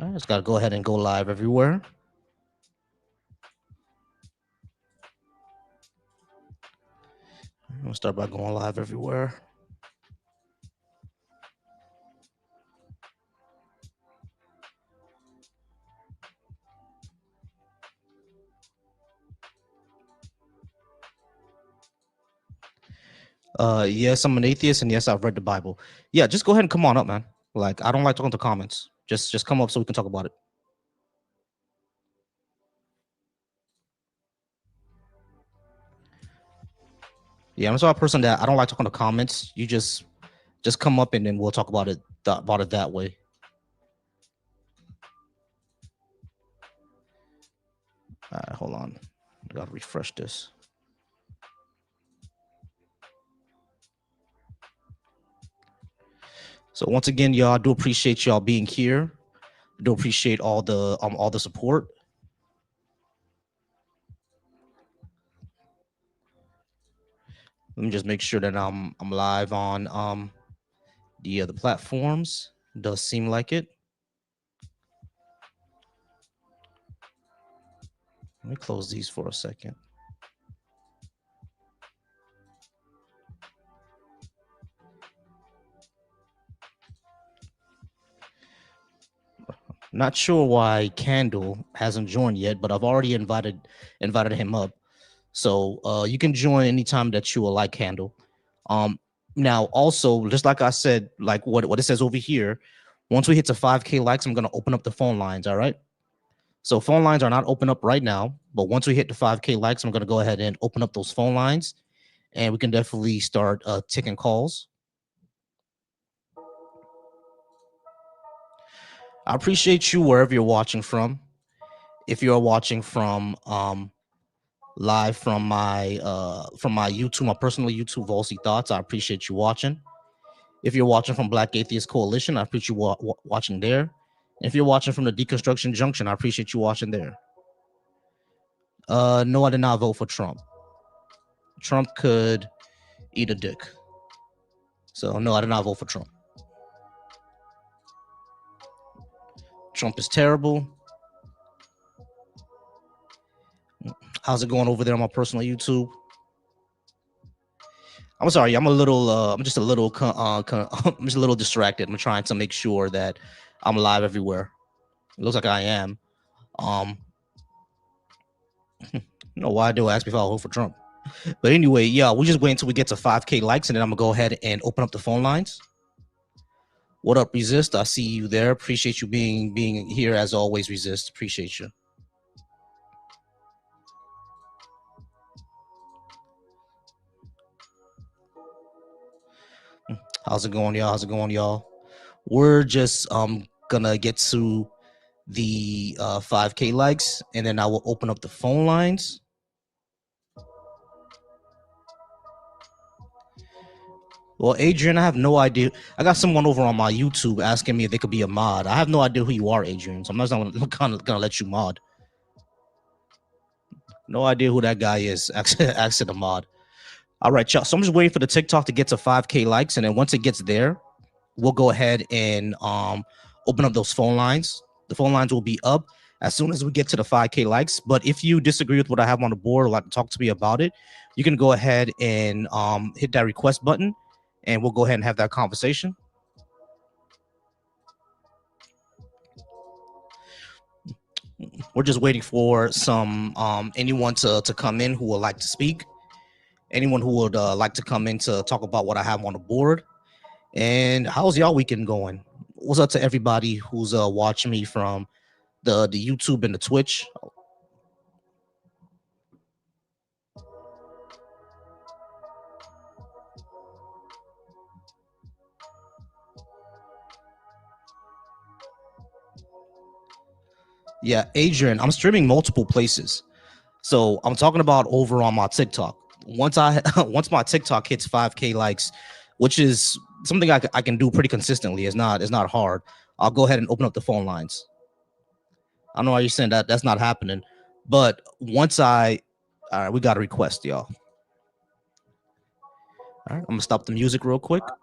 All right, just gotta go ahead and go live everywhere. I'm gonna start by going live everywhere. Yes, I'm an atheist, and yes, I've read the Bible. Yeah, just go ahead and come on up, man. Like, I don't like talking to comments. Just come up so we can talk about it. Yeah, I'm the sort of person that I don't like talking to comments. You just come up and then we'll talk about it that way. All right, hold on. I gotta refresh this. So once again, y'all, I do appreciate y'all being here. I do appreciate all the support. Let me just make sure that I'm live on the other platforms. Does seem like it. Let me close these for a second. Not sure why Candle hasn't joined yet, but I've already invited him up. So you can join anytime that you will like, Candle. Um, Now also, just like I said, like what it says over here, once we hit to 5K likes, I'm gonna open up the phone lines. All right. So phone lines are not open up right now, but once we hit the 5K likes, I'm gonna go ahead and open up those phone lines, and we can definitely start taking calls. I appreciate you wherever you're watching from. If you're watching from live from my YouTube, my personal YouTube, Volcy Thoughts, I appreciate you watching. If you're watching from Black Atheist Coalition, I appreciate you watching there. If you're watching from the Deconstruction Junction, I appreciate you watching there. No, I did not vote for Trump. Trump could eat a dick. So no, I did not vote for Trump. Trump is terrible. How's it going over there on my personal YouTube? I'm sorry, I'm just a little, I'm just a little distracted. I'm trying to make sure that I'm live everywhere. It looks like I am. Um, no, why do I ask me if I'll vote for Trump? But anyway, yeah, we'll just wait until we get to 5K likes, and then I'm gonna go ahead and open up the phone lines. What up, Resist? I see you there. Appreciate you being here as always, Resist. Appreciate you. How's it going, y'all? How's it going, y'all? We're just gonna get to the 5K likes, and then I will open up the phone lines. Well, Adrian, I have no idea. I got someone over on my YouTube asking me if they could be a mod. I have no idea who you are, Adrian, so I'm not gonna let you mod. No idea who that guy is. Asking a mod. All right, y'all. So I'm just waiting for the TikTok to get to 5K likes, and then once it gets there, we'll go ahead and open up those phone lines. The phone lines will be up as soon as we get to the 5K likes. But if you disagree with what I have on the board or like to talk to me about it, you can go ahead and hit that request button, and we'll go ahead and have that conversation. We're just waiting for some anyone to come in who would like to speak. Anyone who would like to come in to talk about what I have on the board. And how's y'all weekend going? What's up to everybody who's watching me from the YouTube and the Twitch? Yeah, Adrian, I'm streaming multiple places. So I'm talking about over on my TikTok. Once my TikTok hits 5K likes, which is something I can do pretty consistently. It's not hard. I'll go ahead and open up the phone lines. I know why you're saying that that's not happening, but once all right, we got a request, y'all. All right, I'm gonna stop the music real quick. What's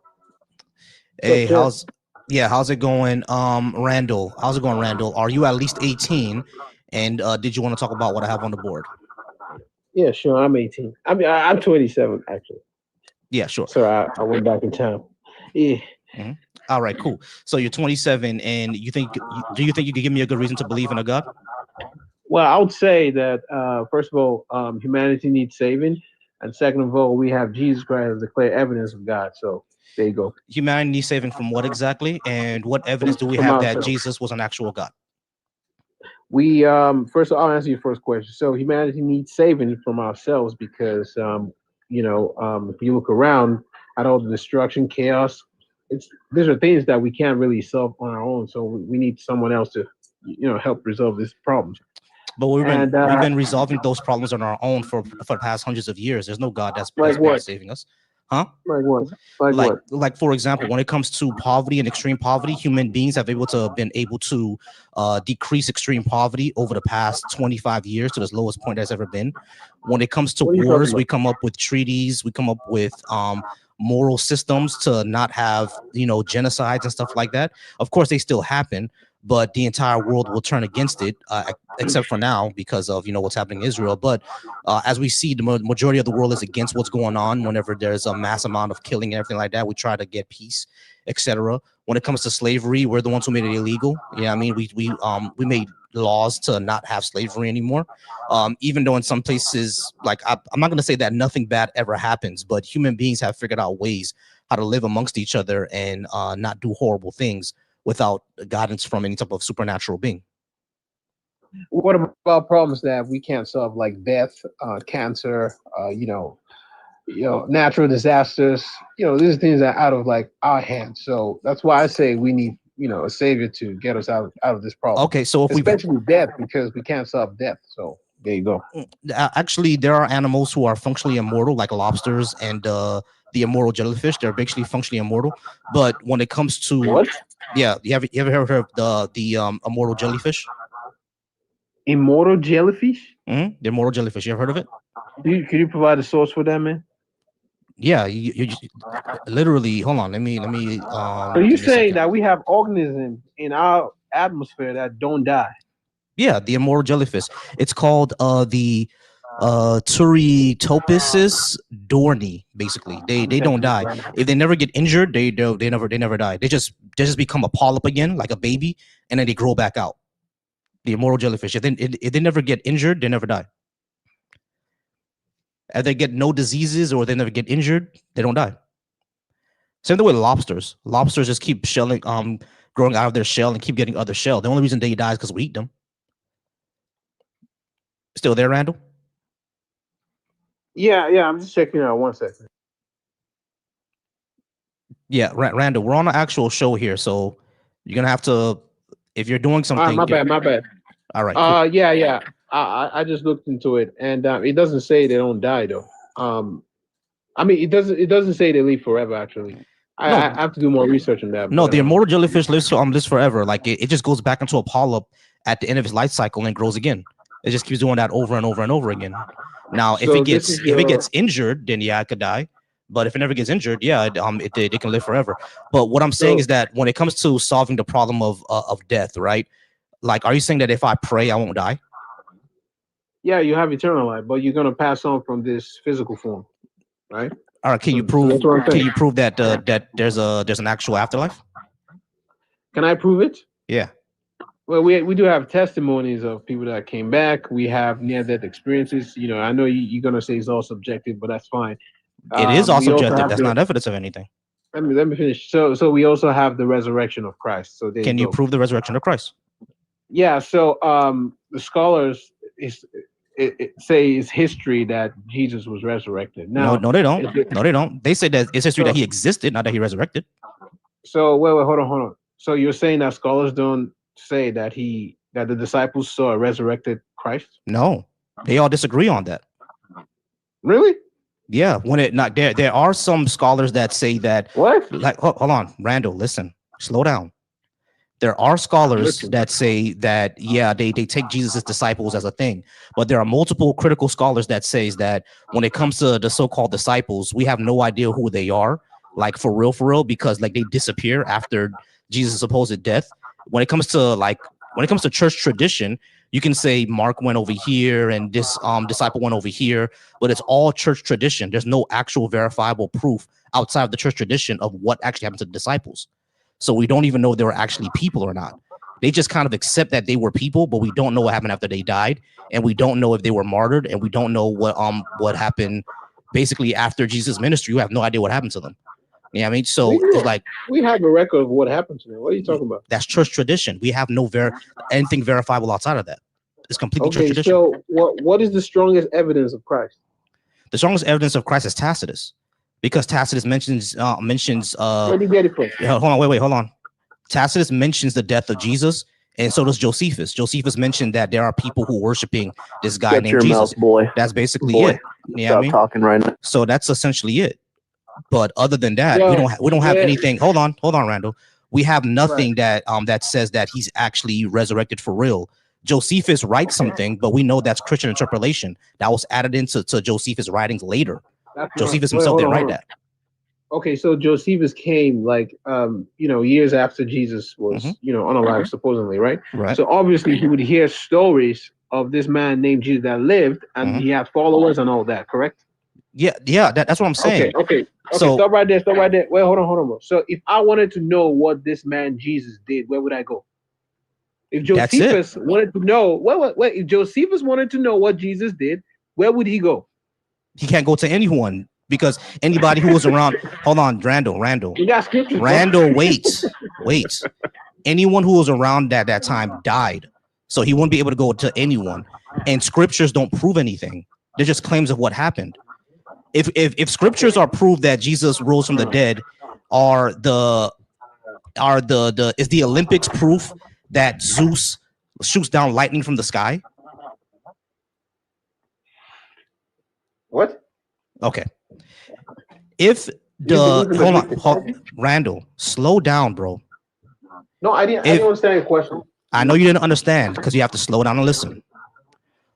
Hey, up, Chip? Yeah, how's it going, Randall? How's it going, Randall? Are you at least 18? And did you want to talk about what I have on the board? Yeah, sure. I'm 18. I mean, I'm 27 actually. Yeah, sure. So I went back in time. Yeah. Mhm. All right, cool. So you're 27, and do you think you could give me a good reason to believe in a God? Well, I would say that first of all, humanity needs saving, and second of all, we have Jesus Christ as the clear evidence of God. So there you go. Humanity saving from what exactly? And what evidence do we From have that ourselves. Jesus was an actual God? We first I'll answer your first question. So humanity needs saving from ourselves because if you look around at all the destruction, chaos, these are things that we can't really solve on our own. So we need someone else to help resolve these problems. But we've been And we've been resolving those problems on our own for the past hundreds of years. There's no God that's like been what? saving us, huh? Like what? Like like what? like for example, when it comes to poverty and extreme poverty, human beings have been able to decrease extreme poverty over the past 25 years to the lowest point that's ever been. When it comes to What are you talking wars, we about? come up with treaties, we come up with moral systems to not have genocides and stuff like that. Of course they still happen, but the entire world will turn against it, except for now because of what's happening in Israel. But as we see, the majority of the world is against what's going on. Whenever there's a mass amount of killing and everything like that, we try to get peace, etc. When it comes to slavery, we're the ones who made it illegal. Yeah, I mean, we made laws to not have slavery anymore. Even though in some places, like I'm not going to say that nothing bad ever happens, but human beings have figured out ways how to live amongst each other and not do horrible things without guidance from any type of supernatural being. What about problems that we can't solve, like death, cancer, natural disasters? These are things that are out of like our hands. So that's why I say we need, a savior to get us out of this problem, Okay, so if we especially death, because we can't solve death. So there you go. actually, there are animals who are functionally immortal, like lobsters and the immortal jellyfish. They're basically functionally immortal. But when it comes to, What? yeah, you ever heard of the immortal jellyfish? Immortal jellyfish? The immortal jellyfish. You ever heard of it? Could you provide a source for that, man? Yeah, you literally. Hold on, let me So you give me a saying second. that we have organisms in our atmosphere that don't die? Yeah, the immortal jellyfish. It's called the Turritopisis dorni. Basically, Let me they check don't this die. right now. If they never get injured, they never die. They just become a polyp again, like a baby, and then they grow back out. The immortal jellyfish. If they never get injured, they never die. If they get no diseases or they never get injured, they don't die. Same thing with lobsters. Lobsters just keep shelling, growing out of their shell and keep getting other shell. The only reason they die is because we eat them. Still there, Randall? Yeah, yeah. I'm just checking out. 1 second. Yeah, Randall, we're on an actual show here, so you're gonna have to, if you're doing All right, something, my bad, my bad. all right, cool. Yeah, yeah. I just looked into it, and it doesn't say they don't die though. I mean, it doesn't say they live forever. Actually, No, I have to do more research on that. no, But the immortal jellyfish lives forever. Like it just goes back into a polyp at the end of its life cycle and grows again. It just keeps doing that over and over and over again. Now, if it so this gets is if it your gets injured, then yeah, it could die. But if it never gets injured, yeah, it can live forever. But what I'm saying so is that when it comes to solving the problem of death, right? Like, are you saying that if I pray, I won't die? yeah, you have eternal life, but you're gonna pass on from this physical form, right? All right, So that's what I'm can saying. you prove that that there's an actual afterlife? Can I prove it? Yeah, Well, we do have testimonies of people that came back. We have near death experiences. I know you're gonna say it's all subjective, but that's fine. it is all We also subjective. have That's the not evidence of anything. let me finish. So we also have the resurrection of Christ. So there you Can you go. prove the resurrection of Christ? Yeah. So the scholars say it's history that Jesus was resurrected. No, Now, no, they don't. if it- No, they don't. They say that it's history that so he existed, not that he resurrected. wait, hold on. So you're saying that scholars don't say that the disciples saw a resurrected Christ? No, they all disagree on that. Really? Yeah, when it not there are some scholars that say that, What? like, hold on, Randall, listen, slow down. There are scholars Listen. that say that, yeah, they take Jesus' disciples as a thing, but there are multiple critical scholars that says that when it comes to the so-called disciples, we have no idea who they are, like for real, because like they disappear after Jesus' supposed death. When it comes to church tradition, you can say Mark went over here and this disciple went over here, but it's all church tradition. There's no actual verifiable proof outside of the church tradition of what actually happened to the disciples. So we don't even know if they were actually people or not. They just kind of accept that they were people, but we don't know what happened after they died, and we don't know if they were martyred, and we don't know what happened basically after Jesus' ministry. We have no idea what happened to them. You know what I mean? We So it's do. like We have a record of what happened to them. What are you talking about? that's church tradition. We have no anything verifiable outside of that. It's completely church Okay, tradition. so what is the strongest evidence of Christ? The strongest evidence of Christ is Tacitus, because Tacitus mentions Where do you get it from? hold on, wait, hold on. Tacitus mentions the death of Jesus, and so does Josephus. Josephus mentioned that there are people who are worshiping this guy Shut named your Jesus. mouth, boy. That's basically Boy, it. You know what I stop mean? talking right now. So that's essentially it. But other than that, Yeah, we don't have yeah. anything. Hold on, Randall. We have Right. nothing that says that he's actually resurrected for real. Josephus writes something, but we know that's Christian interpolation that was added into Josephus' writings later. That's right. Josephus Wait, himself hold didn't on, write hold on. that. Okay, so Josephus came like years after Jesus was Mhm. unalive, supposedly, right? Right. So obviously he would hear stories of this man named Jesus that lived, and Mhm. he had followers and all that. Correct? Yeah. That's what I'm saying. Okay. So Stop right there. Stop right there. Wait, hold on, bro. So if I wanted to know what this man Jesus did, where would I go? If that's it. Josephus wanted to know, wait. If Josephus wanted to know what Jesus did, where would he go? He can't go to anyone because anybody who was around. Hold on, Randall. You got scriptures, bro. Randall, wait. Anyone who was around at that time died, so he wouldn't be able to go to anyone. And scriptures don't prove anything; they're just claims of what happened. If scriptures are proof that Jesus rose from the dead, are the is the Olympics proof that Zeus shoots down lightning from the sky? What? Okay. If You the believe in the hold on, Randall, slow down, bro. No, I didn't understand your question. I know you didn't understand because you have to slow down and listen.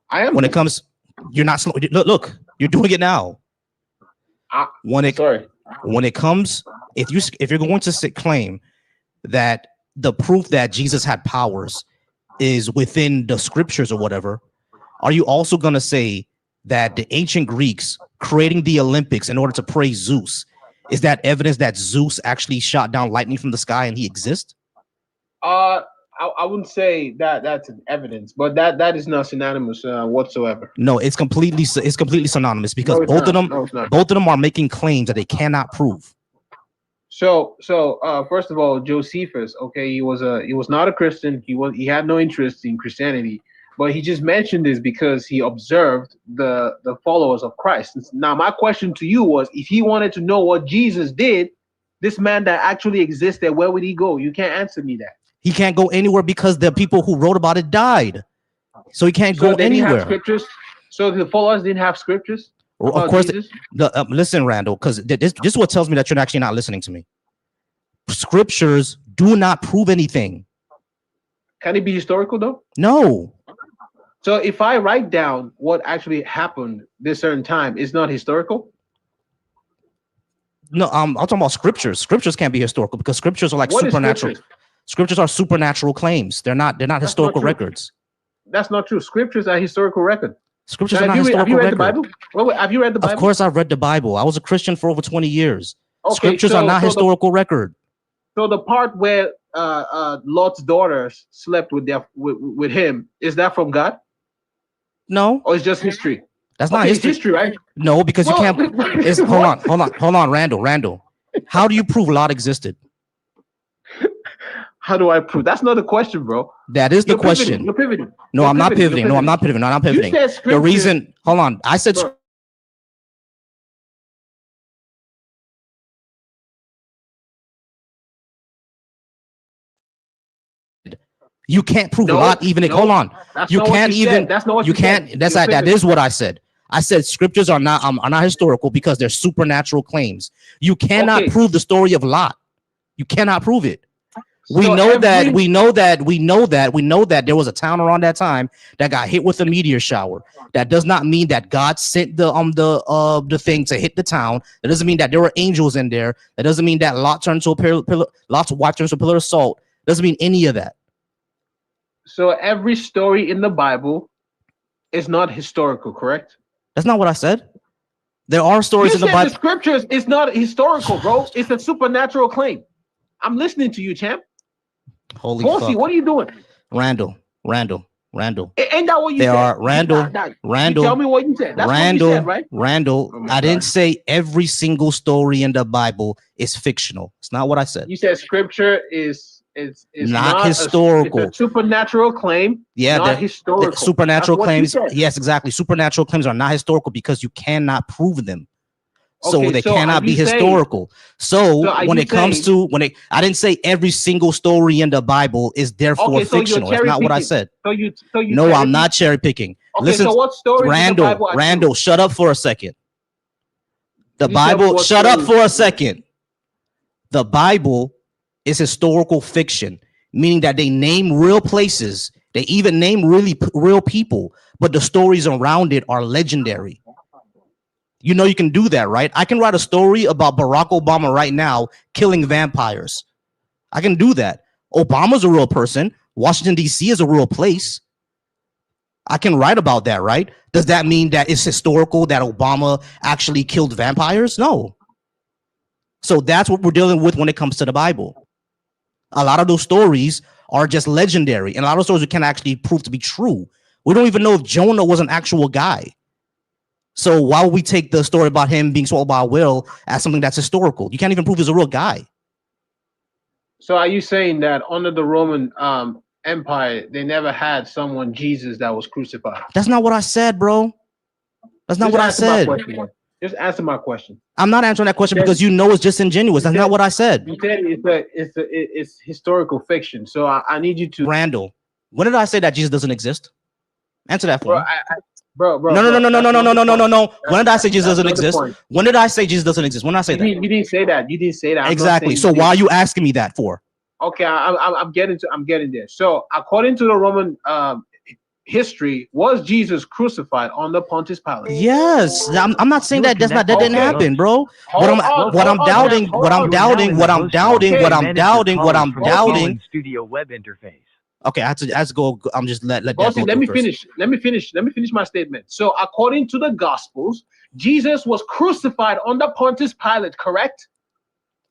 I am. When it comes, you're not slow. Look, you're doing it now. Sorry. When it comes, if you're going to claim that the proof that Jesus had powers is within the scriptures or whatever, are you also going to say that the ancient Greeks creating the Olympics in order to praise Zeus, is that evidence that Zeus actually shot down lightning from the sky and he exists? I wouldn't say that that's an evidence, but that is not synonymous whatsoever. No, it's completely synonymous because both of them are making claims that they cannot prove. So first of all, Josephus, okay, he was not a Christian. He had no interest in Christianity, but he just mentioned this because he observed the followers of Christ. Now, my question to you was, if he wanted to know what Jesus did, this man that actually existed, where would he go? You can't answer me that. He can't go anywhere because the people who wrote about it died, so he can't go anywhere. Have scriptures. So the followers didn't have scriptures. Of course, listen, Randall, because this is what tells me that you're actually not listening to me. Scriptures do not prove anything. Can it be historical though? No. So if I write down what actually happened this certain time, it's not historical? No, I'm talking about scriptures. Scriptures can't be historical because scriptures are like supernatural. Scriptures are supernatural claims. They're not historical records. That's not true. Scriptures are historical record. Scriptures are not historical record. Have you read the Bible? Wait, have you read the Bible? Of course, I've read the Bible. I was a Christian for over 20 years. Okay, scriptures are not historical record. So the part where Lot's daughters slept with him, is that from God? No. Or it's just history? That's not history. It's history, right? No, because you can't. Hold on, Randall. How do you prove Lot existed? How do I prove? That's not the question, bro. That is the question. You're pivoting. No, I'm not pivoting. No, I'm not pivoting. No, I'm not pivoting. The reason, hold on. I said. Bro. You can't prove Lot even. Hold on. You can't even. That's not what you can't. That's like that is what I said. I said scriptures are not historical because they're supernatural claims. You cannot prove the story of Lot. You cannot prove it. We So know that every we know that we know that we know that there was a town around that time that got hit with a meteor shower. That does not mean that God sent the thing to hit the town. That doesn't mean that there were angels in there. That doesn't mean that Lot turned to a pillar, Lot's wife turned to a pillar of salt. Doesn't mean any of that. so every story in the Bible is not historical, correct? That's not what I said. There are stories You in the said the Bible. scriptures is not historical, bro. It's a supernatural claim. I'm listening to you, champ. Holy Volcy, fuck, what are you doing? Randall, Randall, Randall. Ain't that what you There said? are Randall, You tell Randall, me what you said. That's what you said, Randall, right? Randall. Oh my I didn't God. say every single story in the Bible is fictional. It's not what I said. You said scripture is Not not it's a historical. supernatural claim, Yeah, not the historical. That's supernatural what you claims. said. Yes, exactly. Supernatural claims are not historical because you cannot prove them. So Okay, they so are cannot be you saying historical. So so are when you it comes saying to I didn't say every single story in the Bible is therefore okay, so you're fictional. That's cherry not what I picking. said. So you No, cherry I'm pick. not cherry picking. Okay, Listen, so what stories in the Randall, Bible are true? Randall, shut up for a second. The You tell me Bible, what shut up stories. for a second. The Bible is historical fiction, meaning that they name real places. They even name really real people, but the stories around it are legendary. You know you can do that, right? I can write a story about Barack Obama right now killing vampires. I can do that. Obama's a real person. Washington D.C. is a real place. I can write about that, right? Does that mean that it's historical that Obama actually killed vampires? No. So that's what we're dealing with when it comes to the Bible. A lot of those stories are just legendary, and a lot of stories we can actually prove to be true. We don't even know if Jonah was an actual guy. So why would we take the story about him being swallowed by a whale as something that's historical? You can't even prove he's a real guy. So are you saying that under the Roman Empire they never had someone Jesus that was crucified? That's not what I said, bro. That's not Just what I answer my said. question. Man. Just answer my question. I'm not answering that You question said because you know it's disingenuous. you That's not said what I said. you said it's historical fiction. So I need you to Randall, when did I say that Jesus doesn't exist? Answer that for bro me. I bro bro No, no, no, bro. no, no, That's no, no, not no, the no, no, no, point. no. That's When did I say Jesus that's doesn't not the exist? point. When did I say Jesus doesn't exist? When did I say that? You didn't say that. You didn't say that. I'm not Exactly. saying you So why did. are you asking me that for? Okay, I'm getting there. So according to the Roman history, was Jesus crucified under Pontius Pilate? Yes, I'm not saying You are that that connected didn't to the Okay, happen, host. bro. hold on, What hold I'm on, champ, doubting, hold what I'm on. You are now doubting, in the what I'm host room. doubting, You what may Okay, I'm manage your doubting, what callers I'm from the Volcy, doubting. call-in studio web interface. Okay, I have to go. I'm just let that Volcy, go let through me first. finish. Let me finish my statement. So according to the Gospels, Jesus was crucified under Pontius Pilate. Correct?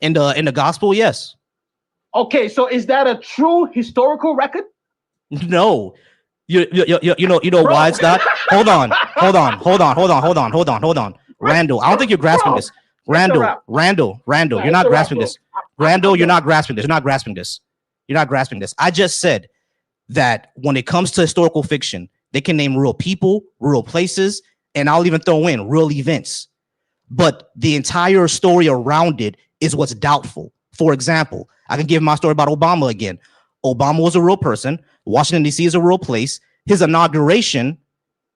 In the gospel, yes. Okay, so is that a true historical record, No, you know why bro? it's not. Hold on, hold on, hold on, hold on, hold on, hold on, hold on. Randall, I don't think you're grasping Bro, this. it's a Randall, wrap. Randall, Randall, Nah, you're it's not a wrap, grasping bro. this. I'm Randall, you're done. not grasping this. You're not grasping this. You're not grasping this. I just said that when it comes to historical fiction, they can name real people, real places, and I'll even throw in real events. But the entire story around it is what's doubtful. For example, I can give my story about Obama again. Obama was a real person. Washington, D.C. is a real place. His inauguration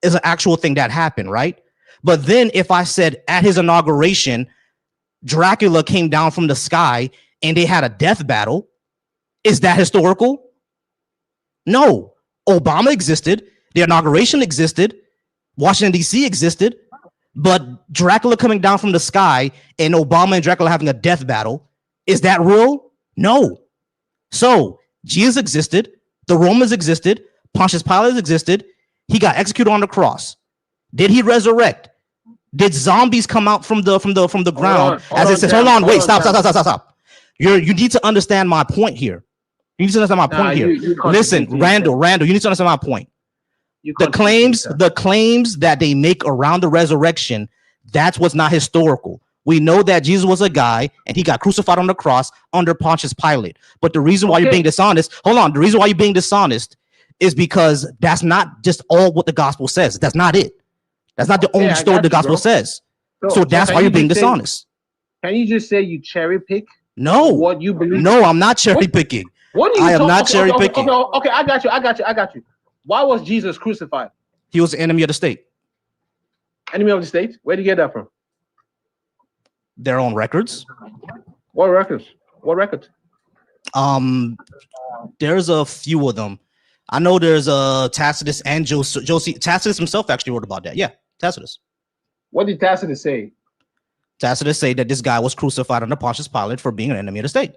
is an actual thing that happened, right? But then if I said at his inauguration, Dracula came down from the sky and they had a death battle, is that historical? No. Obama existed. The inauguration existed. Washington, D.C. existed. But Dracula coming down from the sky and Obama and Dracula having a death battle, is that real? No. So Jesus existed, the Romans existed, Pontius Pilate existed. He got executed on the cross. Did he resurrect? Did zombies come out from the ground? As it says, hold on, wait, stop, stop, Champ. stop, stop, stop. You need to understand my point here. You need to understand my Nah, point here. you Listen, contradicting Randall, yourself. Randall, you need to understand my point. You the contradicting claims yourself. the claims that they make around the resurrection, that's what's not historical. We know that Jesus was a guy and he got crucified on the cross under Pontius Pilate. But the reason why you're being Okay, dishonest, hold on, the reason why you're being dishonest is because that's not just all what the gospel says. That's not it. That's not the okay, only I story the got you, gospel bro. says. So So that's can why you're you being just say dishonest. you cherry pick No, what you believe? no, I'm not cherry What picking. what are I you am talking? not Okay, okay, cherry okay, okay, picking. okay. I got you. Why was Jesus crucified? He was the enemy of the state. Enemy of the state. Where did you get that from? Their own records. What records? What records? Um, there's a few of them. I know there's Tacitus and Josie. Tacitus himself actually wrote about that. Yeah, Tacitus. What did Tacitus say? Tacitus say that this guy was crucified under Pontius Pilate for being an enemy of the state.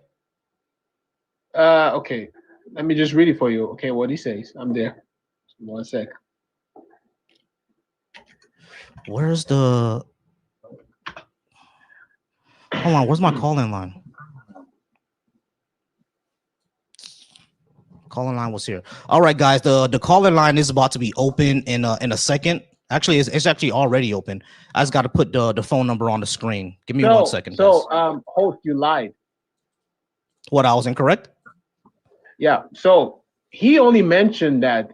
Okay. Let me just read it for you. Okay, what he says. I'm there. 1 sec. Where's the? Hold on. Where's my call-in line? Call-in line was here. All right, guys. The call-in line is about to be open in a second. Actually, it's actually already open. I just got to put the phone number on the screen. Give me 1 second, guys. Host, you lied. What, I was incorrect? Yeah. So he only mentioned that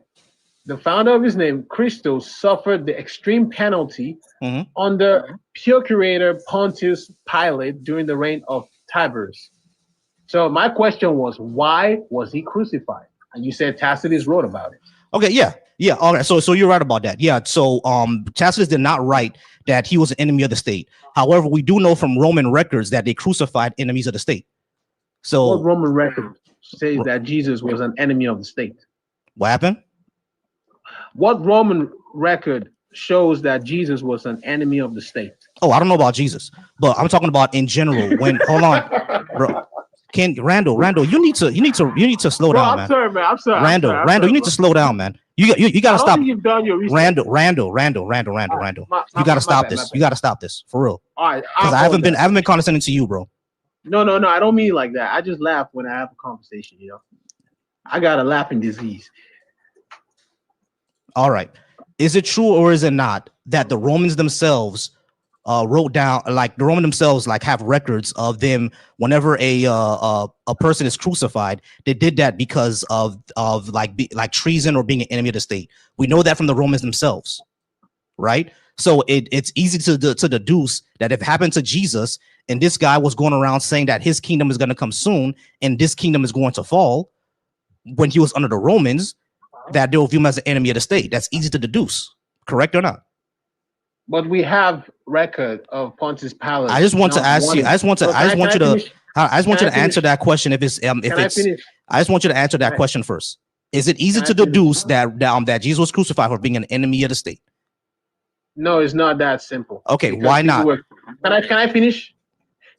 the founder of his name, Christos, suffered the extreme penalty under Procurator Pontius Pilate during the reign of Tiberius. So my question was, why was he crucified? And you said Tacitus wrote about it. Okay, yeah. All right. So you're right about that. Yeah. So Tacitus did not write that he was an enemy of the state. However, we do know from Roman records that they crucified enemies of the state. So what Roman record says that Jesus was an enemy of the state? What happened? What Roman record shows that Jesus was an enemy of the state? Oh, I don't know about Jesus, but I'm talking about in general. When hold on, bro. Randall, you need to slow down, man. I'm sorry. Randall, you need to slow down, man. You gotta stop. You've done your research. Randall. You gotta stop this. You gotta stop this for real. All right, because I haven't been condescending to you, bro. No. I don't mean like that. I just laugh when I have a conversation. I got a laughing disease. All right. Is it true or is it not that the Romans themselves wrote down, like the Roman themselves, like have records of them whenever a person is crucified, they did that because of like treason or being an enemy of the state. We know that from the Romans themselves, right? So it's easy to deduce that if it happened to Jesus and this guy was going around saying that his kingdom is going to come soon and this kingdom is going to fall when he was under the Romans, that they'll view him as an enemy of the state. That's easy to deduce, correct or not? But we have record of Pontius Pilate. I just want to ask you. I just want you to answer that question. I just want you to answer that question first. Is it easy to deduce that Jesus was crucified for being an enemy of the state? No, it's not that simple. Okay, why not? Can I finish?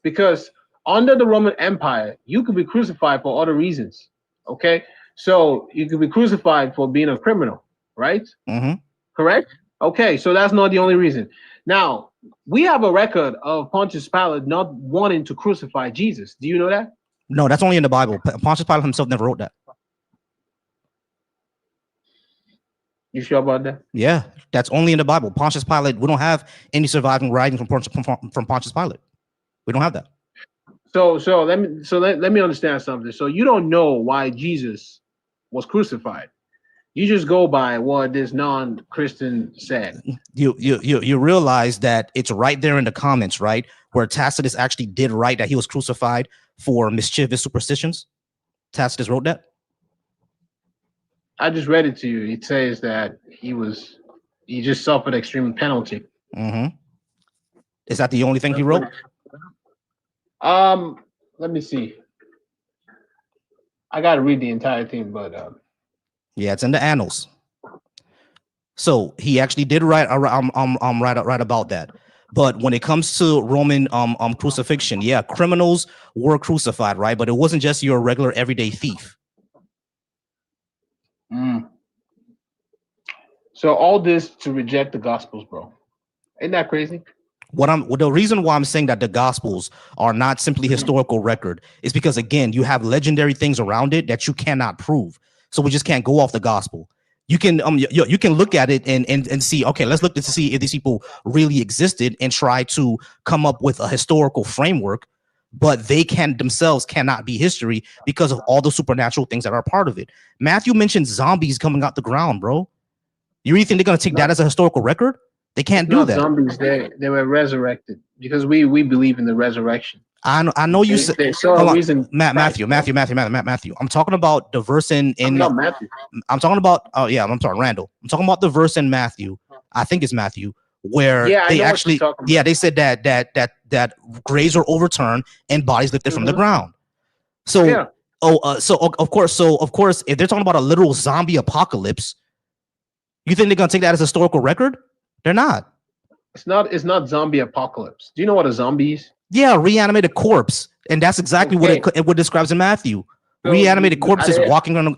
Because under the Roman Empire, you could be crucified for other reasons. Okay, so you could be crucified for being a criminal, right? Mm-hmm. Correct? Okay, so that's not the only reason. Now, we have a record of Pontius Pilate not wanting to crucify Jesus. Do you know that? No, that's only in the Bible. Pontius Pilate himself never wrote that. You sure about that? Yeah, that's only in the Bible. Pontius Pilate, we don't have any surviving writings from Pontius Pilate. We don't have that. So let me understand something. So you don't know why Jesus was crucified. You just go by what this non-Christian said. You realize that it's right there in the comments, right? Where Tacitus actually did write that he was crucified for mischievous superstitions. Tacitus wrote that. I just read it to you. It says that he just suffered extreme penalty. Mm-hmm. Is that the only thing he wrote? Let me see. I gotta read the entire thing, but yeah, it's in the annals. So he actually did write about that. But when it comes to Roman crucifixion, yeah, criminals were crucified, right? But it wasn't just your regular everyday thief. So all this to reject the Gospels, bro. Isn't that crazy? The reason why I'm saying that the Gospels are not simply historical record is because, again, you have legendary things around it that you cannot prove. So we just can't go off the Gospel. You can you can look at it and see, okay, let's look to see if these people really existed and try to come up with a historical framework, but they themselves cannot be history because of all the supernatural things that are part of it. Matthew mentioned zombies coming out the ground, bro. You really think they're gonna take that as a historical record? They can't do that. Zombies, they were resurrected because we believe in the resurrection. I know you said Matthew. I'm talking about the verse in Matthew. I'm talking about Randall. I'm talking about the verse in Matthew. I think it's Matthew where they actually they said that graves are overturned and bodies lifted from the ground. So Of course, if they're talking about a literal zombie apocalypse, you think they're gonna take that as historical record? They're not. It's not zombie apocalypse. Do you know what a zombie is? Yeah, reanimated corpse, and that's exactly Okay. what describes in Matthew. So Reanimated are corpses they walking out of their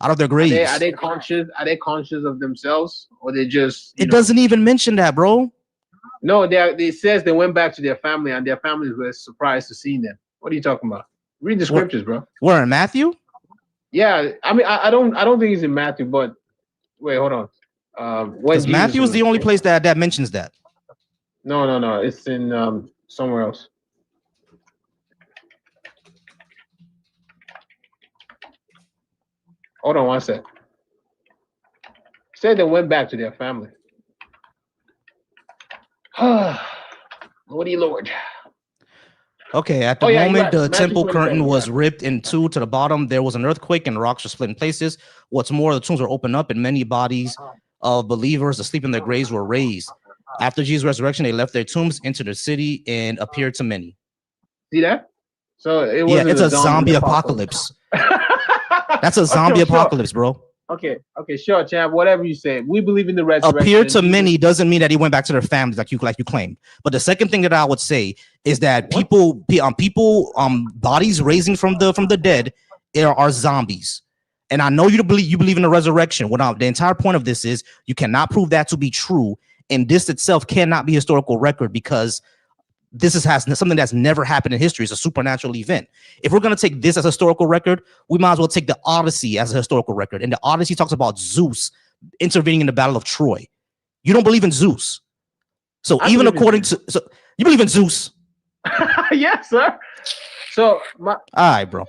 are they are graves. they conscious? Are they conscious of themselves, or they just It doesn't even mention that, bro. No, they says they went back to their family and their families were surprised to see them. What are you talking about? Read the What? scriptures, bro. Where in Matthew? Yeah, I mean, I don't think it's in Matthew, but wait, hold on. When Because Jesus Matthew is was the only place that mentions that. no, it's in somewhere else. Hold on one sec. Said they went back to their family. Lordy Lord. Okay, at the Oh yeah, you're moment, right. the Matthew temple curtain 27. Yeah. was ripped in two to the bottom. There was an earthquake and rocks were split in places. What's more, the tombs were opened up and many bodies of believers asleep in their graves were raised. After Jesus' resurrection, they left their tombs, entered the city, and appeared to many. See that? So it Yeah, wasn't it's a a zombie zombie apocalypse. apocalypse. That's a Okay, zombie sure. apocalypse, bro. Okay, sure, champ. Whatever you say. We believe in the Appeared resurrection. to Jesus. many doesn't mean that he went back to their families like you claimed. But the second thing that I would say is that What? people bodies raising from the dead are zombies. And I know you believe in the resurrection. What the entire point of this is you cannot prove that to be true, and this itself cannot be historical record because has something that's never happened in history. It's a supernatural event. If we're going to take this as a historical record, we might as well take the Odyssey as a historical record. And the Odyssey talks about Zeus intervening in the Battle of Troy. You don't believe in Zeus. So I even believe in according Jesus. to you believe in Zeus. Yes, sir. So my All right, bro.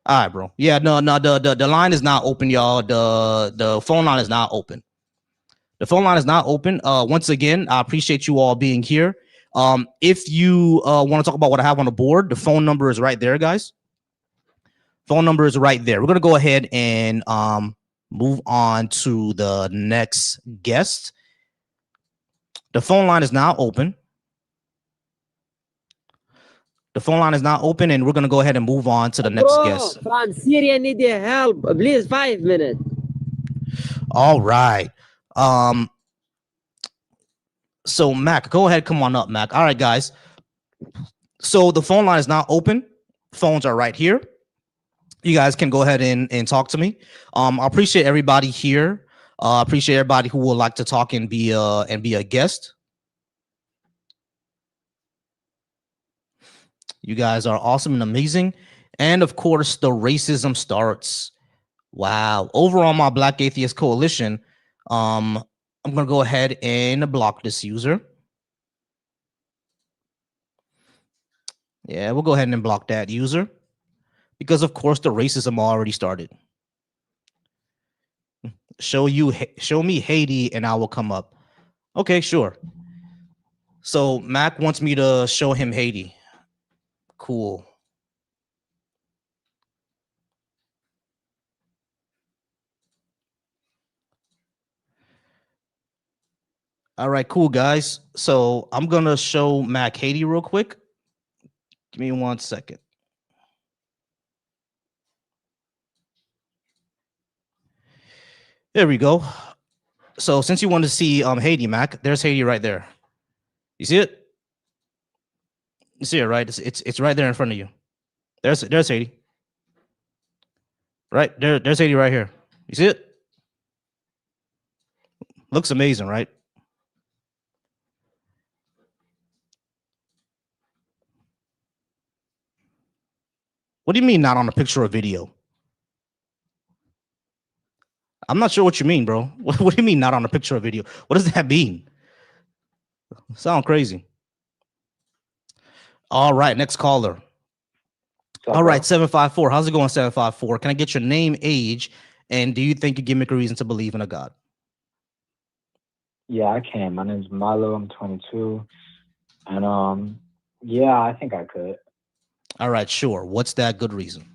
All right, bro. Yeah, no, the line is not open, y'all. The phone line is not open. The phone line is not open. Once again, I appreciate you all being here. If you want to talk about what I have on the board, the phone number is right there, guys. Phone number is right there. We're gonna go ahead and move on to the next guest. The phone line is now open. The phone line is now open, and we're gonna go ahead and move on to the next Bro, guest. from Syria need your help. Please, 5 minutes. All right. Um. So Mac, go ahead, come on up, Mac. All right, guys. So the phone line is now open. Phones are right here. You guys can go ahead and talk to me. I appreciate everybody here. I appreciate everybody who would like to talk and be a guest. You guys are awesome and amazing. And of course, the racism starts. Wow. Over on my Black Atheist Coalition, I'm gonna go ahead and block this user. Yeah, we'll go ahead and block that user because of course the racism already started. Show me Haiti and I will come up. Okay, sure. So Mac wants me to show him Haiti. Cool. All right, cool guys. So I'm gonna show Mac Haiti real quick. Give me 1 second. There we go. So since you want to see Haiti, Mac, there's Haiti right there. You see it? You see it, right? It's right there in front of you. There's Haiti. Right there, there's Haiti right here. You see it? Looks amazing, right? What do you mean not on a picture or video? I'm not sure what you mean, bro. What do you mean not on a picture or video? What does that mean? Sound crazy. All right, next caller. What's All up, right, bro? 754. How's it going, 754? Can I get your name, age, and do you think you give me a reason to believe in a God? Yeah, I can. My name's Milo. I'm 22, and yeah, I think I could. All right, sure. What's that good reason?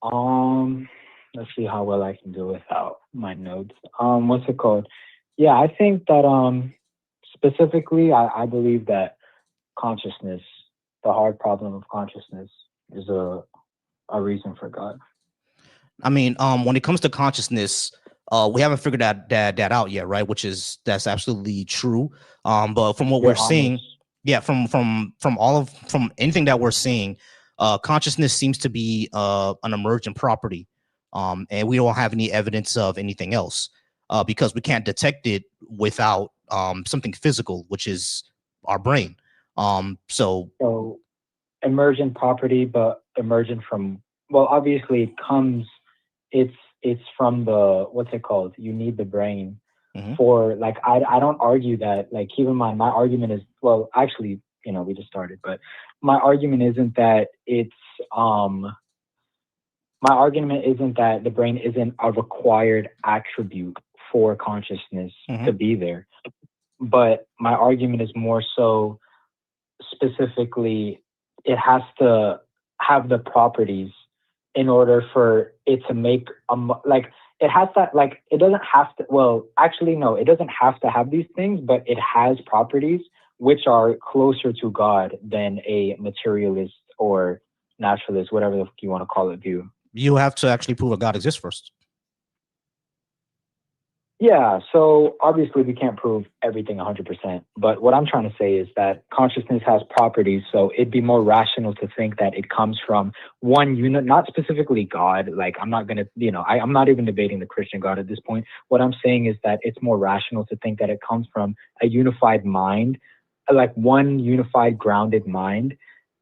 Um, let's see how well I can do without my notes. What's it called? Yeah, I think that specifically, I believe that consciousness, the hard problem of consciousness, is a a reason for God. I mean, when it comes to consciousness, we haven't figured that out yet, right? That's absolutely true. But from what we're You're honest. seeing, yeah, from anything that we're seeing, consciousness seems to be an emergent property, and we don't have any evidence of anything else, because we can't detect it without something physical, which is our brain. So So emergent property, but emergent from, well, obviously it comes, it's from the, what's it called? You need the brain Mhm. for, like, I don't argue that, like, keep in mind, my argument is, well, actually, we just started, but my argument isn't that it's, my argument isn't that the brain isn't a required attribute for consciousness to Mhm. be there. But my argument is more so specifically, it has to have the properties in order for it to make like, it has that, like, it doesn't have to, well, actually no, it doesn't have to have these things, but it has properties which are closer to God than a materialist or naturalist, whatever the fuck you want to call it, view. You have to actually prove that God exists first. Yeah, so obviously we can't prove everything 100%, but what I'm trying to say is that consciousness has properties, so it'd be more rational to think that it comes from one unit, not specifically God. Like, I'm not going to, I'm not even debating the Christian God at this point. What I'm saying is that it's more rational to think that it comes from a unified mind, like one unified, grounded mind,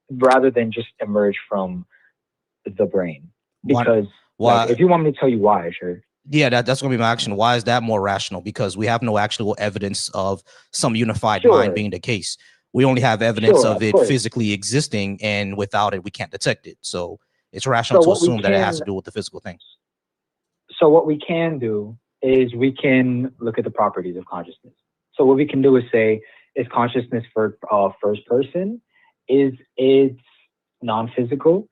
rather than just emerge from the brain. Because, like, Why? if you want me to tell you why, sure. Yeah, that's gonna be my action. Why is that more rational? Because we have no actual evidence of some unified mind Sure, being the case. We only have evidence sure, of of it course. physically existing, and without it, we can't detect it. So it's rational So to what we assume that it has can to do with the physical thing. so what we can do is we can look at the properties of consciousness. So what we can do is say, is consciousness for first person? Is it non-physical?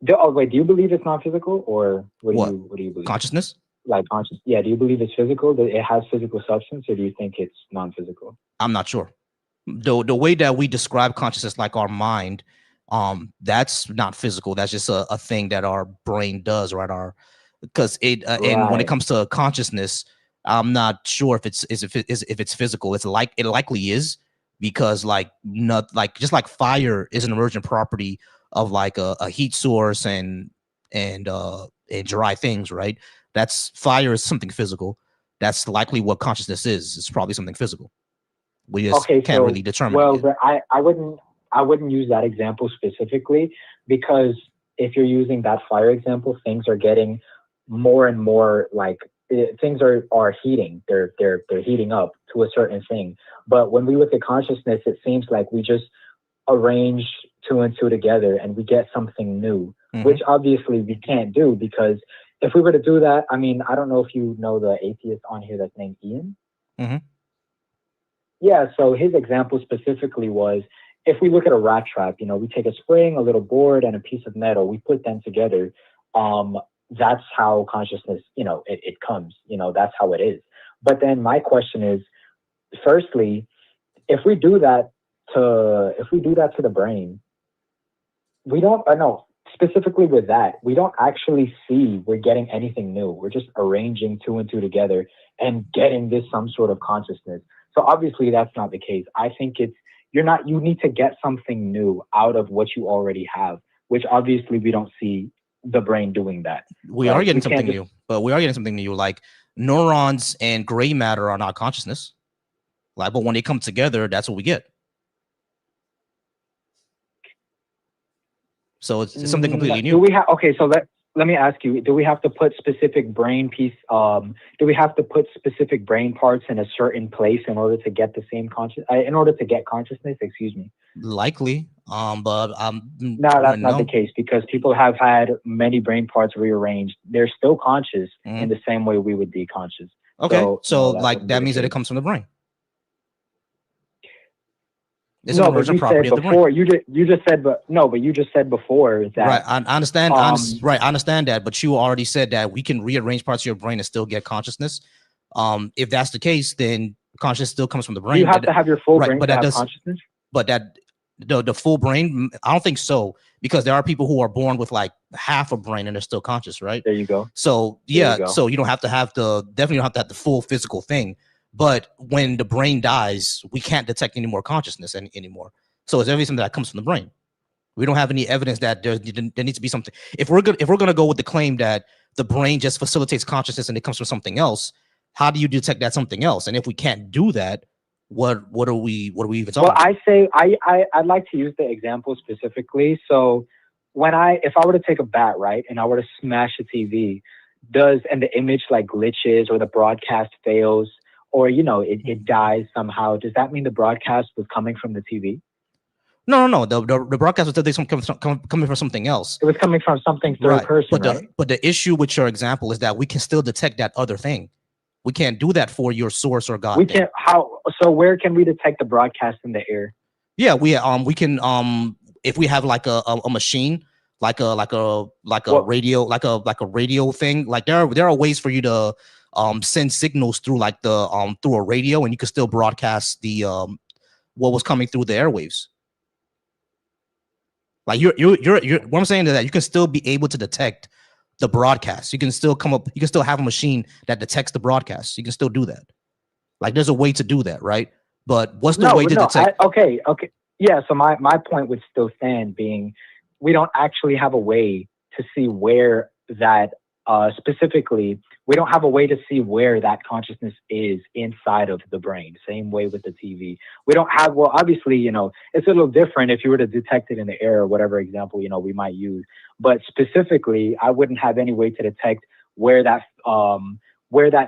Wait, do you believe it's non-physical, or What? what do you believe? Consciousness? Like conscious? Yeah, do you believe it's physical? That it has physical substance, or do you think it's non-physical? I'm not sure. The way that we describe consciousness, like our mind, that's not physical. That's just a thing that our brain does, right? Because it and when it Right. comes to consciousness, I'm not sure if it's physical. It likely is, because like not like just like fire is an emergent property of like a heat source and dry things, right? That's Fire is something physical. That's likely what consciousness is. It's probably something physical. We just Okay, can't so, really determine it well, yet. I wouldn't use that example specifically, because if you're using that fire example, things are getting more and more like, things are heating. They're heating up to a certain thing. But when we look at consciousness, it seems like we just arrange two and two together and we get something new, which Mhm. obviously we can't do, because if we were to do that, I mean, I don't know if you know the atheist on here that's named Ian. Mhm. Yeah, so his example specifically was, if we look at a rat trap, we take a spring, a little board, and a piece of metal, we put them together. Um, that's how consciousness, it comes, that's how it is. But then my question is, firstly, if we do that to the brain, we don't, no, specifically with that, we don't actually see we're getting anything new. We're just arranging two and two together and getting this some sort of consciousness. So obviously that's not the case. I think you need to get something new out of what you already have, which obviously we don't see the brain doing that. We are Like, getting we can't something just, new, but we are getting something new. Like neurons and gray matter are not consciousness. Like, but when they come together, that's what we get. So it's something completely do new. we have, okay, so let me ask you, do we have to put specific do we have to put specific brain parts in a certain place in order to get the same in order to get consciousness, excuse me? Likely, but No, that's not the no. case, because people have had many brain parts rearranged. They're still conscious in Mhm. the same way we would be conscious. Okay, So, so that like wouldn't be that the means that it case. comes from the brain. It's an No, but emergent you property said of the brain. before, you just said, but no, but you just said before Right. that, I understand. um, Right. I understand that. But you already said that we can rearrange parts of your brain and still get consciousness. If that's the case, then consciousness still comes from the do you brain. have to have your full Right. brain But to that have does. consciousness? But that the full brain, I don't think so, because there are people who are born with like half a brain and they're still conscious, right? There you go. So There you yeah, go. so you don't have to have definitely don't have to have the full physical thing. But when the brain dies, we can't detect any more consciousness anymore. So it's everything that comes from the brain. We don't have any evidence that there needs to be something. If we're gonna go with the claim that the brain just facilitates consciousness and it comes from something else, how do you detect that something else? And if we can't do that, what are we even talking Well, about? I say I'd like to use the example specifically. So if I were to take a bat, right, and I were to smash a TV, and the image like glitches or the broadcast fails or it dies somehow, does that mean the broadcast was coming from the TV? No. The broadcast was coming from something else. It was coming from something third Right. person, But right? the issue with your example is that we can still detect that other thing. We can't do that for your source or God. We can't. So where can we detect the broadcast in the air? Yeah, we can if we have like a machine, like a radio, like a radio thing. Like there are ways for you to send signals through like through a radio, and you can still broadcast the what was coming through the airwaves. Like you're what I'm saying is that you can still be able to detect the broadcast. You can still you can still have a machine that detects the broadcast. You can still do that. Like there's a way to do that, right? But what's the way to detect? Okay. Yeah. So my point would still stand, being we don't actually have a way to see where that specifically. We don't have a way to see where that consciousness is inside of the brain. Same way with the TV. We don't have. Well, obviously, it's a little different if you were to detect it in the air or whatever example we might use. But specifically, I wouldn't have any way to detect where that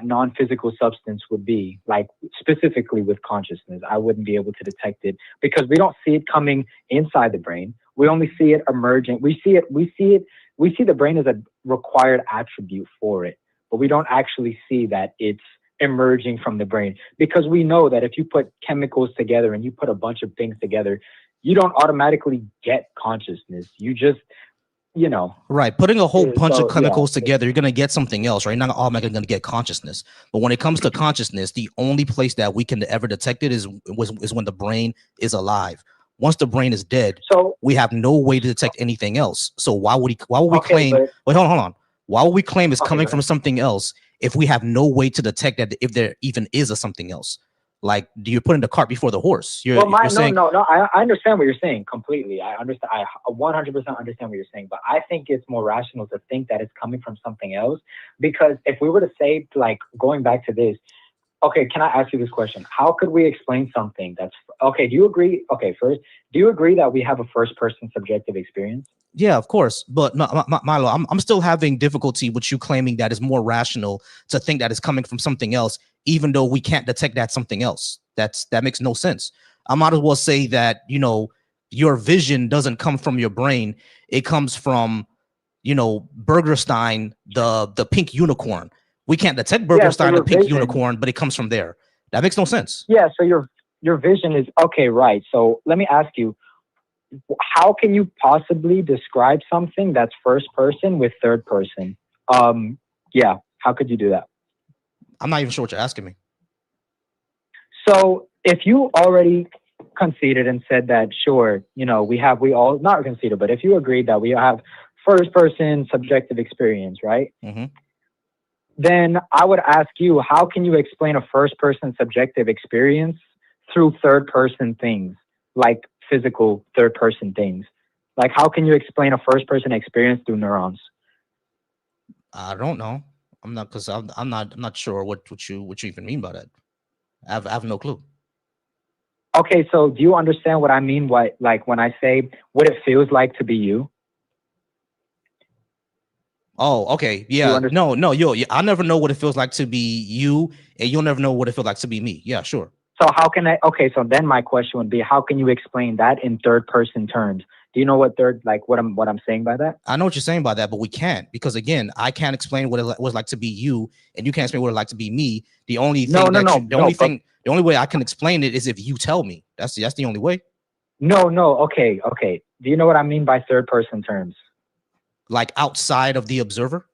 non-physical substance would be, like specifically with consciousness. I wouldn't be able to detect it because we don't see it coming inside the brain. We only see it emerging. We see the brain as a required attribute for it, but we don't actually see that it's emerging from the brain, because we know that if you put chemicals together and you put a bunch of things together, you don't automatically get consciousness. You just right, putting a whole bunch of chemicals together, you're gonna get something else, right? You're not automatically gonna get consciousness. But when it comes to consciousness, the only place that we can ever detect it is when the brain is alive. Once the brain is dead, so we have no way to detect anything else. So why would we claim? but, Wait, hold on. Why would we claim it's okay, coming from something else if we have no way to detect that, if there even is a something else? Like, do you put in the cart before the horse? You're saying no. I understand what you're saying completely. I understand. I 100% understand what you're saying. But I think it's more rational to think that it's coming from something else, because if we were to say, like, going back to this, okay, can I ask you this question? How could we explain something that's okay? Do you agree? Okay, first, do you agree that we have a first-person subjective experience? Yeah, of course. But Milo, I'm still having difficulty with you claiming that it's more rational to think that it's coming from something else, even though we can't detect that something else. That makes no sense. I might as well say that, your vision doesn't come from your brain. It comes from, Burgerstein, the pink unicorn. We can't detect Burgerstein, the pink unicorn, but it comes from there. That makes no sense. Yeah, so your vision is okay, right. So let me ask you, how can you possibly describe something that's first person with third person? Yeah, how could you do that? I'm not even sure what you're asking me. So if you already conceded and said that, sure, we all not conceded, but if you agreed that we have first person subjective experience, right? Mm-hmm. Then I would ask you, how can you explain a first person subjective experience through third person things, like physical third person things? Like, how can you explain a first person experience through neurons? I don't know. I'm not, because I'm not sure what you even mean by that. I have no clue. Okay, so do you understand what I mean? Like when I say what it feels like to be you? Oh, okay. Yeah. No, I never know what it feels like to be you, and you'll never know what it feels like to be me. Yeah, sure. So how can so then my question would be, how can you explain that in third person terms? Do you know what I'm saying by that? I know what you're saying by that, but we can't, because again, I can't explain what it was like to be you, and you can't explain what it like to be me. The only thing the only way I can explain it is if you tell me. That's the only way. No. Okay. Do you know what I mean by third person terms? Like outside of the observer?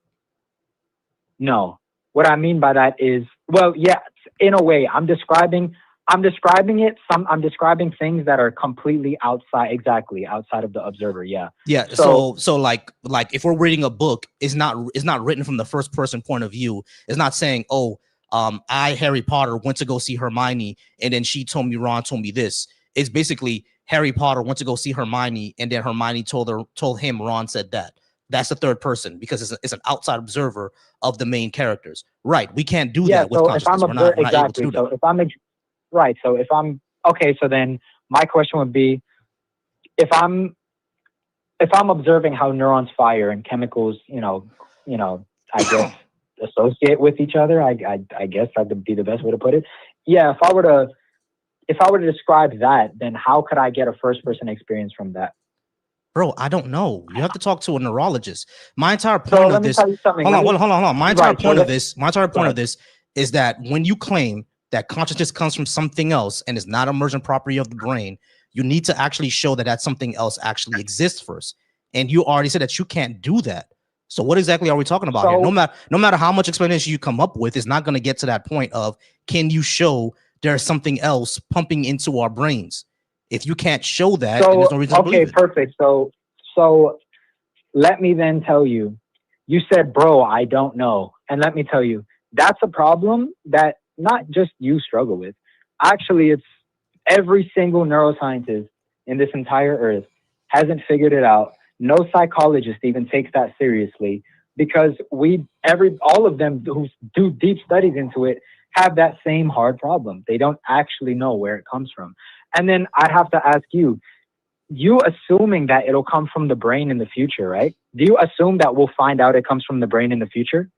No. What I mean by that is, well, yeah, in a way, I'm describing I'm describing it. I'm describing things that are completely outside of the observer. Yeah. Yeah. So like if we're reading a book, it's not written from the first person point of view. It's not saying, oh, I, Harry Potter, went to go see Hermione, and then she told me Ron told me this. It's basically Harry Potter went to go see Hermione, and then Hermione told him Ron said that. That's the third person because it's an outside observer of the main characters. Right. We can't do Yeah. that with So if consciousness. I'm We're not able to exactly. do that. So if I'm right. So if I'm okay. So then my question would be, if I'm observing how neurons fire and chemicals, I guess associate with each other. I guess that would be the best way to put it. Yeah. If I were to describe that, then how could I get a first person experience from that? Bro, I don't know. You have to talk to a neurologist. My entire So point let of me this. tell you something. Hold on. My entire Right. So point of let, this. My entire go point of ahead. this is that when you claim that consciousness comes from something else and is not an emergent property of the brain, you need to actually show that that something else actually exists first. And you already said that you can't do that. So what exactly are we talking about here? So No matter how much explanation you come up with, it's not going to get to that point of can you show there's something else pumping into our brains? If you can't show that, then there's no reason to believe it. Perfect. So let me then tell you. You said, bro, I don't know. And let me tell you, that's a problem that not just you struggle with. Actually, it's every single neuroscientist in this entire earth hasn't figured it out. No psychologist even takes that seriously because all of them who do deep studies into it have that same hard problem. They don't actually know where it comes from. And then I'd have to ask you assuming that it'll come from the brain in the future, right? Do you assume that we'll find out it comes from the brain in the future?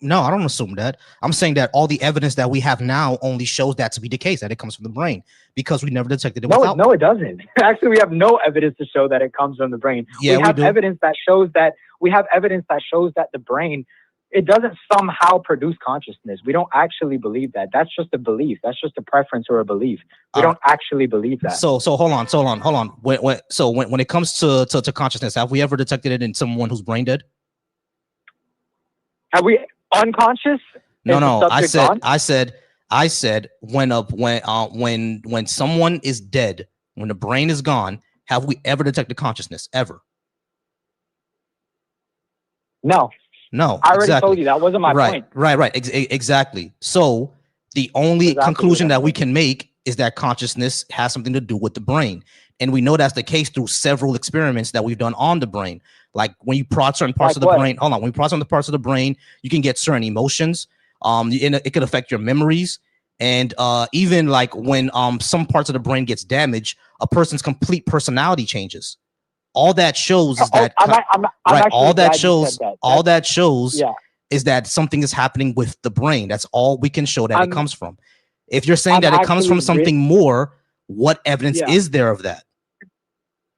No, I don't assume that. I'm saying that all the evidence that we have now only shows that to be the case, that it comes from the brain, because we never detected it without. No, it doesn't. Actually, we have no evidence to show that it comes from the brain. Yeah, we have do. evidence that shows that the brain, it doesn't somehow produce consciousness. We don't actually believe that. That's just a belief. That's just a preference or a belief. We don't actually believe that. So hold on. When it comes to consciousness, have we ever detected it in someone who's brain dead? Have we unconscious? No. I said when someone is dead, when the brain is gone, have we ever detected consciousness ever? No. I already told you that wasn't my point. Right. Exactly. So the only conclusion that we can make is that consciousness has something to do with the brain. And we know that's the case through several experiments that we've done on the brain. Like when you prod certain parts of the brain, when you prod certain parts of the brain, you can get certain emotions. It could affect your memories. And even like when some parts of the brain gets damaged, a person's complete personality changes. All that shows is that all that shows is that something is happening with the brain. That's all we can show that it comes from. If you're saying that it comes from something more, what evidence is there of that?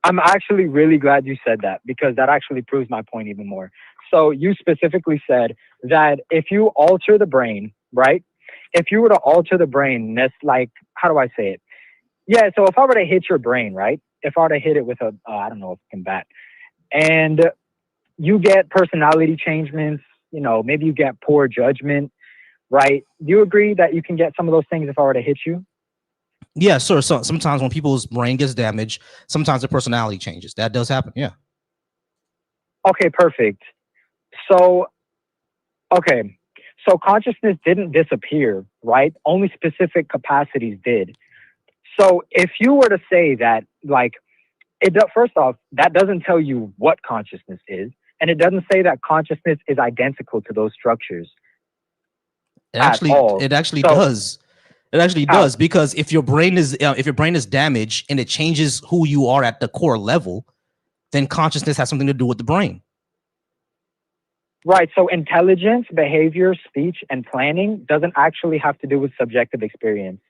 I'm actually really glad you said that because that actually proves my point even more. So you specifically said that if you alter the brain, right? If you were to alter the brain, that's like, how do I say it? Yeah, so if I were to hit your brain, right? If I were to hit it with I don't know if I can bat, and you get personality changements, maybe you get poor judgment, right? Do you agree that you can get some of those things if I were to hit you? Yeah, sure. So sometimes when people's brain gets damaged, sometimes their personality changes. That does happen. Yeah. Okay, perfect. So consciousness didn't disappear, right? Only specific capacities did. So if you were to say that, like, first off, that doesn't tell you what consciousness is, and it doesn't say that consciousness is identical to those structures. It actually does. It actually does, because if your brain is damaged and it changes who you are at the core level, then consciousness has something to do with the brain. Right. So intelligence, behavior, speech, and planning doesn't actually have to do with subjective experience.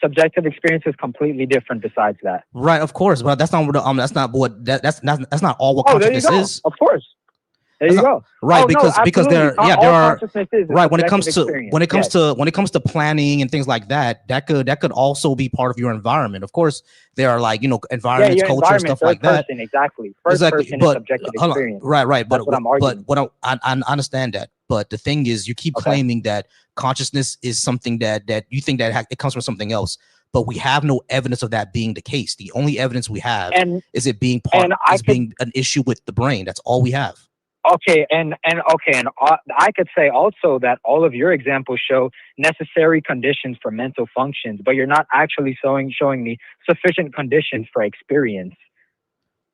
Subjective experience is completely different besides that. Right, of course, but that's not all what consciousness is. Of course. There you go. Right, because there are right when it comes to planning and things like that, that could also be part of your environment. Of course, there are like environments, culture, stuff like that. Exactly. First person is subjective experience. Right. But what I'm arguing. But I understand that. But the thing is, you keep claiming that consciousness is something that you think that it comes from something else. But we have no evidence of that being the case. The only evidence we have is it being being an issue with the brain. That's all we have. Okay, and I could say also that all of your examples show necessary conditions for mental functions, but you're not actually showing me sufficient conditions for experience.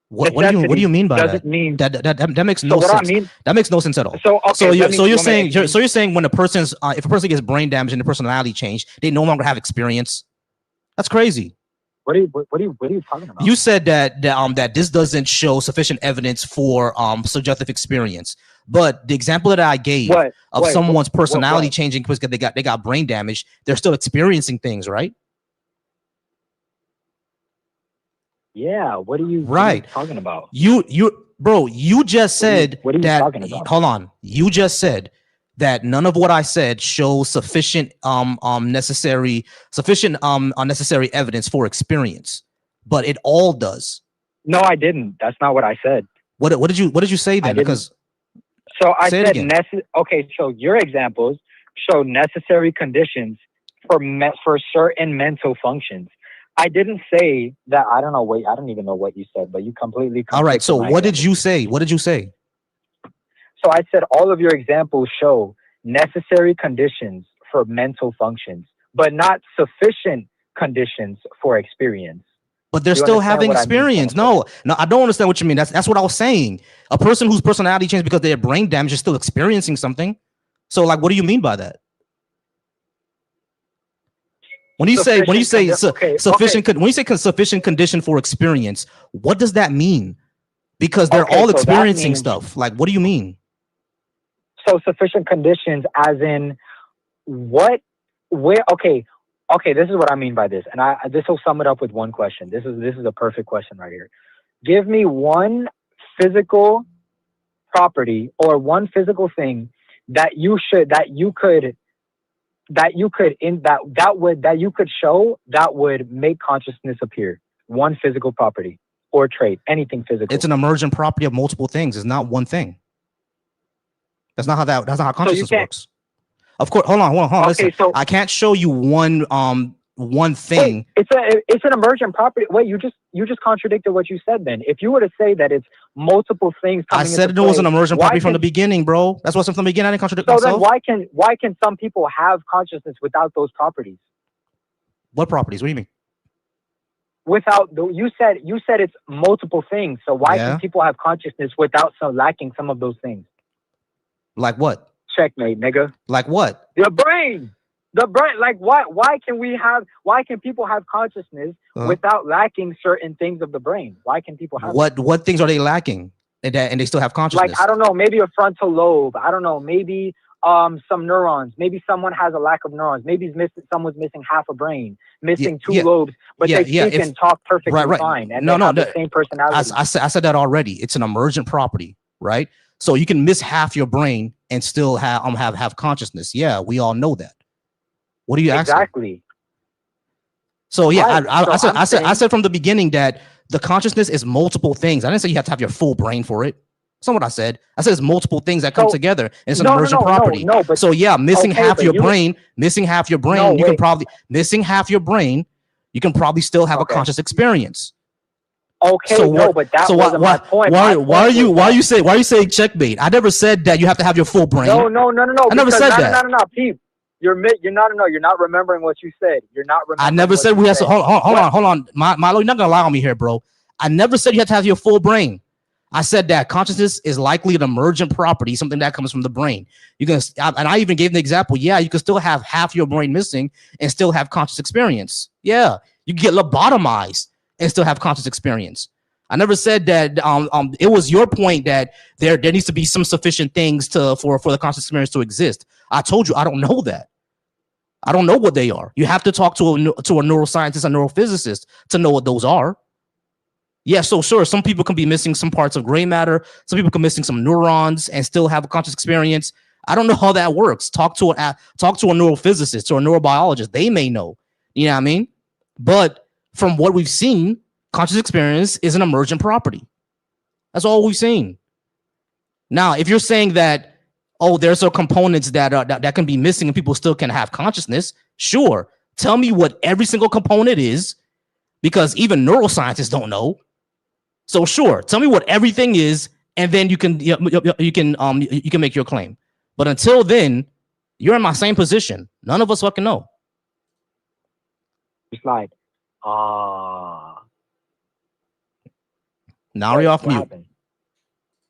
What do you mean by that? That makes no sense. That makes no sense at all. So you're saying when if a person gets brain damage and the personality change, they no longer have experience. That's crazy. What are you talking about? You said that this doesn't show sufficient evidence for subjective experience. But the example that I gave of someone's personality changing because they got brain damage, they're still experiencing things, right? Yeah. What are you talking about? Bro, you just said what are you talking about? Hold on. You just said that none of what I said shows sufficient unnecessary evidence for experience, but it all does. No, I didn't. That's not what I said. What did you say then? Because I said okay. So your examples show necessary conditions for certain mental functions. I didn't say that. I don't even know what you said, but you completely. All right. So what did you say? What did you say? So I said all of your examples show necessary conditions for mental functions, but not sufficient conditions for experience. But they're still having experience. No, I don't understand what you mean. That's what I was saying. A person whose personality changed because they have brain damage is still experiencing something. So, like, what do you mean by that? When you say sufficient condition for experience, what does that mean? Because they're all experiencing stuff. Like, what do you mean? So sufficient conditions, as in what? Where? Okay. This is what I mean by this, and this will sum it up with one question. This is a perfect question right here. Give me one physical property or one physical thing that you could show that would make consciousness appear. One physical property or trait, anything physical. It's an emergent property of multiple things. It's not one thing. That's not how consciousness works. Of course, hold on. Okay, listen, so I can't show you one thing. Wait, it's an emergent property. Wait, you just contradicted what you said. Then, if you were to say that it's multiple things coming, I said it was an emergent property from the beginning, bro. That's what's from the beginning. I didn't contradict myself. So then, why can some people have consciousness without those properties? What properties? What do you mean? You said it's multiple things. So why can people have consciousness without lacking some of those things? Like what? Checkmate, nigga. Like what? The brain. Like why can people have consciousness without lacking certain things of the brain? Why can people have what things are they lacking and they still have consciousness? Like, I don't know, maybe a frontal lobe. I don't know, maybe some neurons. Maybe someone has a lack of neurons. Maybe someone's missing half a brain, missing two lobes, but they speak and talk perfectly fine. And they have the same personality. I said that already. It's an emergent property, right? So you can miss half your brain and still have consciousness. Yeah, we all know that. What are you asking? Exactly. So yeah, I said from the beginning that the consciousness is multiple things. I didn't say you have to have your full brain for it. That's not what I said. I said it's multiple things that come together. And it's an emergent property. But, so yeah, missing half your brain, missing half your brain, you can probably still have a conscious experience. Okay, so but that wasn't my point. Why are you saying checkmate? I never said that you have to have your full brain. No. I never said that. No, Pete. You're not remembering what you said. You're not remembering. I never said we have to hold on. Milo, you're not gonna lie on me here, bro. I never said you have to have your full brain. I said that consciousness is likely an emergent property, something that comes from the brain. And I even gave the example. Yeah, you can still have half your brain missing and still have conscious experience. Yeah, you can get lobotomized and still have conscious experience. I never said that. It was your point that there needs to be some sufficient things for the conscious experience to exist. I told you I don't know that. I don't know what they are. You have to talk to a neuroscientist, a neurophysicist to know what those are. Yeah, so sure, some people can be missing some parts of gray matter. Some people can be missing some neurons and still have a conscious experience. I don't know how that works. Talk to a neurophysicist or a neurobiologist. They may know. You know what I mean? But from what we've seen, conscious experience is an emergent property. That's all we've seen. Now, if you're saying that Oh, there's some components that can be missing and people still can have consciousness. Sure. Tell me what every single component is, because even neuroscientists don't know. So sure, tell me what everything is, and then you can make your claim. But until then, you're in my same position. None of us fucking know. Slide. Ah, Now you're off what mute. happened?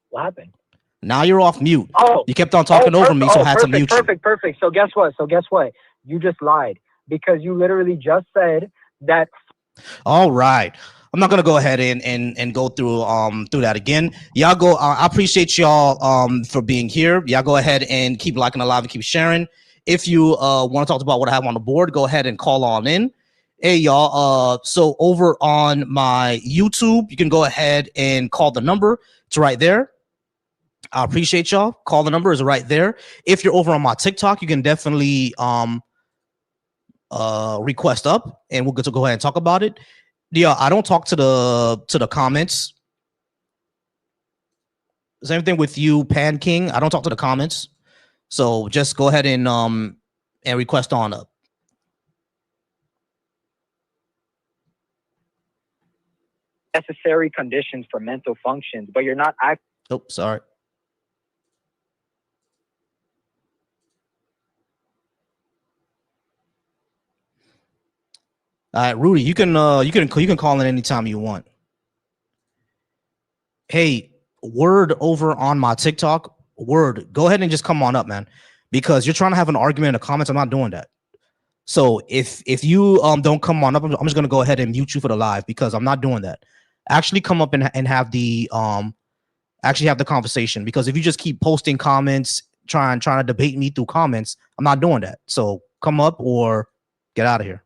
What happened? Now you're off mute. Oh, You kept on talking over perfect. me, so Oh, I had to mute you. perfect. So guess what? You just lied because you literally just said that. All right. I'm not gonna go ahead and go through that again. Y'all go. I appreciate y'all for being here. Y'all go ahead and keep liking the live and keep sharing. If you want to talk about what I have on the board, go ahead and call on in. Hey y'all. So over on my YouTube, you can go ahead and call the number. It's right there. I appreciate y'all. Call the number is right there. If you're over on my TikTok, you can definitely request up, and we'll get to go ahead and talk about it. Yeah, I don't talk to the comments. Same thing with you, Pan King. I don't talk to the comments. So just go ahead and request on up. Necessary conditions for mental functions, but you're not acting. Oh, sorry. All right, Rudy, you can call in anytime you want. Hey, word over on my TikTok. Word, go ahead and just come on up, man, because you're trying to have an argument in the comments. I'm not doing that. So if you don't come on up, I'm just gonna go ahead and mute you for the live because I'm not doing that. Actually, come up and have the actually have the conversation, because if you just keep posting comments, trying to debate me through comments, I'm not doing that. So come up or get out of here.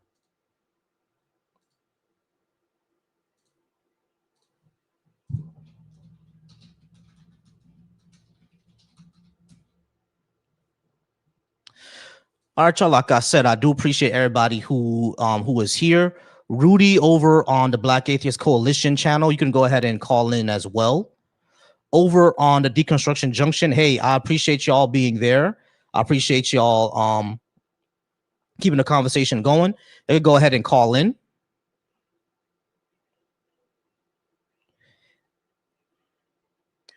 All right, y'all. Like I said, I do appreciate everybody who is here. Rudy over on the Black Atheist Coalition channel, you can go ahead and call in as well. Over on the Deconstruction Junction, hey, I appreciate y'all being there. I appreciate y'all keeping the conversation going. They could go ahead and call in.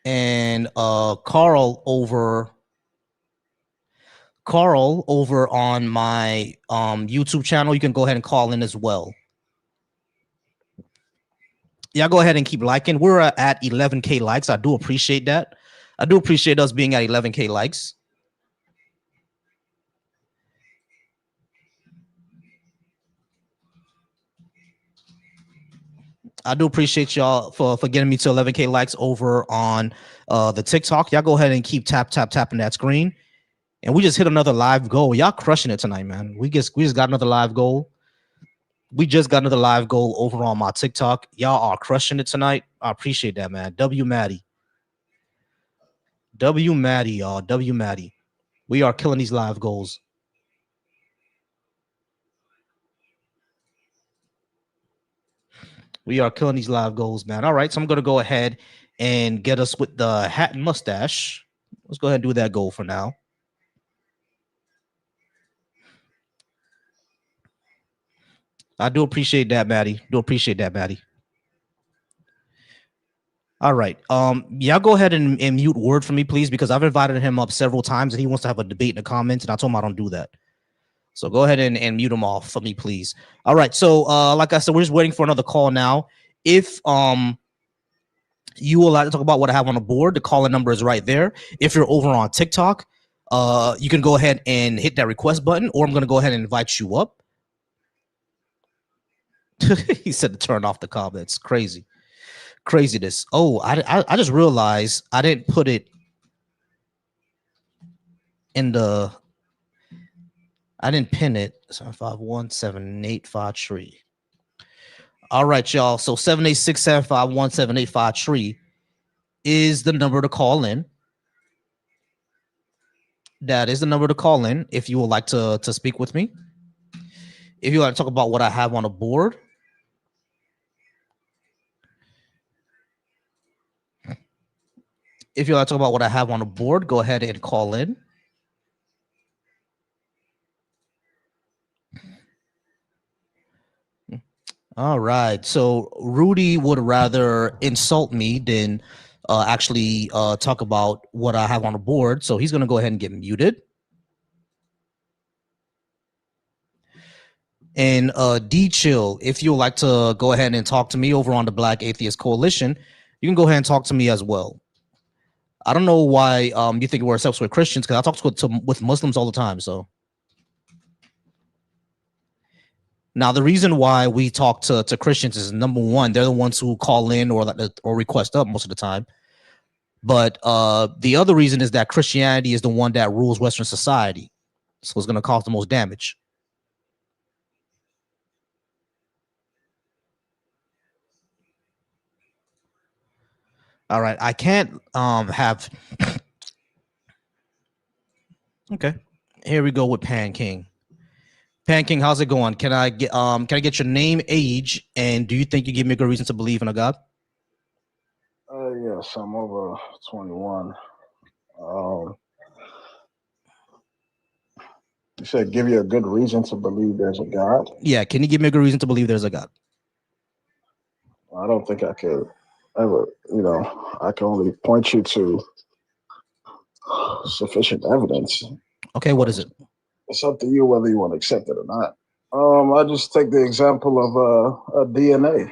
And Carl over on my YouTube channel, you can go ahead and call in as well. Yeah, go ahead and keep liking. We're at 11K likes. I do appreciate that. I do appreciate us being at 11K likes. I do appreciate y'all for getting me to 11K likes over on the TikTok. Y'all go ahead and keep tapping that screen. And we just hit another live goal. Y'all crushing it tonight, man. We just got another live goal. We just got another live goal over on my TikTok. Y'all are crushing it tonight. I appreciate that, man. W Maddie, y'all. W Maddie. We are killing these live goals. We are killing these live goals, man. All right, so I'm going to go ahead and get us with the hat and mustache. Let's go ahead and do that goal for now. I do appreciate that, Maddie. Do appreciate that, Maddie. All right. Yeah, go ahead and mute Word for me, please, because I've invited him up several times and he wants to have a debate in the comments, and I told him I don't do that. So go ahead and mute him off for me, please. All right. So like I said, we're just waiting for another call now. If you would like to talk about what I have on the board, the call-in number is right there. If you're over on TikTok, you can go ahead and hit that request button, or I'm going to go ahead and invite you up. He said to turn off the comments. Craziness. Oh, I just realized I didn't put it in the. I didn't pin it. 751-785-tree. All right, y'all. So 786-751-785-tree is the number to call in. That is the number to call in if you would like to speak with me. If you want to talk about what I have on the board. If you like to talk about what I have on the board, go ahead and call in. All right. So Rudy would rather insult me than actually talk about what I have on the board. So he's going to go ahead and get muted. And D Chill, if you would like to go ahead and talk to me over on the Black Atheist Coalition, you can go ahead and talk to me as well. I don't know why you think we're self with Christians, because I talk with Muslims all the time. So now the reason why we talk to Christians is, number one, they're the ones who call in or request up most of the time. But the other reason is that Christianity is the one that rules Western society, so it's going to cause the most damage. All right, I can't have. Okay, here we go with Pan King. Pan King, how's it going? Can I get your name, age, and do you think you give me a good reason to believe in a God? Yes, I'm over 21. You said give you a good reason to believe there's a God? Yeah, can you give me a good reason to believe there's a God? I don't think I could ever, I can only point you to sufficient evidence. Okay, what is it? It's up to you whether you want to accept it or not. I just take the example of DNA.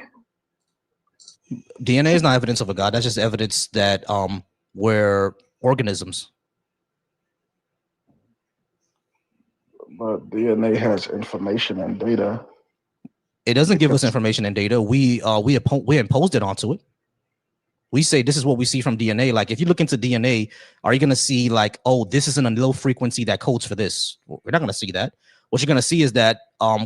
DNA is not evidence of a God. That's just evidence that we're organisms. But DNA has information and data. It doesn't give us information and data. We imposed it onto it. We say this is what we see from DNA. Like, if you look into DNA, are you going to see like, oh, this is in a low frequency that codes for this? We're not going to see that. What you're going to see is that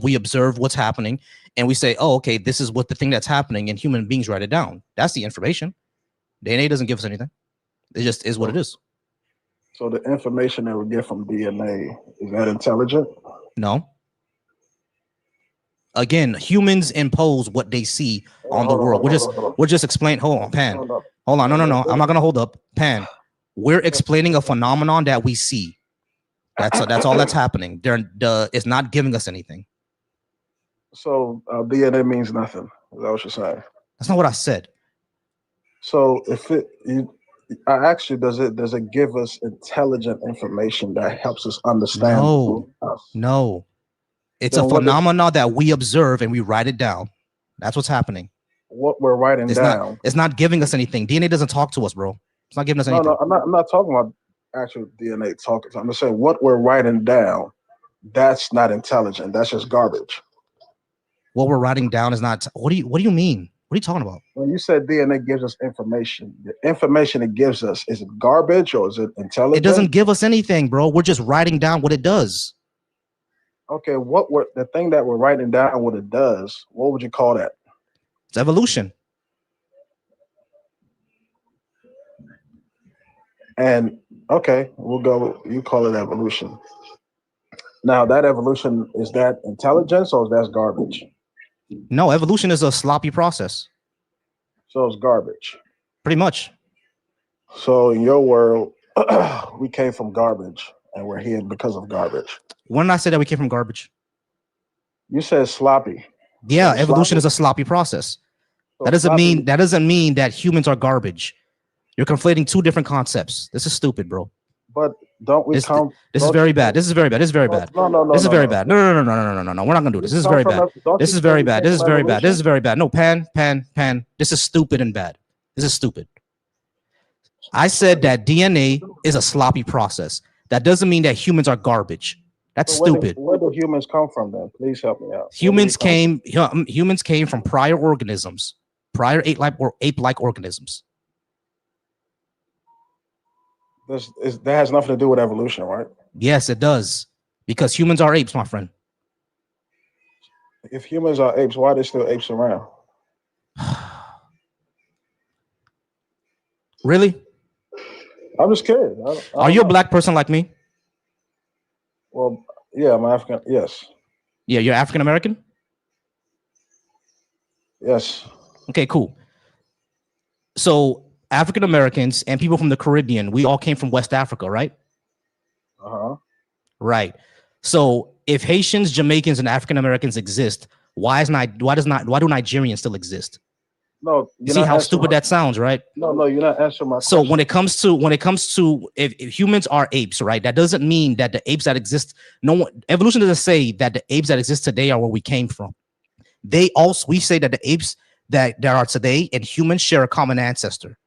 we observe what's happening and we say, oh, okay, this is what the thing that's happening, and human beings write it down. That's the information. DNA doesn't give us anything. It just is what it is. So the information that we get from DNA, is that intelligent? No. Again, humans impose what they see on the world. We're just explaining. Hold on, Pan. Hold on. No. I'm not gonna hold up, Pan. We're explaining a phenomenon that we see. That's all that's happening. It's not giving us anything. So DNA means nothing. Is that what you're saying? That's not what I said. So I asked you, does it give us intelligent information that helps us understand? No. It's a phenomenon that we observe and we write it down. That's what's happening. What we're writing down. It's not giving us anything. DNA doesn't talk to us, bro. It's not giving us anything. No, I'm not talking about actual DNA talking. I'm just saying what we're writing down, that's not intelligent. That's just garbage. What we're writing down is not. What do you mean? What are you talking about? When you said DNA gives us information, the information it gives us, is it garbage or is it intelligent? It doesn't give us anything, bro. We're just writing down what it does. Okay, the thing that we're writing down what it does, what would you call that? It's evolution. And okay, you call it evolution. Now that evolution, is that intelligence or is that garbage? No, evolution is a sloppy process. So it's garbage. Pretty much. So in your world, we came from garbage and we're here because of garbage. When did I say that we came from garbage? You said sloppy. Yeah, evolution is a sloppy process. So that doesn't mean that humans are garbage. You're conflating two different concepts. This is stupid, bro. But don't we count? This is very bad. This is very bad. This is very bad. No. This is very bad. No. We're not gonna do this. This is very bad. This is very bad. This is very bad. This is very bad. No, Pan. This is stupid and bad. This is stupid. I said that DNA is a sloppy process. That doesn't mean that humans are garbage. That's stupid. Where do humans come from then? Please help me out. Humans came from prior organisms, prior ape-like organisms. That has nothing to do with evolution, right? Yes, it does. Because humans are apes, my friend. If humans are apes, why are there still apes around? Really? I'm just curious. Are you a black person like me? Well, yeah, I'm African. Yes. Yeah, you're African American? Yes. Okay, cool. So African Americans, and people from the Caribbean, we all came from West Africa, right? Uh-huh. Right. So if Haitians, Jamaicans, and African Americans exist, why do Nigerians still exist? No, You you're see not how answering stupid that sounds, right? no, you're not answering my So question. when it comes to if humans are apes, right? That doesn't mean that the apes that exist, no one evolution doesn't say that the apes that exist today are where we came from. We say that the apes that there are today and humans share a common ancestor.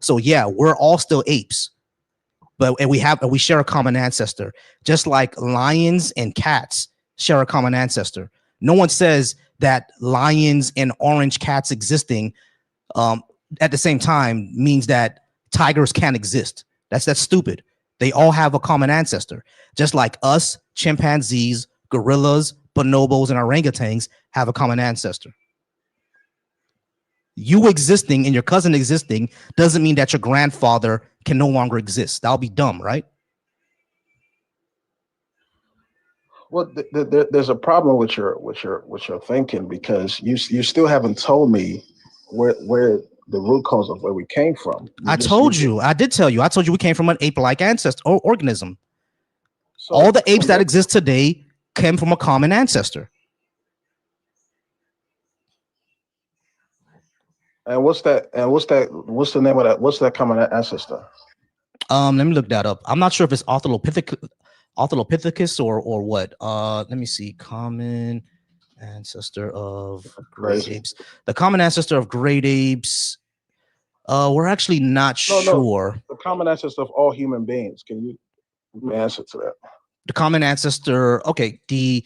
So yeah, we're all still apes, but we share a common ancestor, just like lions and cats share a common ancestor. No one says that lions and orange cats existing um, at the same time means that tigers can't exist. That's stupid. They all have a common ancestor, just like us, chimpanzees, gorillas, bonobos, and orangutans have a common ancestor. You existing and your cousin existing doesn't mean that your grandfather can no longer exist. That'll be dumb, right? Well, there's a problem with your thinking because you still haven't told me where the root cause of where we came from. I told you. I did tell you. I told you we came from an ape-like ancestor or organism. All So the apes that exist today came from a common ancestor. and what's that? And what's the name of that? What's that common ancestor? Let me look that up. I'm not sure if it's Australopithecus or what. Let me see. Common ancestor of great Crazy. apes. The common ancestor of great apes. We're actually not No, sure. the common ancestor of all human beings. Can you answer to that? The common ancestor. Okay, the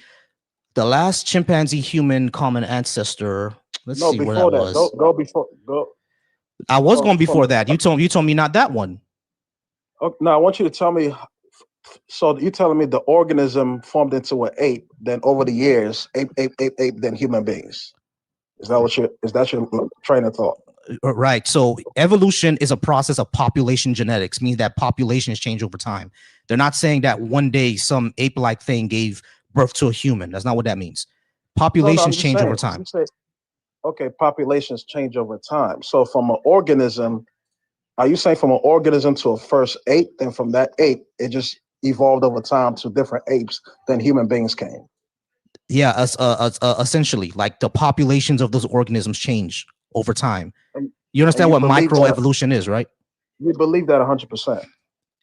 last chimpanzee human common ancestor. Let's No, see where before that that. was. Go before go. I was From, going before from that. You told me not that one. okay, now I want you to tell me. So you're telling me the organism formed into an ape, then over the years, ape, then human beings. Is that your train of thought? Right. So evolution is a process of population genetics, means that populations change over time. They're not saying that one day some ape-like thing gave birth to a human. That's not what that means. No, I'm Populations just change over saying. time. You say okay, populations change over time. So from an organism, are you saying from an organism to a first ape, then from that ape, it just evolved over time to different apes, then human beings came? Yeah, essentially, like the populations of those organisms change over time. And, You and understand you what believe that microevolution is, right? you believe that 100%.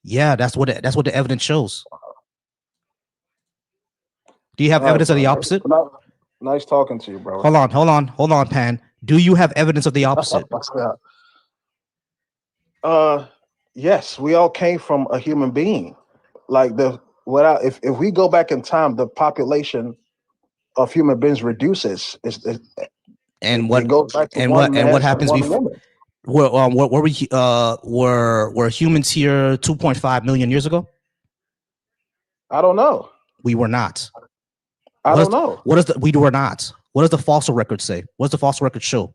Yeah, that's what the evidence shows. Do you have All right, evidence of the brother. opposite? Nice talking to you, brother. Hold on, Pan. Do you have evidence of the opposite? uh, yes, we all came from a human being. Like if we go back in time, the population of human beings reduces. And It goes back to one what man and happens one before? woman. Were humans here 2.5 million years ago? I don't know. We were not. I don't know. We were not. What does the fossil record say? What does the fossil record show?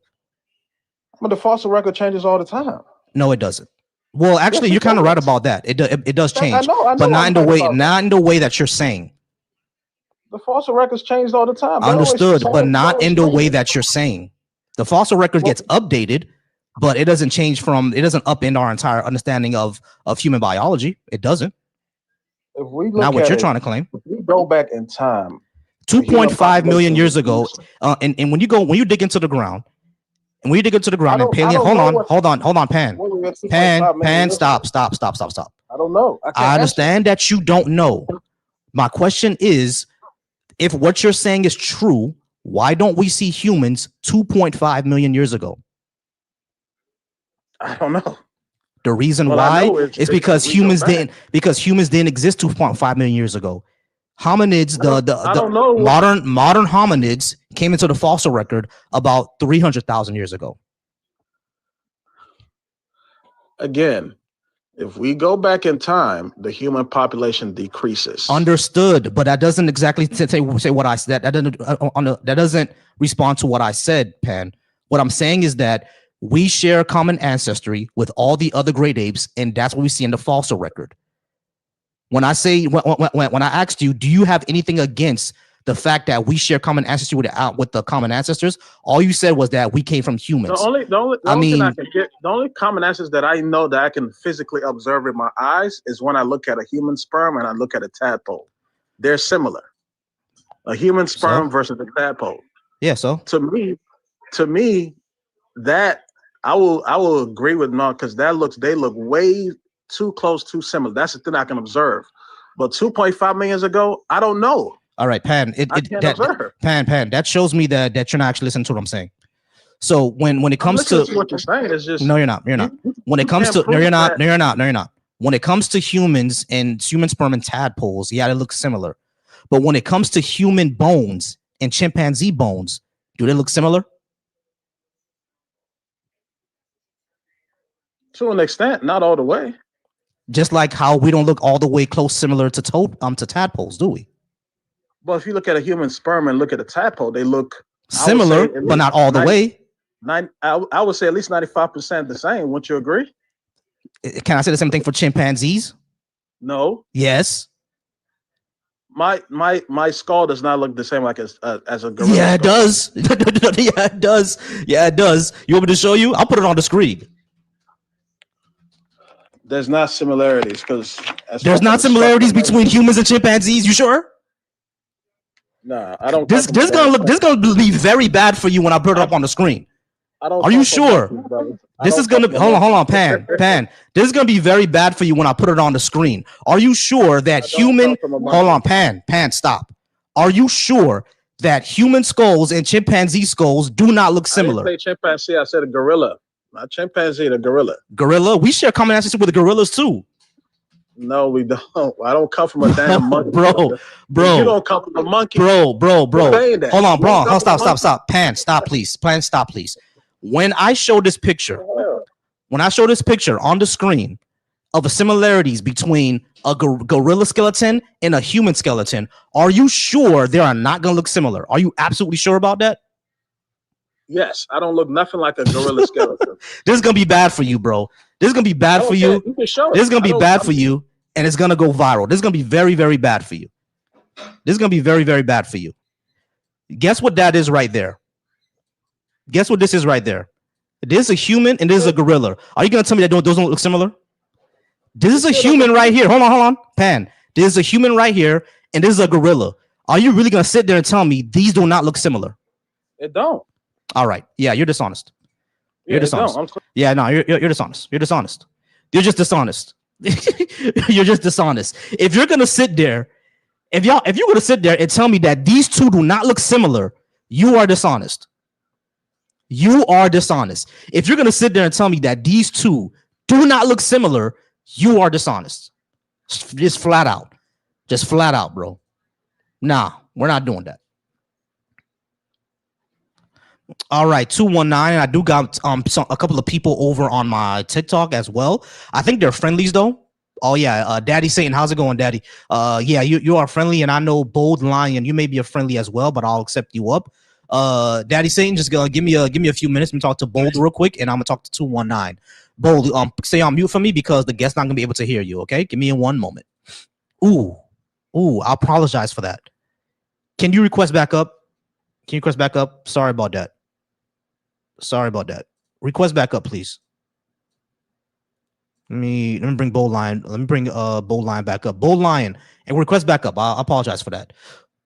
But the fossil record changes all the time. No, it doesn't. Well, actually, Yes, you're it kind of right does. about that. It does I change, know. but not I'm in the right way about that. not in the way that you're saying. The fossil records changed all the time. They always Understood, but change, not always in the way change. that you're saying. The fossil record Well, gets updated, but it doesn't change it doesn't upend our entire understanding of human biology. It doesn't. if we Not look what at you're it, trying to claim. if we go back in time, the human 2.5 million population years ago, reduced. and when you dig into the ground, and when you dig into the ground and I paleo, don't know what hold on, Pan, what we were 2.5 million years ago. stop. I don't know. I I can't answer. understand that you don't know. My question is, if what you're saying is true, why don't we see humans 2.5 million years ago? I don't know. The reason Well, I why know is because we go humans back. didn't exist 2.5 million years ago. Hominids, I don't know. modern hominids came into the fossil record about 300,000 years ago. Again, if we go back in time, the human population decreases. Understood, but that doesn't exactly say what I said. That doesn't respond to what I said, Pan. What I'm saying is that we share a common ancestry with all the other great apes, and that's what we see in the fossil record. When I say when I asked you, do you have anything against the fact that we share common ancestry with the common ancestors. All you said was that we came from The humans. only, the only, the I only thing I mean, can get, the only common answers that I know that I can physically observe with my eyes is when I look at a human sperm and I look at a tadpole. They're similar. A human sperm so versus a tadpole. yeah, so To me, that I will agree with no because they look way too close, too similar. That's the thing I can observe. But 2.5 million years ago, I don't know. all right, Pan. I can't observe. Pan. That shows me that you're not actually listening to what I'm saying. So when it I'm comes listening to to what you're saying. It's just no, you're not. You're not. When it you comes can't to no, prove you're not. that. No, you're not. No, you're not. When it comes to humans and human sperm and tadpoles, yeah, they look similar. But when it comes to human bones and chimpanzee bones, do they look similar? To an extent, not all the way. Just like how we don't look all the way close similar to tadpoles, do we? But if you look at a human sperm and look at a tadpole, they look, I would say, Similar, at but least not all the 90, way. I would say at least 95% the same. Wouldn't you agree? Can I say the same thing for chimpanzees? No. Yes. My skull does not look the same like as a gorilla. Yeah, it skull. does. Yeah, it does. Yeah, it does. You want me to show you? I'll put it on the screen. There's not similarities because There's not similarities between humans and chimpanzees. You sure? Nah, I don't. This gonna be very bad for you when I put it up on the screen. I don't. Are you sure? This is gonna hold on, Pan. This is gonna be very bad for you when I put it on the screen. Are you sure that human? Hold on, Pan. Stop. Are you sure that human skulls and chimpanzee skulls do not look similar? I didn't say chimpanzee. I said a gorilla. Not chimpanzee, the gorilla. Gorilla. We share common ancestry with the gorillas too. No, we don't. I don't come from a damn monkey, bro. You don't come from a monkey, bro. Hold on, bro. Stop. Pan, stop, please. When I show this picture on the screen of the similarities between a gorilla skeleton and a human skeleton, are you sure they are not going to look similar? Are you absolutely sure about that? Yes, I don't look nothing like a gorilla skeleton. This is going to be bad for you, bro. This is going to be bad for you. This is going to be bad for you, and it's going to go viral. This is going to be very, very bad for you. This is going to be very, very bad for you. Guess what that is right there? Guess what this is right there? This is a human and this is a gorilla. Are you going to tell me that those don't look similar? This is a human right here. Hold on. Pan. This is a human right here and this is a gorilla. Are you really going to sit there and tell me these do not look similar? It don't. All right. Yeah, you're dishonest. You're dishonest. You're dishonest. You're dishonest. You're just dishonest. You're just dishonest. If you're going to sit there, if you're going to sit there and tell me that these two do not look similar, you are dishonest. You are dishonest. If you're going to sit there and tell me that these two do not look similar, you are dishonest. Just flat out, bro. Nah, we're not doing that. All right, 219. I do got a couple of people over on my TikTok as well. I think they're friendlies though. Oh yeah, Daddy Satan, how's it going, Daddy? Yeah, you are friendly, and I know Bold Lion, you may be a friendly as well, but I'll accept you up. Daddy Satan, just give me a few minutes. Let me talk to Bold real quick, and I'm gonna talk to 219. Bold, stay on mute for me because the guest's not gonna be able to hear you. Okay, give me in 1 moment. Ooh, I apologize for that. Can you request back up? Sorry about that. Request back up, please. Let me bring Bold Lion. Let me bring Bold Lion back up. Bold Lion and request back up. I apologize for that.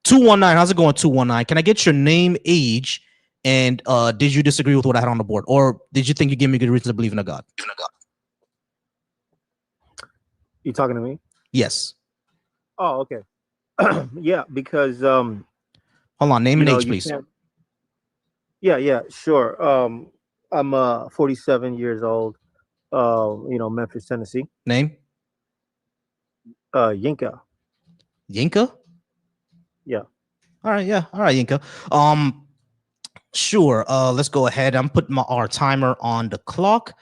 219. How's it going? 219. Can I get your name, age, and did you disagree with what I had on the board, or did you think you gave me a good reason to believe in a God? You talking to me? Yes. Oh, okay. Yeah, because hold on, name and age, please. Yeah, sure. I'm 47 years old. Memphis, Tennessee. Name? Yinka. Yinka? Yeah. All right, Yinka. Sure. Let's go ahead. I'm putting our timer on the clock.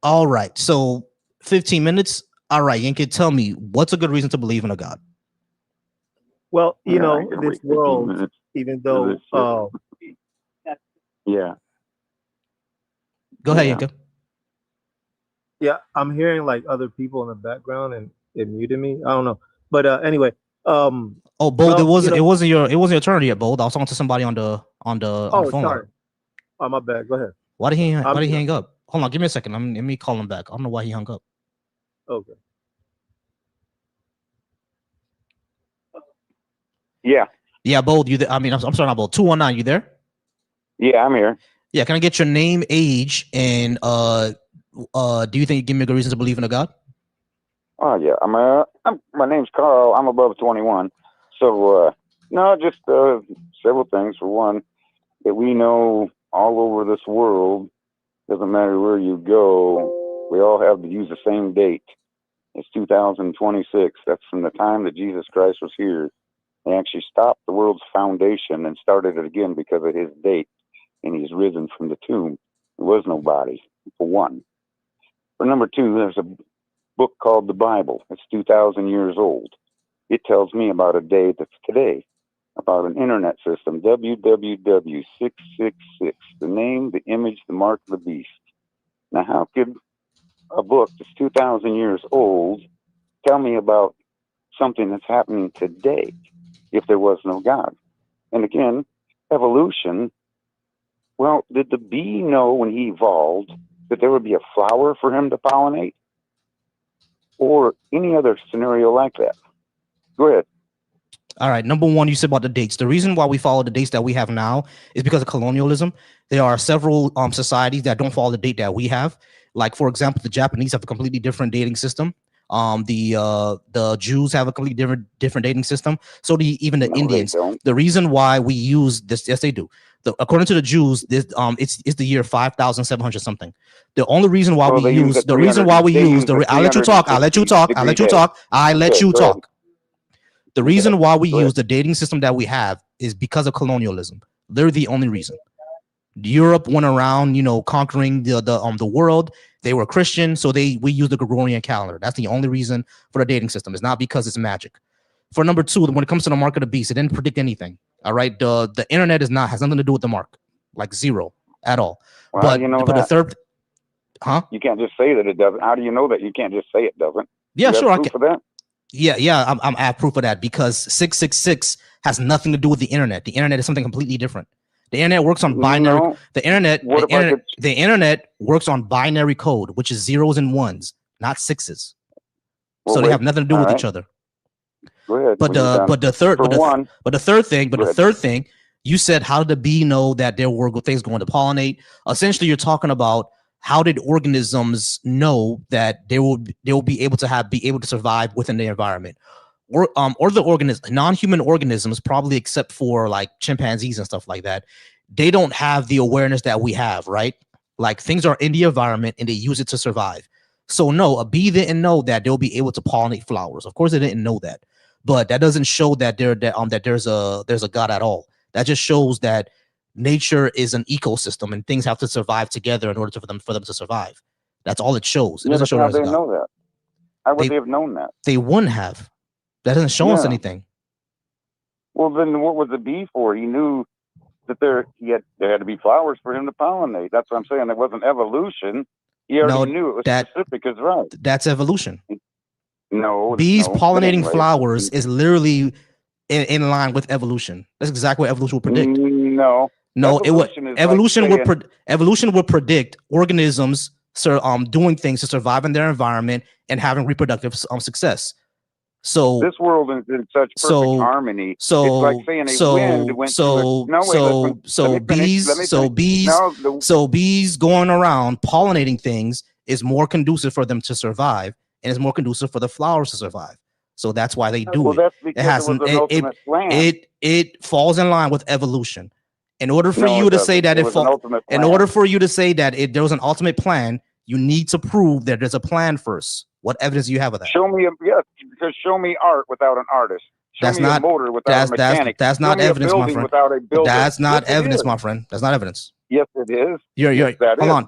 All right. So 15 minutes. All right, Yinka, tell me, what's a good reason to believe in a God? Well, this world, even though yeah. Go ahead, Yinka. Yeah, I'm hearing like other people in the background and it muted me. I don't know. But anyway, Oh, Bold, Well, you know. it wasn't your turn yet, Bold. I was talking to somebody on the Oh, phone line. sorry. Oh, my bad. Go ahead. Why I'm did he here. hang up? Hold on, give me a second. Let me call him back. I don't know why he hung up. Okay. Yeah. Yeah, Bold, you there? I mean, I'm sorry, not Bold. 219, you there? Yeah, I'm here. Yeah, can I get your name, age, and do you think you give me a good reason to believe in a God? Oh, yeah. My name's Carl. I'm above 21. So, no, just several things. For one, that we know all over this world, doesn't matter where you go, we all have to use the same date. It's 2026. That's from the time that Jesus Christ was here. They actually stopped the world's foundation and started it again because of his date. And he's risen from the tomb. There was no body, for one. For number two, there's a book called the Bible. It's 2,000 years old. It tells me about a day that's today, about an internet system, www.666, the name, the image, the mark of the beast. Now, how could a book that's 2,000 years old tell me about something that's happening today if there was no God? And again, evolution. Well, did the bee know when he evolved that there would be a flower for him to pollinate? Or any other scenario like that? Go ahead. All right. Number one, you said about the dates. The reason why we follow the dates that we have now is because of colonialism. There are several societies that don't follow the date that we have. Like, for example, the Japanese have a completely different dating system. The Jews have a completely different dating system. So do even the No, Indians. they don't. The reason why we use this, yes, they do. According to the Jews, this it's the year 5,700 something. The only reason why Well, we they use use the the reason 300. why we They use use the I'll let you talk. I'll let you 360 talk. I'll degree let you day. talk. I let Okay, you go ahead. talk. The Okay, reason why we go use ahead. the dating system that we have is because of colonialism. They're the only reason. Europe went around, conquering the world. They were Christian, so we use the Gregorian calendar. That's the only reason for the dating system. It's not because it's magic. For number two, when it comes to the mark of the beast, it didn't predict anything. All right, the internet has nothing to do with the mark, like zero at all. Well, how do you know But the that? third, huh? You can't just say that it doesn't. How do you know that? You can't just say it doesn't. Yeah, You have sure, I proof can. of that? Yeah, I have proof of that because 666 has nothing to do with the internet. The internet is something completely different. The internet works on binary. No. The internet, What the if I internet, could? the internet works on binary code, which is zeros and ones, not sixes. Well, So they wait. have nothing to do All with right. each other. Go ahead But when you're the done. but the third For one, but the third go ahead. thing, you said, how did the bee know that there were things going to pollinate? Essentially, you're talking about how did organisms know that they will be able to survive within the environment? Or the non-human organisms, probably except for like chimpanzees and stuff like that, they don't have the awareness that we have, right? Like, things are in the environment and they use it to survive. So no, a bee didn't know that they'll be able to pollinate flowers. Of course, they didn't know that, but that doesn't show that that there's a God at all. That just shows that nature is an ecosystem and things have to survive together in order for them to survive. That's all it shows. It Yeah, doesn't but show how there's a they God. know that? How would They they have known that? they wouldn't have. That doesn't show us Yeah. anything. Well, then what was the bee for? He knew that there had to be flowers for him to pollinate. That's what I'm saying. It wasn't evolution. He already knew it was specific as right. That's evolution. No, Bees no. But pollinating anyway, flowers is literally in line with evolution. That's exactly what evolution would predict. No. No, evolution would predict organisms doing things to survive in their environment and having reproductive success. So this world is in such perfect harmony. It's like saying a wind went through bees going around pollinating things is more conducive for them to survive, and is more conducive for the flowers to survive. So that's why they do well, it. That's because it was an ultimate plan. It falls in line with evolution. In order for you to say that in order for you to say that there was an ultimate plan, you need to prove that there's a plan first. What evidence do you have of that? Show me art without an artist. Show me a motor without a mechanic. That's not evidence, my friend. Without a builder. That's not evidence, my friend. That's not evidence. Yes, it is. Hold on.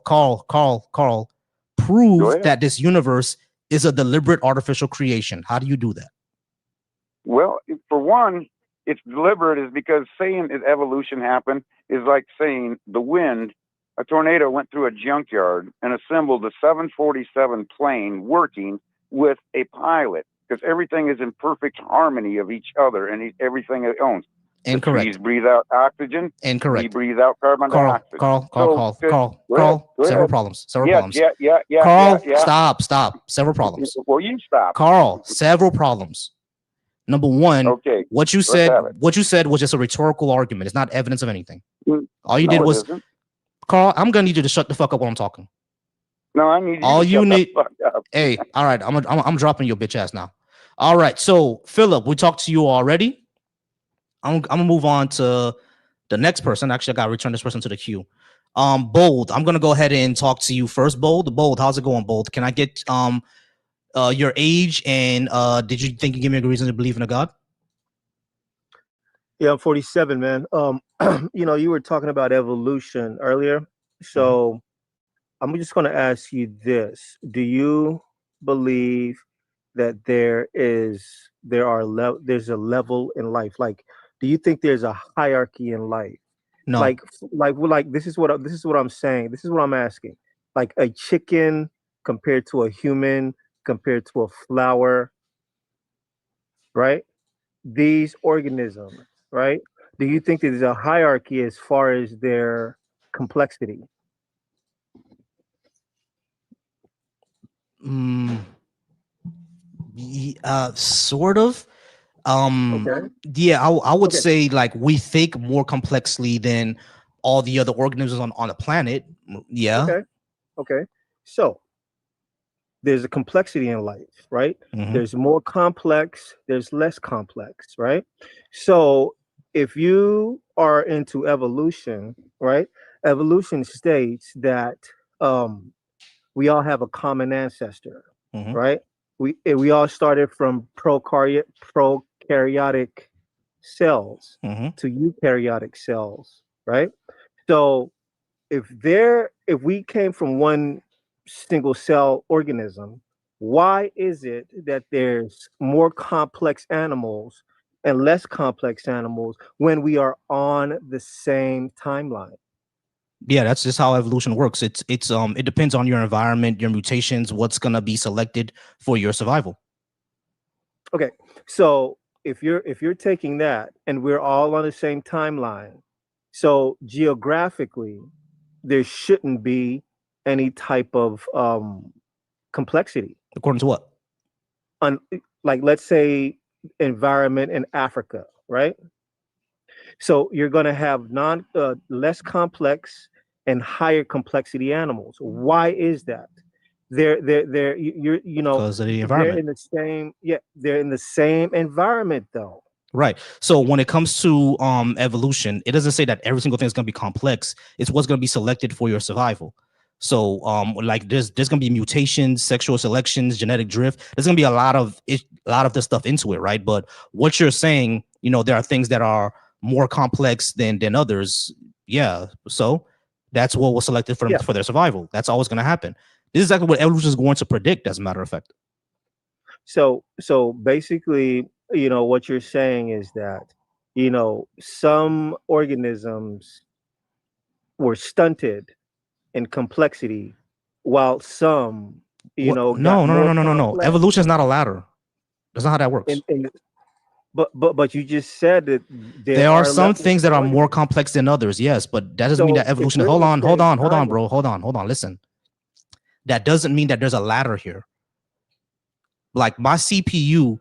Carl, prove that this universe is a deliberate artificial creation. How do you do that? Well, for one, it's deliberate is because saying that evolution happened is like saying the wind, a tornado went through a junkyard and assembled a 747 plane working with a pilot. because everything is in perfect harmony of each other and everything it owns. The trees Incorrect. breathe out oxygen. We Incorrect. breathe out carbon Carl, dioxide. Carl, Carl, So Carl, good. Carl, Go ahead. Carl. Go Several ahead. problems. Several Yeah, problems. yeah, yeah, yeah, yeah, Carl, yeah. stop. Several problems. Well, you stop. Carl, several problems. Number one, Okay, what you let's said, have it. what you said was just a rhetorical argument. It's not evidence of anything. All you No, did it was, isn't. Carl, I'm gonna need you to shut the fuck up while I'm talking. No, I need you All to you shut need, the fuck up. hey, all right, I'm dropping your bitch ass now. All right, so Philip, we talked to you already. I'm gonna move on to the next person. Actually, I gotta return this person to the queue. Bold, I'm gonna go ahead and talk to you first. Bold, how's it going, Bold? Can I get your age and did you think you give me a reason to believe in a God? Yeah, I'm 47, man. You were talking about evolution earlier. So I'm just going to ask you this. Do you believe that there's a level in life? Like, do you think there's a hierarchy in life? No. Like this is what I'm saying. This is what I'm asking. Like a chicken compared to a human compared to a flower, right? These organisms, right? Do you think there's a hierarchy as far as their complexity? Mm, sort of. Okay. Yeah, I would Okay. say like we think more complexly than all the other organisms on the planet. Yeah. Okay. Okay. So there's a complexity in life, right? Mhm. There's more complex, there's less complex, right? So if you are into evolution, right? Evolution states that um, we all have a common ancestor, Mhm. right? We all started from prokaryotic cells Mhm. to eukaryotic cells, right? So if we came from one single cell organism, why is it that there's more complex animals and less complex animals when we are on the same timeline? Yeah, that's just how evolution works. It's it depends on your environment, your mutations, what's gonna be selected for your survival. Okay, so if you're taking that and we're all on the same timeline, so geographically there shouldn't be any type of complexity. According to what? On, like, let's say environment in Africa, right? So you're going to have non less complex and higher complexity animals. Why is that? They're Because of the they're environment. in the same, yeah, they're in the same environment though. Right. So when it comes to evolution, it doesn't say that every single thing is going to be complex. It's what's going to be selected for your survival. So like there's going to be mutations, sexual selections, genetic drift. There's going to be a lot of this stuff into it, right? But what you're saying, there are things that are more complex than others. Yeah. So that's what was selected for them Yeah. for their survival. That's always going to happen. This is exactly what evolution is going to predict, as a matter of fact. So basically, what you're saying is that, some organisms were stunted in complexity, while some, What? got No, no, no, more no, no, no, no. complex. Evolution is not a ladder. That's not how that works. And but you just said that there There are are some levels things to that are more organisms. complex than others, yes, but that doesn't mean that So if evolution. we're Hold on the on, hold same on, hold on, bro. timeline, Hold on. Listen. That doesn't mean that there's a ladder here. Like my CPU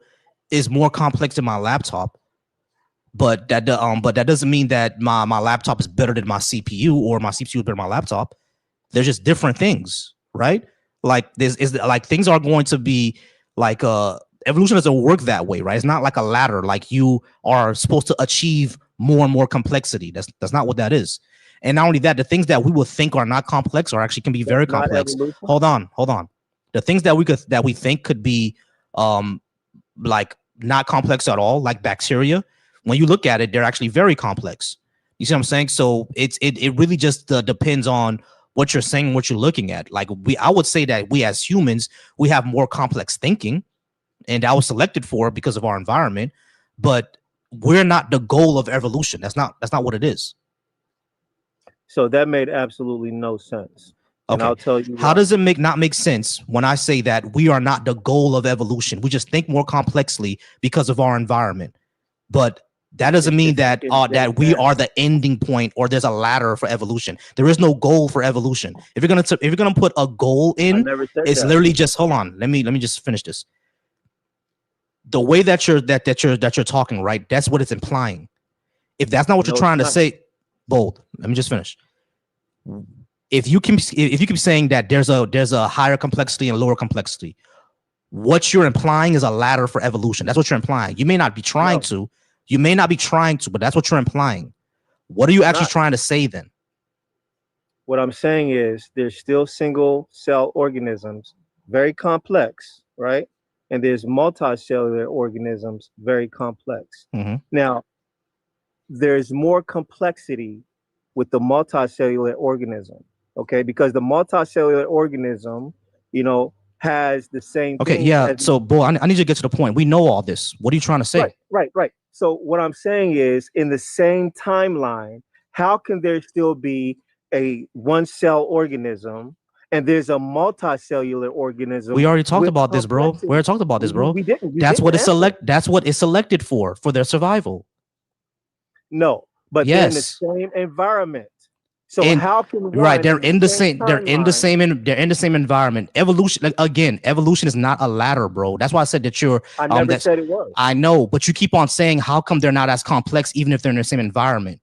is more complex than my laptop, but that doesn't mean that my laptop is better than my CPU or my CPU is better than my laptop. They're just different things, right? Like this is like things are going to be like evolution doesn't work that way, right? It's not like a ladder, like you are supposed to achieve more and more complexity. That's not what that is. And not only that, the things that we would think are not complex or actually can be very that's not complex. evolution. Hold on. The things that we think could be like not complex at all, like bacteria, when you look at it, they're actually very complex. You see what I'm saying? So it really just depends on what you're saying, what you're looking at. Like I would say that we as humans, we have more complex thinking, and that was selected for because of our environment. But we're not the goal of evolution. That's not what it is. So that made absolutely no sense. and Okay. I'll tell you How why. does it not make sense when I say that we are not the goal of evolution? We just think more complexly because of our environment. But that doesn't mean that that we are the ending point or there's a ladder for evolution. There is no goal for evolution. If you're gonna put a goal I in, never said it's that. literally just hold on. Let me just finish this. The way that you're talking, right? That's what it's implying. If that's not what you're No, it's trying to not. say, bold. Let me just finish. If you keep saying that there's a higher complexity and lower complexity, what you're implying is a ladder for evolution. That's what you're implying. You may not be trying No, to. You may not be trying to, but that's what you're implying. What are you I'm actually not. trying to say then? What I'm saying is there's still single cell organisms, very complex, right? And there's multicellular organisms, very complex. Mm-hmm. Now, there's more complexity with the multicellular organism, okay? Because the multicellular organism, has the same Okay, things yeah. as So, boy, I need you to get to the point. We know all this. What are you trying to right, say? right, right. So what I'm saying is in the same timeline, how can there still be a one cell organism and there's a multicellular We organism already talked with about this, bro. We complexity? already talked about this, bro. We didn't. You That's didn't what it's answer. select. That's what it's selected for their survival. No, but they're in the Yes. same environment. So And how can right, one they're in the in the same same. timeline? They're in the same environment. Evolution, like, again, evolution is not a ladder, bro. That's why I said that you're. I never That's. said it was I know, but you keep on saying how come they're not as complex, even if they're in the same environment.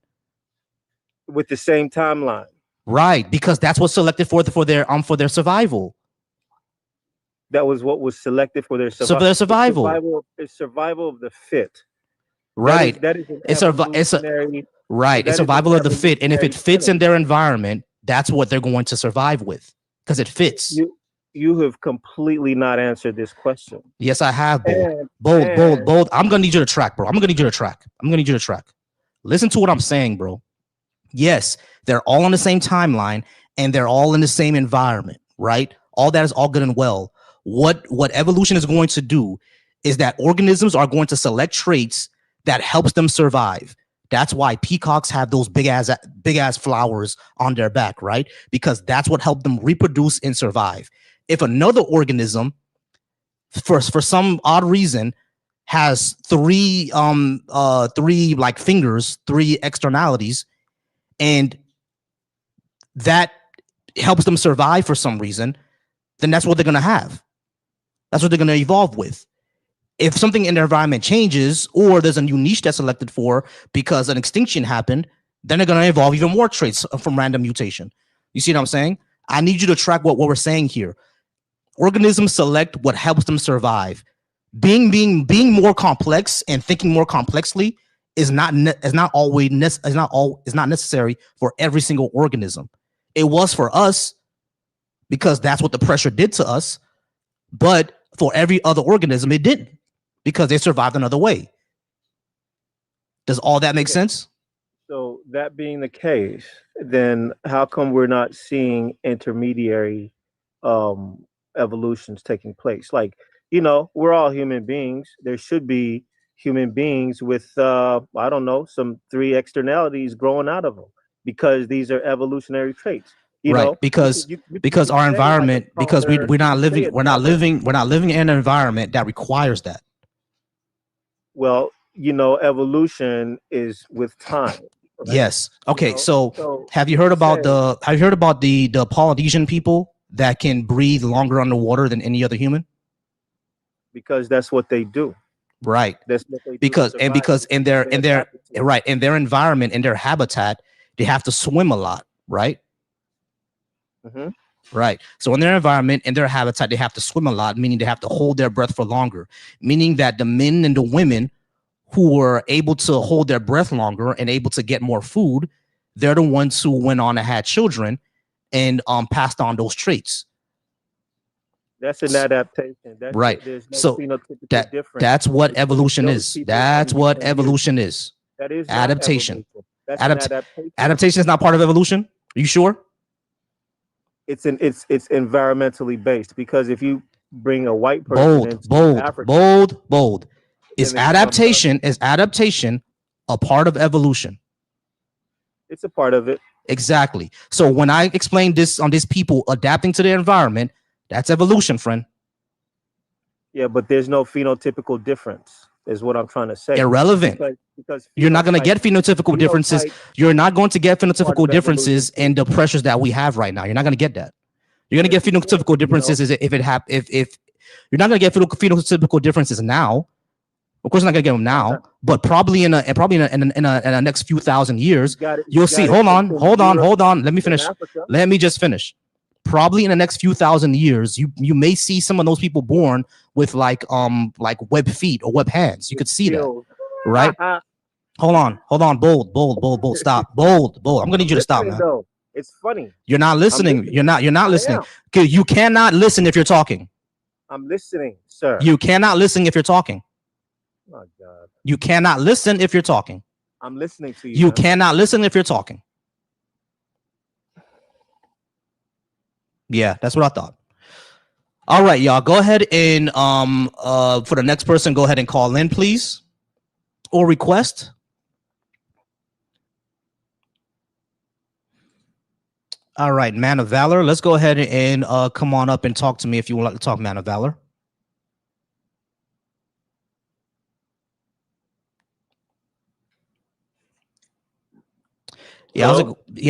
with the same timeline. Right, because that's what's selected for their survival. That was what was selected for their So for survival. their It's survival, survival. It's survival of the fit. right? That is an It's a evolutionary. right. It's That is an survival of the fit, and if it evolutionary fits in tenet. their environment, that's what they're going to survive with because it fits. You you have completely not answered this question. Yes, I have bold, And bold, bold, and bold. I'm gonna need you to track, bro. I'm gonna need you to track. I'm gonna need you to track. Listen to what I'm saying, bro. Yes, they're all on the same timeline and they're all in the same environment, right? All that is all good and well. What evolution is going to do is that organisms are going to select traits that helps them survive. That's why peacocks have those big ass flowers on their back, right? Because that's what helped them reproduce and survive. If another organism, for some odd reason, has three like fingers, three externalities, and that helps them survive for some reason, then that's what they're going to have. That's what they're going to evolve with. If something in their environment changes or there's a new niche that's selected for because an extinction happened, then they're going to evolve even more traits from random mutation. You see what I'm saying? I need you to track what we're saying here. Organisms select what helps them survive. Being more complex and thinking more complexly is not necessary for every single organism. It was for us because that's what the pressure did to us, but for every other organism, it didn't because they survived another way. Does all that make okay, sense? so that being the case, then how come we're not seeing intermediary um evolutions taking place? Like, we're all human beings. There should be human beings with I don't know, some three externalities growing out of them because these are evolutionary traits. Right, You could because you because could our say like a environment, because we toddler, we're you not could say living a we're not toddler. living we're not living in an environment that requires that. Well, evolution is with time, right? Yes. Okay. So So have you you heard could about say the Polynesian people that can breathe longer underwater than any other human? because that's what they do. Right. That's what they do to survive Because in because their they adapted to it. environment, in their habitat, they have to swim a lot, right? Hmm. Right. So in their environment, in their habitat, they have to swim a lot, meaning they have to hold their breath for longer. Meaning that the men and the women who were able to hold their breath longer and able to get more food, they're the ones who went on and had children and passed on those traits. That's an adaptation. Right. There's no So phenotypical difference that's what between evolution those is. people That's and what you. evolution is. That is not Adaptation. evolution. That's an Adapt adaptation. Adaptation is not part of evolution. Are you sure? It's environmentally based because if you bring a white person Bold, into bold, Africa, bold, bold. then they become Is adaptation a part of evolution? it's a part of it. Exactly. So when I explain this on these people adapting to their environment, that's evolution, friend. Yeah, but there's no phenotypical difference, is what I'm trying to say. Irrelevant. Because You're not going to get phenotypical differences. You're not going to get phenotypical differences in the pressures that we have right now. You're not going to get that. You're going to get phenotypical differences if you're not going to get phenotypical differences now. Of course, you're not going to get them now, but probably in the next few thousand years, you'll see. Hold on. Let me finish. Let me just finish. Probably in the next few thousand years, you may see some of those people born with like web feet or web hands. You could see that, right? Hold on. Bold. Stop. Bold. I'm gonna need you to stop, man. It's funny. You're not listening. You're not listening. You cannot listen if you're talking. I'm listening, sir. You cannot listen if you're talking. Oh God. You cannot listen if you're talking. I'm listening to you. You cannot listen if you're talking. Yeah, that's what I thought. All right, y'all. Go ahead and for the next person, go ahead and call in, please, or request. All right, Man of Valor. Let's go ahead and come on up and talk to me if you would like to talk, Man of Valor. Yeah,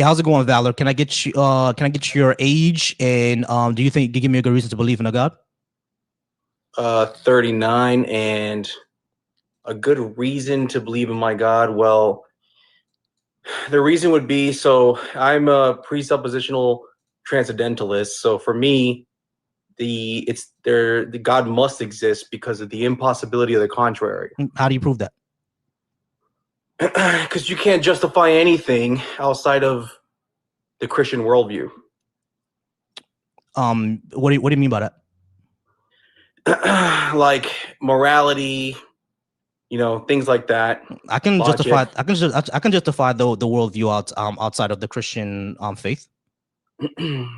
how's it going, Valor? Can I get you? Can I get your age and do you think you give me a good reason to believe in a God? 39, and a good reason to believe in my God. Well, the reason would be, so I'm a presuppositional transcendentalist. So for me, the God must exist because of the impossibility of the contrary. How do you prove that? Because you can't justify anything outside of the Christian worldview. What do you mean by that? Like morality, things like that. I can justify. I can justify the worldview outside of the Christian faith.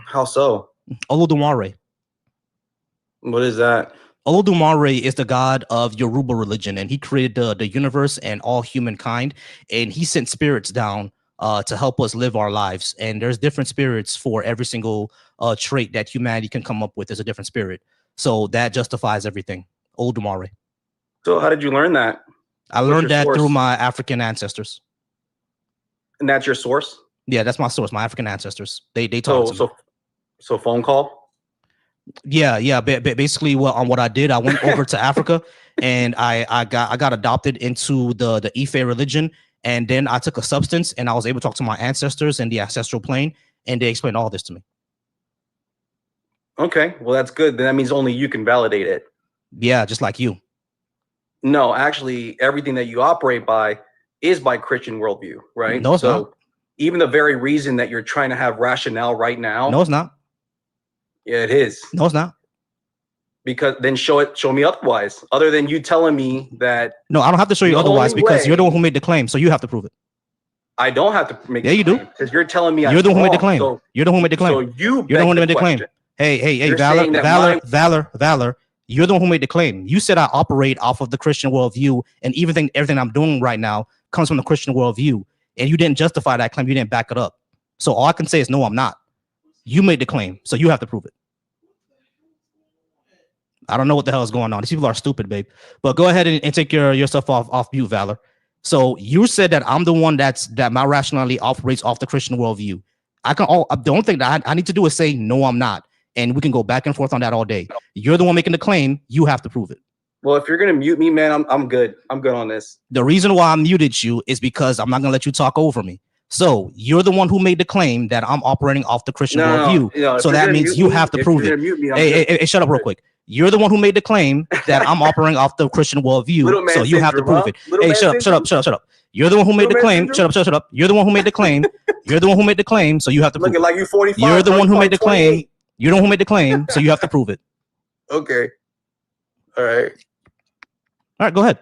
How so? Olodumare. What is that? Olodumare is the god of Yoruba religion, and he created the universe and all humankind, and he sent spirits down to help us live our lives. And there's different spirits for every single trait that humanity can come up with. There's a different spirit, so that justifies everything. Olodumare. So how did you learn that? I learned that through my African ancestors. And that's your source? Yeah, that's my source. My African ancestors. They taught me. So phone call. Yeah. Basically, what I did, I went over to Africa, and I got adopted into the Ife religion, and then I took a substance, and I was able to talk to my ancestors in the ancestral plane, and they explained all this to me. Okay, well that's good. Then that means only you can validate it. Yeah, just like you. No, actually, everything that you operate by is by Christian worldview, right? No, it's not. Even the very reason that you're trying to have rationale right now. No, it's not. Yeah, it is. No, it's not. Because then show me otherwise. Other than you telling me that. No, I don't have to show you otherwise because you're the one who made the claim, so you have to prove it. I don't have to make. Yeah, you do. Because you're telling me you're the one who made the claim. So, you're the one who made the claim. So you're the one who made the claim. Hey, Valor. You're the one who made the claim. You said I operate off of the Christian worldview, and everything I'm doing right now comes from the Christian worldview, and you didn't justify that claim. You didn't back it up. So all I can say is no, I'm not. You made the claim, so you have to prove it. I don't know what the hell is going on. These people are stupid, babe. But go ahead and take your stuff off mute, Valor. So you said that I'm the one that my rationality operates off the Christian worldview. The only thing that I need to do is say no, I'm not, and we can go back and forth on that all day. You're the one making the claim. You have to prove it. Well, if you're gonna mute me, man, I'm good. I'm good on this. The reason why I muted you is because I'm not gonna let you talk over me. So you're the one who made the claim that I'm operating off the Christian worldview. No, so that means you have to prove it. Hey, shut up real quick. You're the one who made the claim that I'm operating off the Christian worldview. So you have to prove it. Hey, shut up. You're the one who made the claim. Shut up. You're the one who made the claim. You're the one who made the claim. So you have to prove it. Like you 45. You're the one who made the claim. You're the one who made the claim. So you have to prove it. Okay. All right. All right. Go ahead.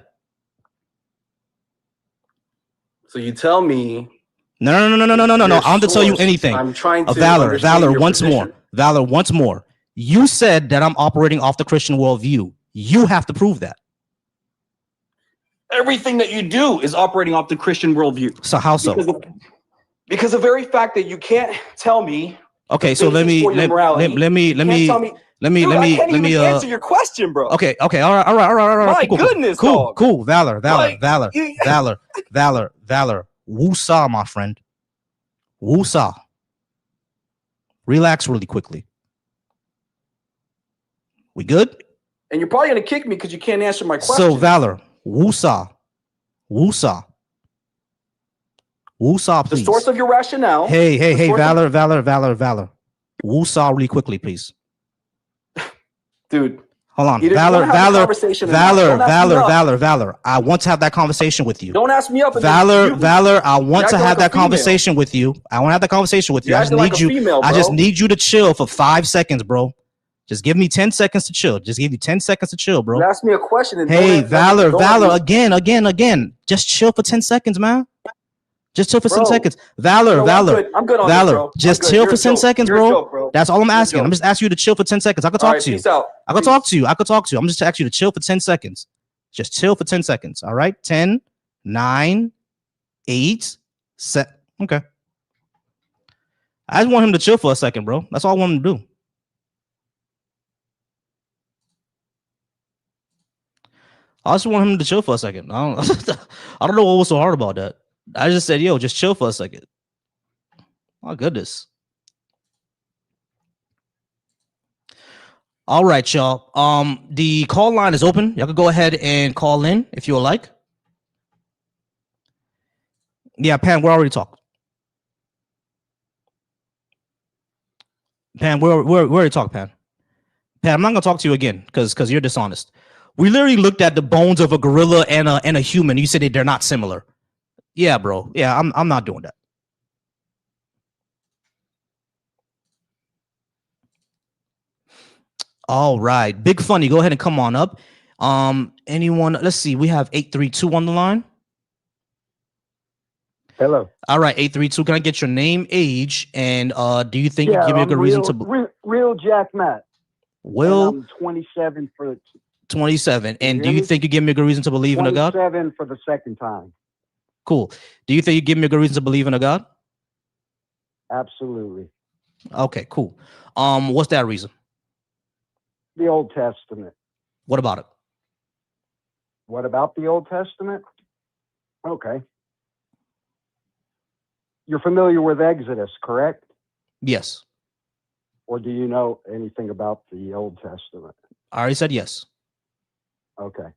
So you tell me. No. I don't have to tell you anything. I'm trying to Valor once more. Valor once more. You said that I'm operating off the Christian worldview. You have to prove that. Everything that you do is operating off the Christian worldview. So how so? Because the very fact that you can't tell me. Okay, so let me Dude, I can't even answer your question, bro. Okay, all right. My goodness, dog. Cool. Valor. Woosah, my friend. Woosah. Relax really quickly. We good? And you're probably gonna kick me because you can't answer my question. So Valor, Woosah, please. The source of your rationale. Hey, Valor. Woosah really quickly, please. Dude. Hold on. Valor. I want to have that conversation with you. Don't ask me up. Valor, I want to have that conversation with you. I want to have that conversation with you. I just need you to chill for 5 seconds, bro. Just give me 10 seconds to chill. Bro. You ask me a question. And hey, Valor, again. Just chill for 10 seconds, man. Just chill for 10 seconds. Valor. I'm good on Valor, this, bro. just chill for 10 seconds, bro. That's all I'm asking. I'm just asking you to chill for 10 seconds. I can talk to you. I can talk to you. I'm just asking you to chill for 10 seconds. Just chill for 10 seconds. All right? 10, 9, 8, 7. Okay. I just want him to chill for a second, bro. That's all I want him to do. I just want him to chill for a second. I don't know what was so hard about that. I just said, yo, just chill for a second. My goodness. All right, y'all. The call line is open. Y'all can go ahead and call in if you would like. Yeah, Pan, we already talked. Pan, we already talked, Pan. Pan, I'm not gonna talk to you again because you're dishonest. We literally looked at the bones of a gorilla and a human. You said they're not similar. Yeah, bro. Yeah, I'm not doing that. All right, Big Funny, go ahead and come on up. Anyone? Let's see. We have 832 on the line. Hello. All right, 832. Can I get your name, age, and do you think you give me a good reason to? Real Jack Matt. Will. I'm 27 for 27. And do you think you give me a good reason to believe in a God? 27 for the second time. Cool. Do you think you give me a good reason to believe in a God? Absolutely. Okay, cool. What's that reason? The Old Testament. What about it? What about the Old Testament? Okay. You're familiar with Exodus, correct? Yes. Or do you know anything about the Old Testament? I already said yes. Okay.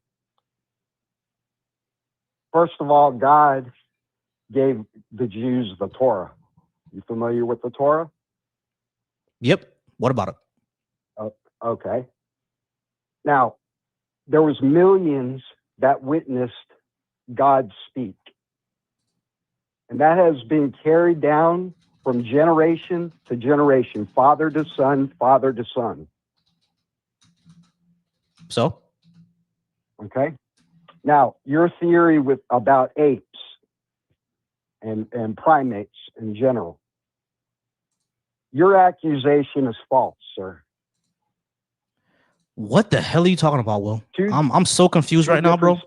First of all, God gave the Jews the Torah. You familiar with the Torah? Yep. What about it? Okay. Now, there was millions that witnessed God speak. And that has been carried down from generation to generation, father to son, father to son. So? Okay. Now, your theory about apes and primates in general, your accusation is false, sir. What the hell are you talking about, Will? I'm so confused right now, bro.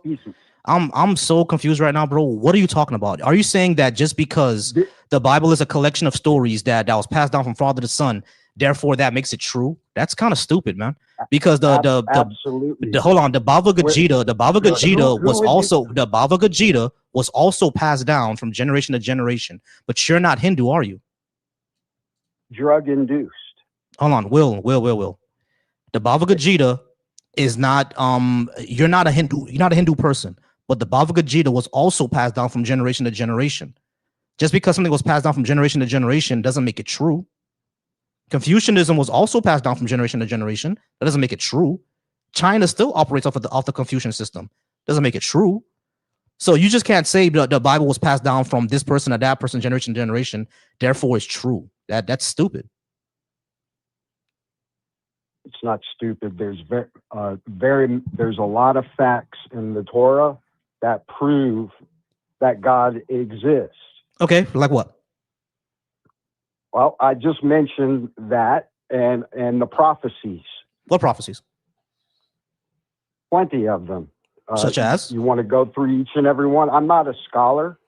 I'm so confused right now, bro. What are you talking about? Are you saying that just because the Bible is a collection of stories that was passed down from father to son, therefore that makes it true? That's kind of stupid, man. Because absolutely. Hold on, the Bhagavad Gita was also passed down from generation to generation. But you're not Hindu, are you? Drug induced. Hold on, Will. The Bhagavad Gita is not you're not a Hindu person, but the Bhagavad Gita was also passed down from generation to generation. Just because something was passed down from generation to generation doesn't make it true. Confucianism was also passed down from generation to generation. That doesn't make it true. China still operates off the Confucian system. Doesn't make it true. So you just can't say the Bible was passed down from this person to that person, generation to generation. Therefore, it's true. That's stupid. It's not stupid. There's there's a lot of facts in the Torah that prove that God exists. Okay, like what? Well, I just mentioned that and the prophecies. What prophecies? Plenty of them. Such as? You want to go through each and every one? I'm not a scholar.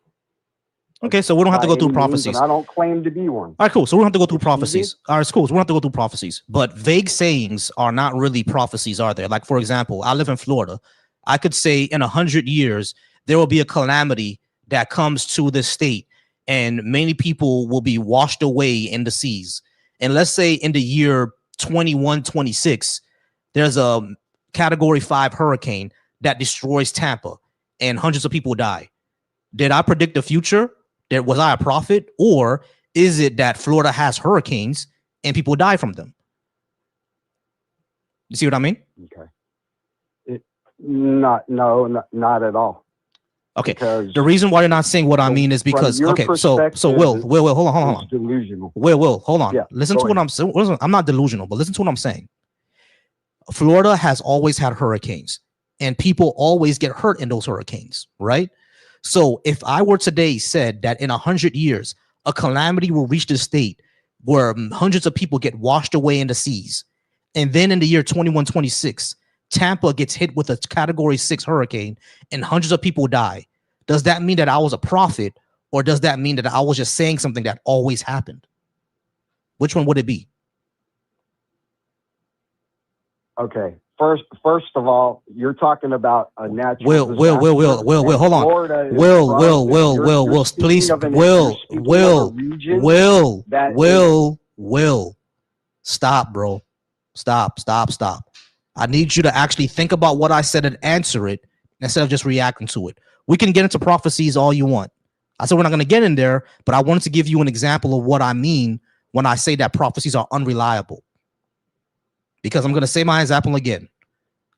Okay, so we don't have to by go through any means, prophecies. and I don't claim to be one. All right, cool. So we don't have to go through Excuse me? prophecies. All right, it's cool. So we don't have to go through prophecies. But vague sayings are not really prophecies, are there? Like, for example, I live in Florida. I could say in 100 years, there will be a calamity that comes to this state, and many people will be washed away in the seas. And let's say in the year 2126, there's a category 5 hurricane that destroys Tampa, and hundreds of people die. Did I predict the future? Was I a prophet? Or is it that Florida has hurricanes and people die from them? You see what I mean? Okay. Not at all. Okay. Because the reason why you're not saying what I mean is because your okay. So perspective Will, hold on. is delusional. Will, hold on. Yeah, Listen go to what ahead. I'm saying. I'm not delusional, but listen to what I'm saying. Florida has always had hurricanes, and people always get hurt in those hurricanes, right? So if I were today said that in 100 years, a calamity will reach the state where hundreds of people get washed away in the seas, and then in the year 2126, Tampa gets hit with a category 6 hurricane and hundreds of people die, does that mean that I was a prophet, or does that mean that I was just saying something that always happened? Which one would it be? Okay. First of all, you're talking about a natural Will, hold on. Will, please, Will, stop, bro. Stop. I need you to actually think about what I said and answer it instead of just reacting to it. We can get into prophecies all you want. I said we're not going to get in there, but I wanted to give you an example of what I mean when I say that prophecies are unreliable. Because I'm going to say my example again.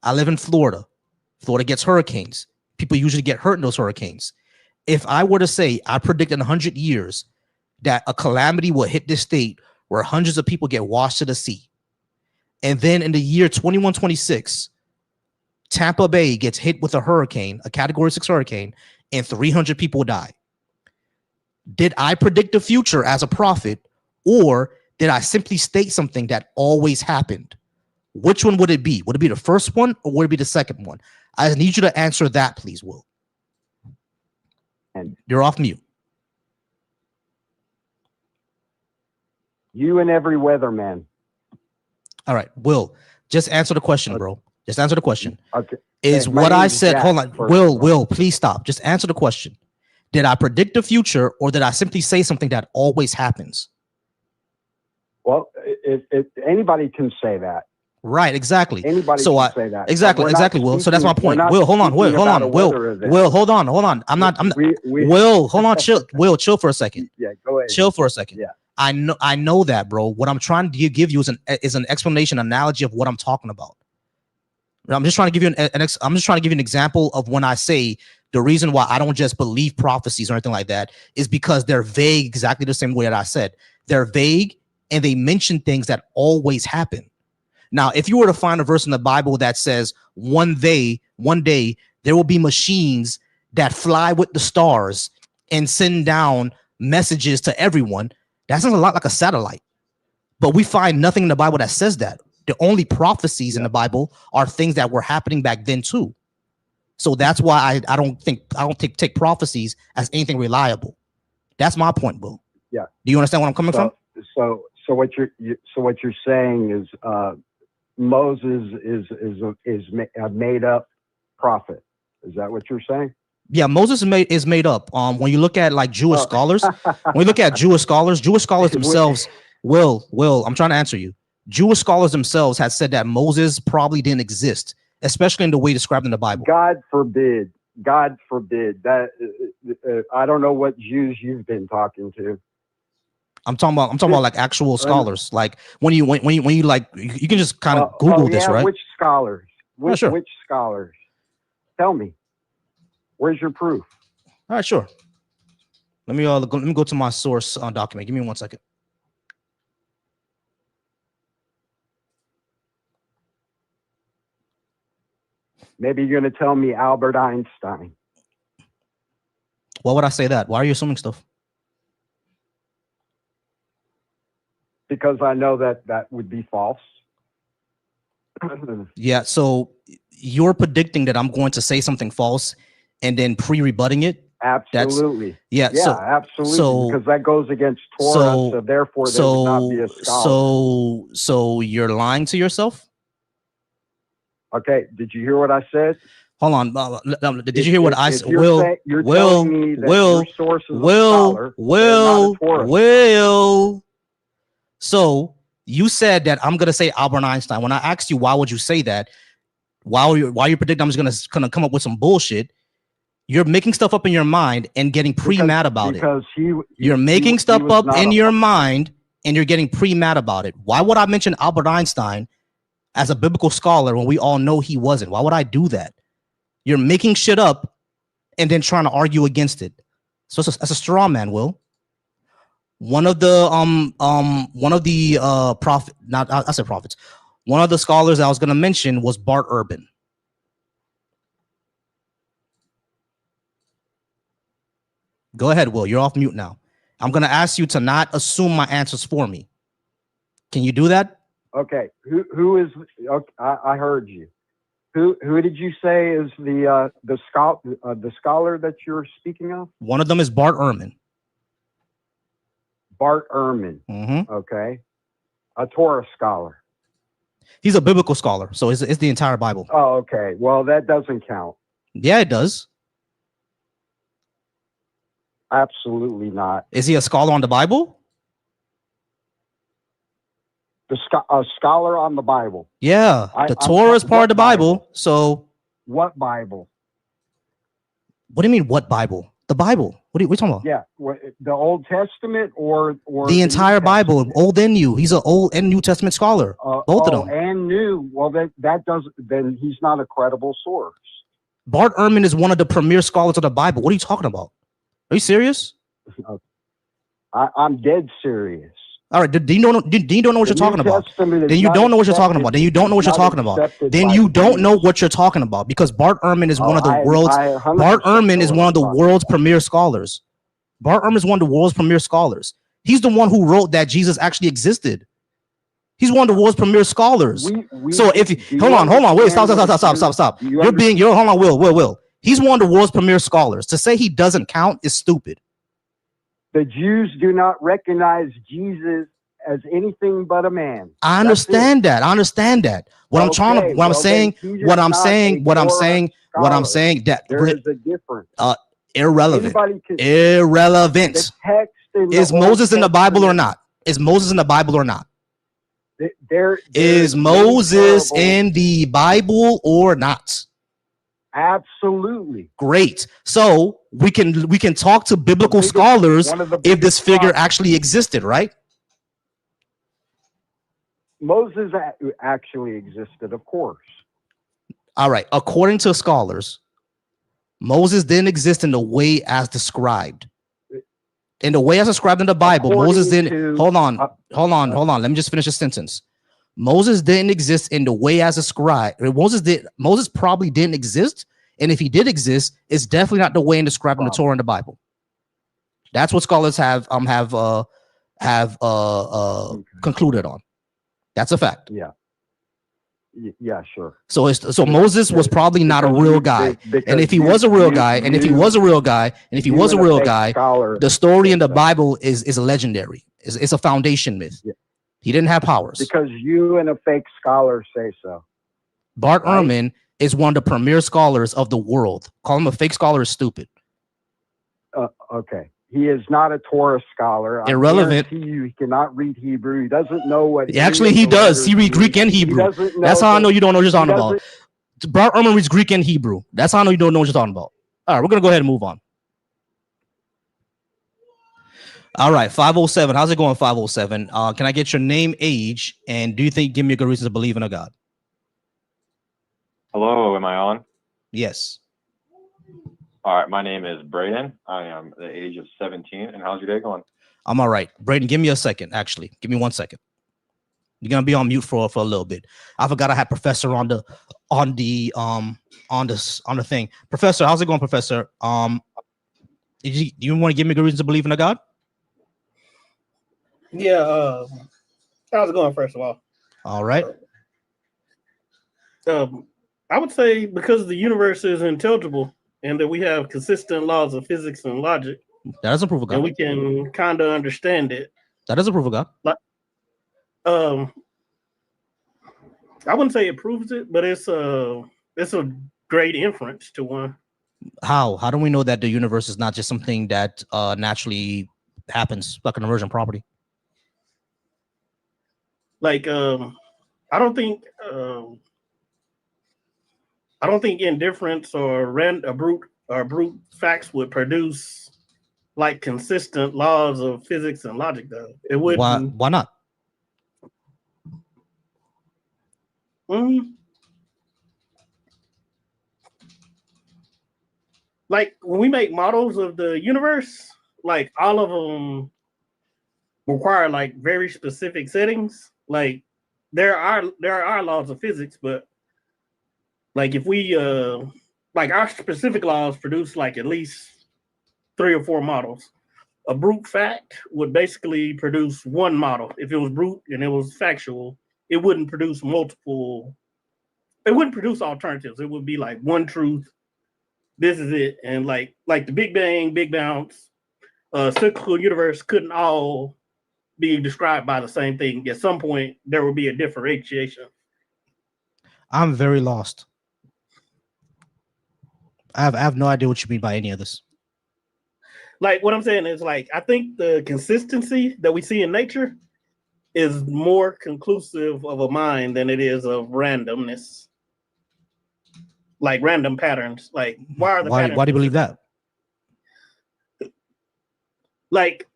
I live in Florida. Florida gets hurricanes. People usually get hurt in those hurricanes. If I were to say I predict in 100 years that a calamity will hit this state where hundreds of people get washed to the sea, and then in the year 2126, Tampa Bay gets hit with a hurricane, a category 6 hurricane, and 300 people die. Did I predict the future as a prophet, or did I simply state something that always happened? Which one would it be? Would it be the first one, or would it be the second one? I need you to answer that, please, Will. And you're off mute. You and every weatherman. All right, Will, just answer the question, bro. Just answer the question. Okay. Is what I said, hold on, Will, please stop. Just answer the question. Did I predict the future, or did I simply say something that always happens? Well, anybody can say that. Right, exactly. Anybody can say that. Exactly, Will. So that's my point. Will, hold on. Will, hold on. I'm not. Will, hold on. Chill. Will, chill for a second. Yeah, go ahead. Chill for a second. Yeah. I know that, bro. What I'm trying to give you is an explanation, analogy of what I'm talking about. I'm just trying to give you an example of when I say the reason why I don't just believe prophecies or anything like that is because they're vague, exactly the same way that I said. They're vague and they mention things that always happen. Now, if you were to find a verse in the Bible that says one day there will be machines that fly with the stars and send down messages to everyone, that sounds a lot like a satellite. But we find nothing in the Bible that says that. The only prophecies in the Bible are things that were happening back then too. So that's why I don't take prophecies as anything reliable. That's my point, Will. Yeah. Do you understand where I'm coming from? So what you're saying is Moses is a made up prophet. Is that what you're saying? Yeah, Moses is made up. When you look at like Jewish scholars, Jewish scholars themselves, Will, I'm trying to answer you. Jewish scholars themselves had said that Moses probably didn't exist, especially in the way described in the Bible. God forbid. That I don't know what Jews you've been talking to. I'm talking about like actual scholars. Like when you like, you can just kind of Google this, right? Which scholars? Which sure. scholars? Tell me. Where's your proof? All right, sure. Let me go to my source document. Give me 1 second. Maybe you're going to tell me Albert Einstein. Why would I say that? Why are you assuming stuff? Because I know that would be false. Yeah, so you're predicting that I'm going to say something false and then pre-rebutting it. Absolutely. Yeah. Yeah, So absolutely. Because that goes against Torah, so therefore they would not be a scholar. So you're lying to yourself. Okay. Did you hear what I said? Hold on. Did you hear what I said? You're telling me that your source is a scholar, they're not a Torah. So you said that I'm gonna say Albert Einstein. When I asked you why would you say that, why you predict I'm just gonna come up with some bullshit, you're making stuff up in your mind and getting pre-mad about it. Because you're making stuff up in your mind and you're getting pre-mad about it. Why would I mention Albert Einstein as a biblical scholar when we all know he wasn't? Why would I do that? You're making shit up and then trying to argue against it. So that's a straw man, Will. One of the prophets. One of the scholars I was gonna mention was Bart Ehrman. Go ahead, Will. You're off mute now. I'm gonna ask you to not assume my answers for me. Can you do that? Okay. Who is? Okay, I heard you. Who did you say is the scholar that you're speaking of? One of them is Bart Ehrman. Bart Ehrman. Mm-hmm. Okay. A Torah scholar. He's a biblical scholar, so it's the entire Bible. Oh, okay. Well, that doesn't count. Yeah, it does. Absolutely not. Is he a scholar on the Bible? A scholar on the Bible. Yeah, the Torah is part of the Bible. So what Bible? What do you mean? What Bible? The Bible. What are you talking about? Yeah, the Old Testament or the entire Bible, Old and New. He's an Old and New Testament scholar. Both of them. And New. Well, that doesn't. Then he's not a credible source. Bart Ehrman is one of the premier scholars of the Bible. What are you talking about? Are you serious? I'm dead serious. All right. Do you don't know what you're talking about? Then you don't know what you're talking about. Then you don't know what you're talking about. Then you don't know what you're talking about because Bart Ehrman is one of the world's. Bart Ehrman is one of the world's premier scholars. Bart Ehrman is one of the world's premier scholars. He's the one who wrote that Jesus actually existed. He's one of the world's premier scholars. So if you hold on, wait, stop. You're hold on, Will. He's one of the world's premier scholars. To say he doesn't count is stupid. The Jews do not recognize Jesus as anything but a man. I understand that. What I'm saying that there is a difference. Irrelevant. Is Moses in the Bible or not? Is Moses in the Bible or not? Is Moses in the Bible or not? Absolutely. Great. So we can talk to biblical scholars if this figure actually existed, right? Moses actually existed, of course. All right. According to scholars, Moses didn't exist in the way as described. In the way as described in the Bible, Moses didn't. Hold on. Let me just finish the sentence. Moses didn't exist in the way as described. Moses probably didn't exist, and if he did exist, it's definitely not the way described in the Torah and the Bible. That's what scholars have concluded on. That's a fact. Yeah. Yeah, sure. So Moses was probably not a real guy, and if he was a real guy, the story in the Bible is legendary. It's a foundation myth. Yeah. He didn't have powers because you and a fake scholar say so. Bart Ehrman is one of the premier scholars of the world. Call him a fake scholar is stupid. Okay. He is not a Torah scholar. Irrelevant. He cannot read Hebrew. He doesn't know what. Actually, he does. He reads Greek and Hebrew. That's how I know you don't know what you're talking about. Bart Ehrman reads Greek and Hebrew. That's how I know you don't know what you're talking about. All right, we're gonna go ahead and move on. All right, 507. How's it going, 507? Can I get your name, age, and do you think give me a good reason to believe in a God? Hello, am I on? Yes. All right, my name is Braden. I am the age of 17. And how's your day going? I'm all right. Braden, give me a second, actually. Give me 1 second. You're gonna be on mute for a little bit. I forgot I had Professor on the thing. Professor, how's it going, Professor? Do you want to give me a good reason to believe in a God? Yeah, how's it going, first of all? All right. I would say because the universe is intelligible, and that we have consistent laws of physics and logic, That doesn't prove a and God. we can kind of understand it. That doesn't prove a God. Like, um, I wouldn't say it proves it, but it's a great inference to one. How? How do we know that the universe is not just something that naturally happens, like an emergent property? Like, I don't think indifference or brute facts would produce like consistent laws of physics and logic, though. It wouldn't. Why not? Like when we make models of the universe, like all of them require like very specific settings. Like there are laws of physics, but like if we like our specific laws produce like at least 3 or 4 models. A brute fact would basically produce one model. If it was brute and it was factual, it wouldn't produce multiple. It wouldn't produce alternatives. It would be like one truth. This is it. And like the Big Bang, Big Bounce, cyclical universe couldn't all be described by the same thing. At some point, there will be a differentiation. I'm very lost. I have no idea what you mean by any of this. Like what I'm saying is like I think the consistency that we see in nature is more conclusive of a mind than it is of randomness. Like random patterns. Like why are the patterns? Why do you believe that? Like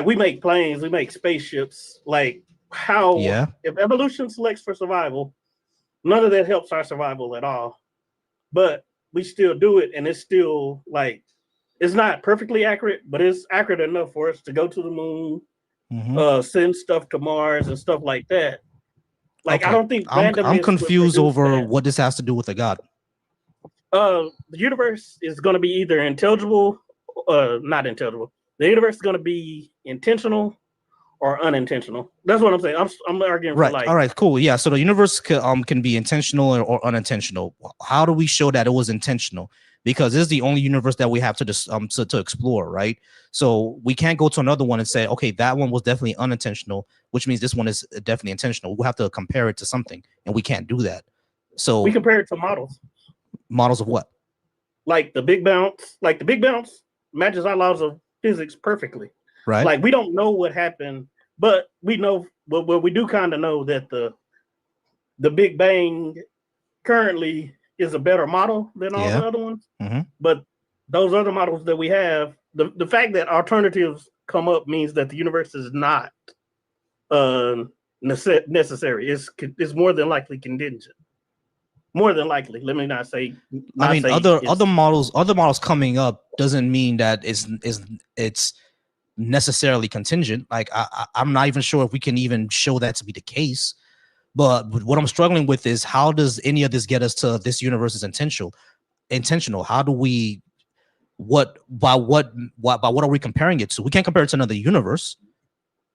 we make planes, we make spaceships. Like how? Yeah. If evolution selects for survival, none of that helps our survival at all. But we still do it, and it's still like it's not perfectly accurate, but it's accurate enough for us to go to the moon, send stuff to Mars and stuff like that. Like okay. I don't think I'm confused over what this has to do with a God. The universe is going to be either intelligible, not intelligible. The universe is going to be intentional or unintentional. That's what I'm saying. I'm arguing right. for like. All right, cool. Yeah. So the universe can be intentional or unintentional. How do we show that it was intentional? Because this is the only universe that we have to explore, right? So we can't go to another one and say, okay, that one was definitely unintentional, which means this one is definitely intentional. We'll have to compare it to something, and we can't do that. So we compare it to models. Models of what? Like the Big Bounce. Like the Big Bounce matches our laws of physics perfectly. Right. Like we don't know what happened, but we know. But we do kind of know that the Big Bang currently is a better model than all the other ones. But those other models that we have, the fact that alternatives come up means that the universe is not necessary. It's more than likely contingent. More than likely. Let me not say. I mean, other models coming up doesn't mean that it's necessarily contingent. Like I'm not even sure if we can even show that to be the case. But what I'm struggling with is how does any of this get us to this universe is intentional? How do we by what are we comparing it to? We can't compare it to another universe.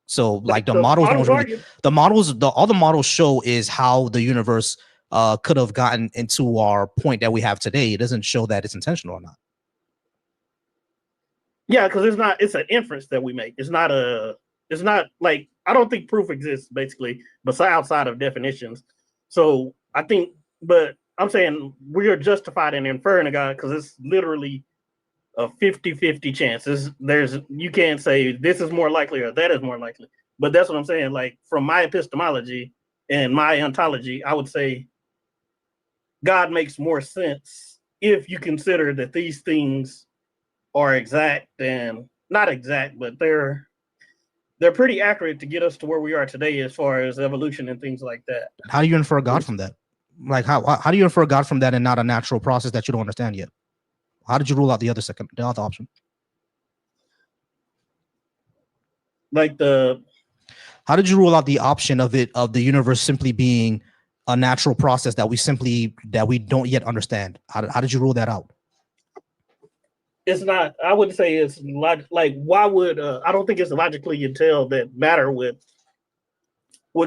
So like all the models show is how the universe could have gotten into our point that we have today. It doesn't show that it's intentional or not. Yeah, because it's an inference that we make. It's not like I don't think proof exists basically, besides outside of definitions. So I think, but I'm saying we are justified in inferring a God because it's literally a 50-50 chance. You can't say this is more likely or that is more likely. But that's what I'm saying. Like from my epistemology and my ontology, I would say God makes more sense if you consider that these things are exact and not exact, but they're pretty accurate to get us to where we are today as far as evolution and things like that. How do you infer God from that? Like how do you infer God from that and not a natural process that you don't understand yet? How did you rule out the other option? How did you rule out the option of the universe simply being a natural process that we don't yet understand? How did you rule that out? It's not. I would say it's like why would I don't think it's logically entailed that matter would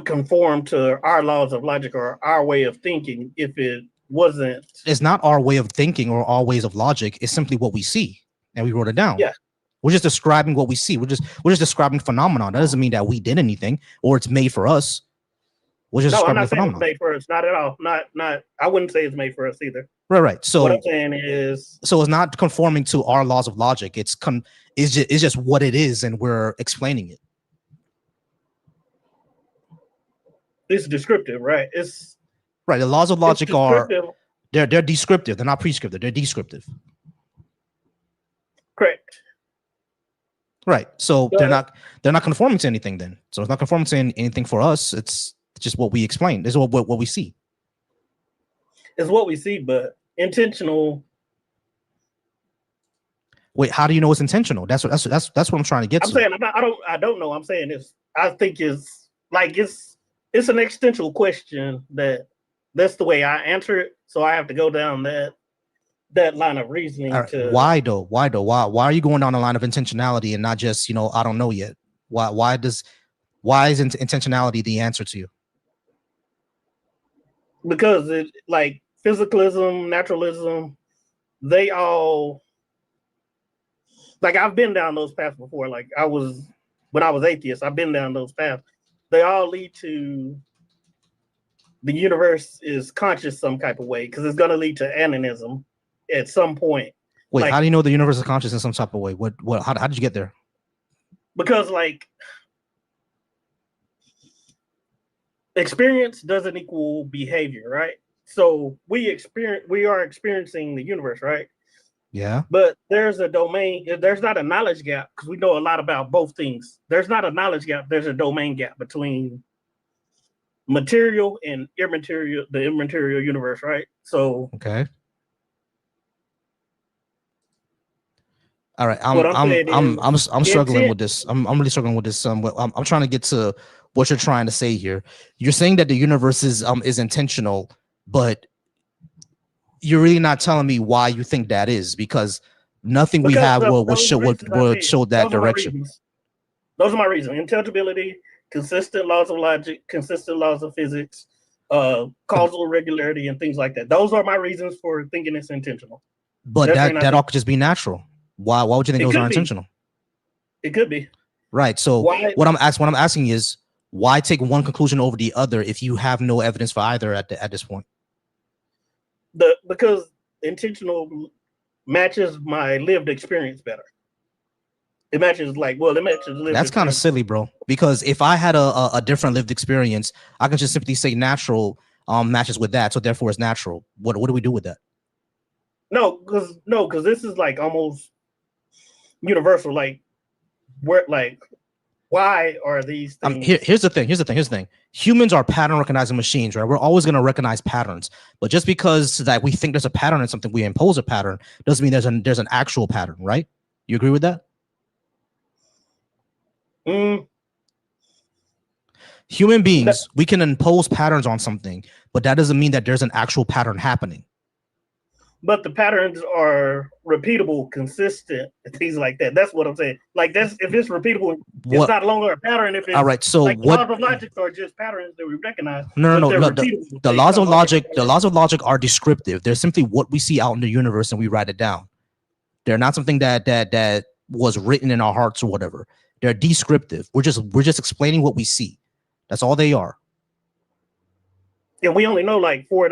conform to our laws of logic or our way of thinking if it wasn't. It's not our way of thinking or our ways of logic. It's simply what we see, and we wrote it down. Yeah. We're just describing what we see. We're just describing phenomenon. That doesn't mean that we did anything or it's made for us. We're just No, I'm describing not the saying it's phenomenon. made for us. Not at all. Not. I wouldn't say it's made for us either. Right. So what I'm saying is, so it's not conforming to our laws of logic. It's just what it is, and we're explaining it. it's descriptive, right? It's right. The laws of logic are they're descriptive. They're not prescriptive. They're descriptive. Correct. Right. So they're not conforming to anything then. So it's not conforming to anything for us. It's just what we explain. This is what we see. It's what we see, but intentional. Wait, how do you know it's intentional? That's what I'm trying to get to. I'm saying I don't know. I'm saying this. I think it's an existential question that's the way I answer it. So I have to go down that line of reasoning. Right. Why though? Why are you going down the line of intentionality and not just, I don't know yet? Why is intentionality the answer to you? Because it, like physicalism, naturalism, they all, like, I've been down those paths before. Like when I was atheist, I've been down those paths. They all lead to the universe is conscious some type of way, because it's going to lead to animism at some point. Wait, how do you know the universe is conscious in some type of way? How did you get there? Because experience doesn't equal behavior, right? So we are experiencing the universe, right? Yeah. But there's a domain, there's not a knowledge gap, because we know a lot about both things. There's not a knowledge gap, there's a domain gap between material and immaterial, the immaterial universe, right? So okay. All right, I'm struggling with this. I'm really struggling with this. I'm trying to get to what you're trying to say here. You're saying that the universe is intentional, but you're really not telling me why you think that is, because nothing we have will show that direction. Those are my reasons: intelligibility, consistent laws of logic, consistent laws of physics, causal regularity, and things like that. Those are my reasons for thinking it's intentional. But that all could just be natural. Why would you think those are intentional? It could be. Right. So what I'm asking is, why take one conclusion over the other if you have no evidence for either at this point? Because intentional matches my lived experience better. It matches lived. That's kind of silly, bro. Because if I had a different lived experience, I can just simply say natural matches with that, so therefore it's natural. What do we do with that? No, because this is like almost universal. Why are these things? Here's the thing. Humans are pattern recognizing machines, right? We're always going to recognize patterns, but just because that we think there's a pattern in something, we impose a pattern, doesn't mean there's an actual pattern, right? You agree with that? Human beings, we can impose patterns on something, but that doesn't mean that there's an actual pattern happening. But the patterns are repeatable, consistent, things like that. That's what I'm saying. Like if it's repeatable, it's not longer a pattern. If it's all right, so laws of logic are just patterns that we recognize. No. The laws of logic are descriptive. They're simply what we see out in the universe and we write it down. They're not something that was written in our hearts or whatever. They're descriptive. We're just explaining what we see. That's all they are. Yeah, we only know like 4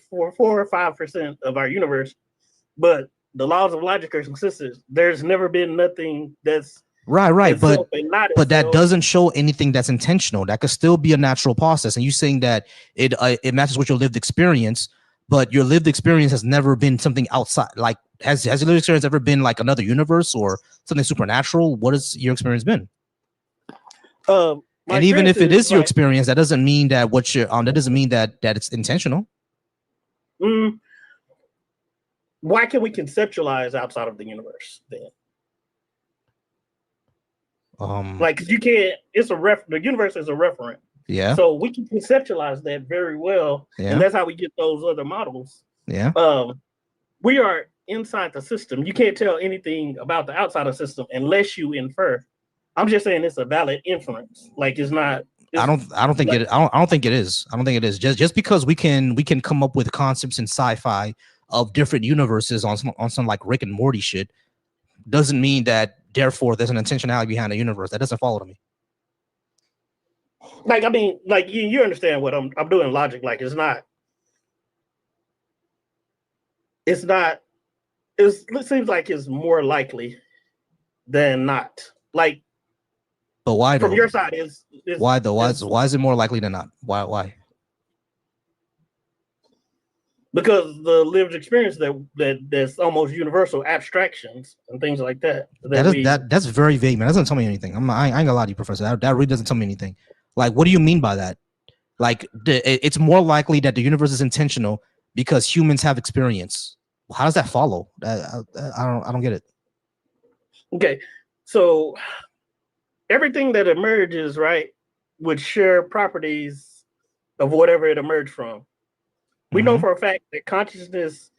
or 5% of our universe, but the laws of logic are consistent. There's never been nothing that's right, but that doesn't show anything that's intentional. That could still be a natural process. And you saying that it matches with your lived experience, but your lived experience has never been something outside. Like has your lived experience ever been like another universe or something supernatural? What has your experience been? And even if it is your experience, that doesn't mean that that doesn't mean that it's intentional. Why can we conceptualize outside of the universe then? Like you can't. The universe is a referent. Yeah. So we can conceptualize that very well, and that's how we get those other models. Yeah. We are inside the system. You can't tell anything about the outside of the system unless you infer. I'm just saying it's a valid inference. Like it's not. I don't think it. I don't think it is. I don't think it is. Just because we can come up with concepts in sci-fi of different universes on some like Rick and Morty shit doesn't mean that therefore there's an intentionality behind the universe. That doesn't follow to me. Like, I mean, like you understand what I'm doing logic. Like, it seems like it's more likely than not. Like, but why from though? your side is why though? Why is it more likely than not? Why? Because the lived experience that's almost universal, abstractions and things like that. That's very vague, man. That doesn't tell me anything. I ain't gonna lie to you, Professor. That really doesn't tell me anything. Like, what do you mean by that? Like, it's more likely that the universe is intentional because humans have experience. How does that follow? I don't get it. Okay, so everything that emerges, right, would share properties of whatever it emerged from. We know for a fact that consciousness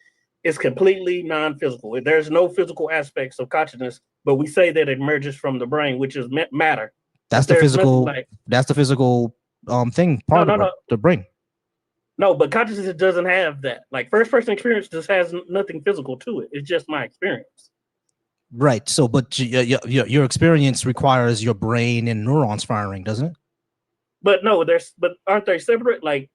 is completely non-physical. There's no physical aspects of consciousness, but we say that it emerges from the brain, which is matter. That's the physical. That's the physical thing part of the brain. No, but consciousness doesn't have that. Like, first-person experience just has nothing physical to it. It's just my experience. Right. So, but your experience requires your brain and neurons firing, doesn't it? But no, aren't they separate? Like,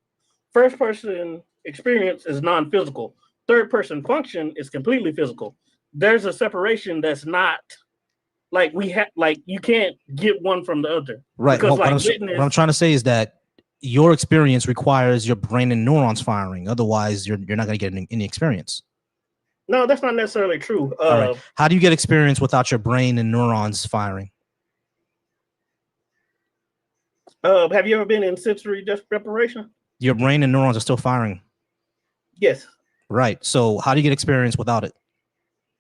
first-person experience is non-physical. Third-person function is completely physical. There's a separation that's not like you can't get one from the other. Right. Because What I'm trying to say is that your experience requires your brain and neurons firing. Otherwise, you're not going to get any experience. No, that's not necessarily true. All right. How do you get experience without your brain and neurons firing? Have you ever been in sensory deprivation? Your brain and neurons are still firing. Yes. Right. So how do you get experience without it?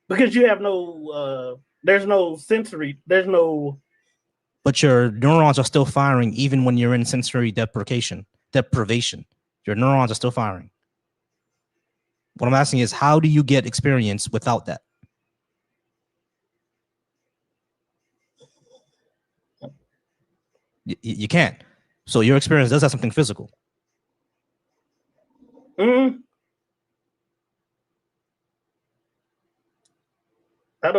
Because you have no, there's no sensory, there's no. But your neurons are still firing even when you're in sensory deprivation. Your neurons are still firing. What I'm asking is, how do you get experience without that? You can't. So your experience does have something physical. I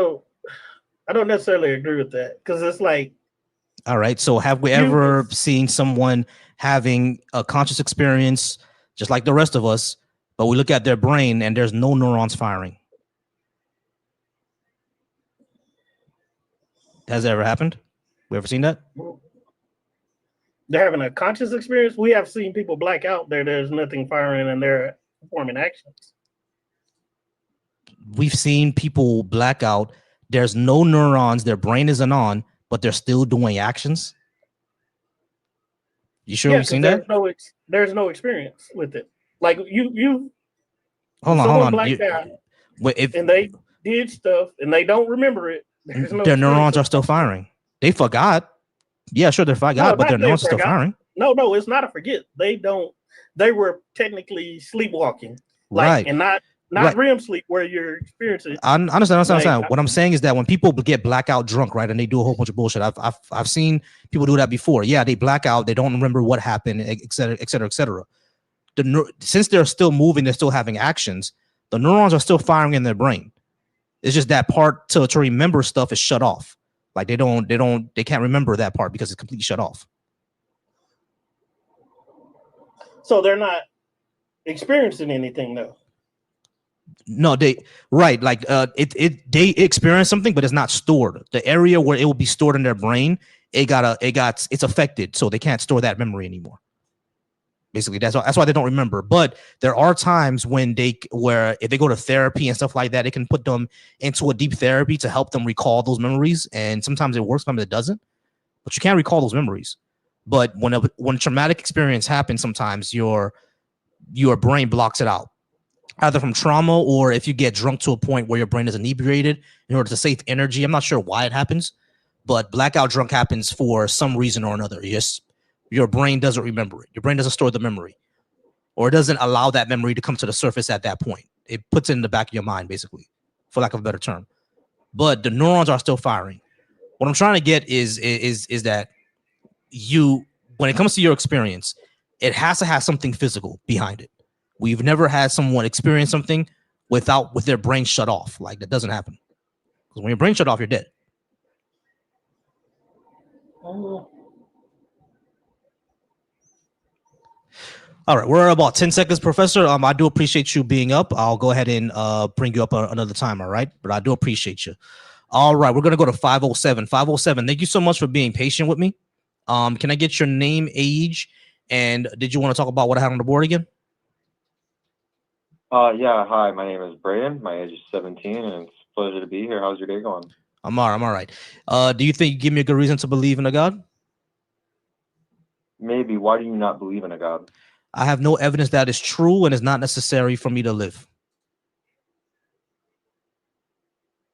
don't necessarily agree with that, because it's like. All right. So have we ever seen someone having a conscious experience just like the rest of us, but we look at their brain and there's no neurons firing? Has that ever happened? We ever seen that? They're having a conscious experience. We have seen people black out there. There's nothing firing and they're performing actions. We've seen people black out. There's no neurons. Their brain isn't on, but they're still doing actions. You sure we've seen that? There's no experience with it. Like you. Hold on. Blacked out, and they did stuff and they don't remember it. Their neurons are still firing. They forgot. Yeah, sure, they forgot, but their neurons are still firing. No, it's not a forget. They were technically sleepwalking, right? And not REM sleep where you're experiencing. I understand. What I'm saying is that when people get blackout drunk, right, and they do a whole bunch of bullshit, I've seen people do that before. Yeah, they black out, they don't remember what happened, et cetera, et cetera, et cetera. Since they're still moving, they're still having actions. The neurons are still firing in their brain. It's just that part to remember stuff is shut off. Like they can't remember that part because it's completely shut off. So they're not experiencing anything though. No, they experience something, but it's not stored. The area where it will be stored in their brain, it's affected, so they can't store that memory anymore. Basically, that's why they don't remember. But there are times where if they go to therapy and stuff like that, it can put them into a deep therapy to help them recall those memories. And sometimes it works, sometimes it doesn't. But you can't recall those memories. But when a traumatic experience happens, sometimes your brain blocks it out, either from trauma or if you get drunk to a point where your brain is inebriated in order to save energy. I'm not sure why it happens, but blackout drunk happens for some reason or another. Your brain doesn't remember it. Your brain doesn't store the memory, or it doesn't allow that memory to come to the surface at that point. It puts it in the back of your mind, basically, for lack of a better term. But the neurons are still firing. What I'm trying to get is that when it comes to your experience, it has to have something physical behind it. We've never had someone experience something with their brain shut off. Like, that doesn't happen. Because when your brain shut off, you're dead. All right, we're at about 10 seconds, Professor. I do appreciate you being up. I'll go ahead and bring you up another time, all right? But I do appreciate you. All right, we're going to go to 507. 507, thank you so much for being patient with me. Can I get your name, age, and did you want to talk about what I had on the board again? Yeah, hi, my name is Braden. My age is 17, and it's a pleasure to be here. How's your day going? I'm all right. Do you think you give me a good reason to believe in a God? Maybe. Why do you not believe in a God? I have no evidence that is true and is not necessary for me to live.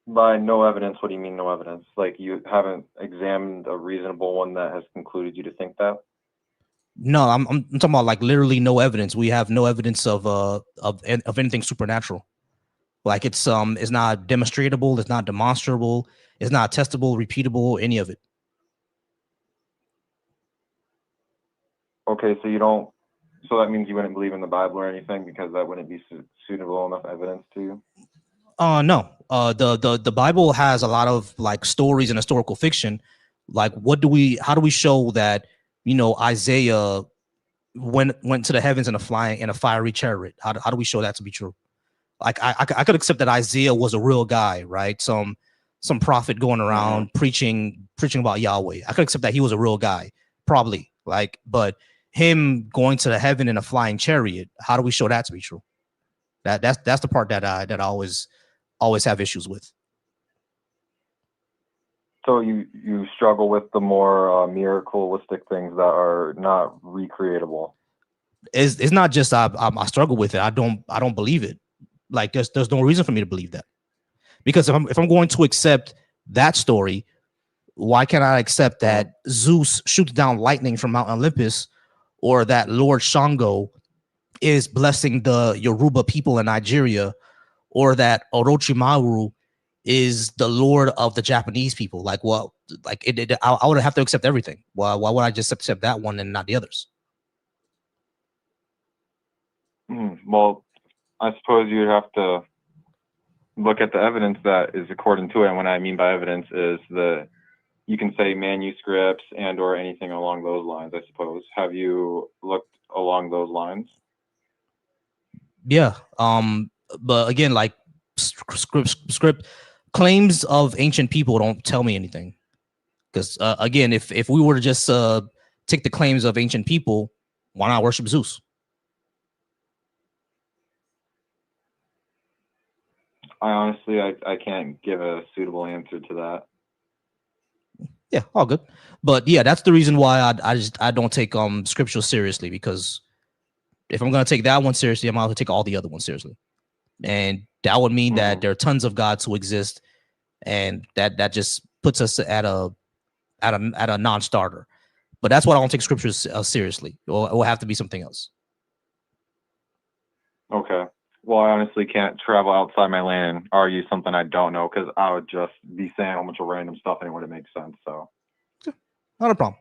By no evidence, what do you mean no evidence? Like, you haven't examined a reasonable one that has concluded you to think that? No, I'm talking about like literally no evidence. We have no evidence of anything supernatural. Like it's not demonstratable, it's not demonstrable, it's not testable, repeatable, any of it. Okay, so you don't. So that means you wouldn't believe in the Bible or anything because that wouldn't be suitable enough evidence to you? No. The Bible has a lot of like stories and historical fiction. Like, how do we show that, Isaiah went to the heavens in a fiery chariot? How do we show that to be true? Like, I could accept that Isaiah was a real guy, right? Some prophet going around preaching about Yahweh. I could accept that he was a real guy, probably. Like, but him going to the heaven in a flying chariot, how do we show that to be true? That's the part that I always have issues with. So you struggle with the more miracleistic things that are not recreatable. It's not just I struggle with it. I don't believe it. Like, there's no reason for me to believe that, because if I'm going to accept that story, why can't I accept that Zeus shoots down lightning from Mount Olympus, or that Lord Shango is blessing the Yoruba people in Nigeria, or that Orochimaru is the lord of the Japanese people? Like, well, like I would have to accept everything. Why would I just accept that one and not the others? Well, I suppose you'd have to look at the evidence that is according to it. And what I mean by evidence is you can say manuscripts and or anything along those lines, I suppose. Have you looked along those lines? Yeah. But again, like script claims of ancient people don't tell me anything. Because again, if we were to just take the claims of ancient people, why not worship Zeus? I honestly, I can't give a suitable answer to that. Yeah, all good. But yeah, that's the reason why I don't take scripture seriously, because if I'm gonna take that one seriously, I'm gonna take all the other ones seriously. And that would mean that there are tons of gods who exist, and that just puts us at a non-starter. But that's why I don't take scriptures seriously. It will have to be something else. Okay. Well, I honestly can't travel outside my lane and argue something I don't know, because I would just be saying a bunch of random stuff and it wouldn't make sense. So, not a problem.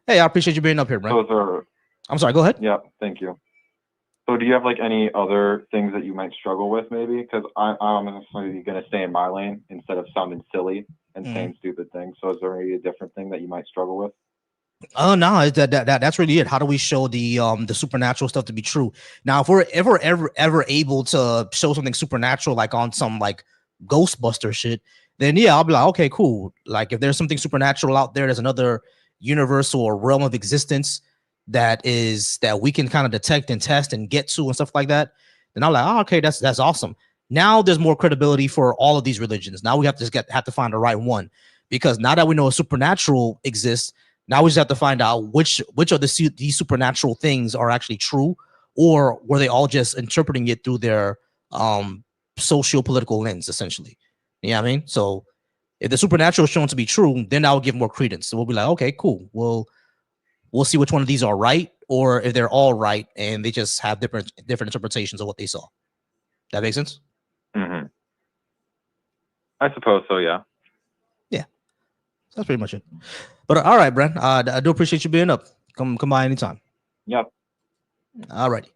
Hey, I appreciate you being up here, man. I'm sorry. Go ahead. Yeah, thank you. So, do you have like any other things that you might struggle with, maybe? Because I'm necessarily going to stay in my lane instead of sounding silly and saying stupid things. So, is there maybe a different thing that you might struggle with? Oh no, that's really it. How do we show the supernatural stuff to be true? Now, if we're ever able to show something supernatural, like on some like Ghostbuster shit, then yeah, I'll be like, okay, cool. Like, if there's something supernatural out there, there's another universal or realm of existence that we can kind of detect and test and get to and stuff like that, then I'm like, oh, okay, that's awesome. Now there's more credibility for all of these religions. Now we have to find the right one, because now that we know a supernatural exists, now we just have to find out which of these supernatural things are actually true, or were they all just interpreting it through their socio-political lens, essentially. You know what I mean? So if the supernatural is shown to be true, then that will give more credence. So we'll be like, okay, cool. We'll see which one of these are right, or if they're all right and they just have different interpretations of what they saw. That makes sense? Mm-hmm. I suppose so, yeah. Yeah. That's pretty much it. But all right, Brent, I do appreciate you being up. Come by anytime. Yep. All right.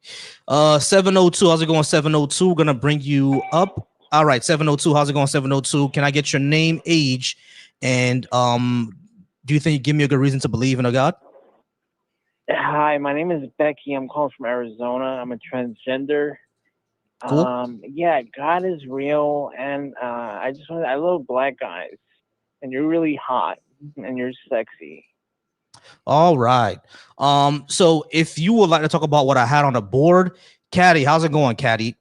702. How's it going? 702. Gonna bring you up. All right, 702. How's it going? 702. Can I get your name, age, and do you think you give me a good reason to believe in a God? Hi, my name is Becky. I'm calling from Arizona. I'm a transgender. Cool. Yeah, God is real, and I love black guys, and you're really hot, and you're sexy. All right. So if you would like to talk about what I had on the board, Caddy, how's it going, Caddy?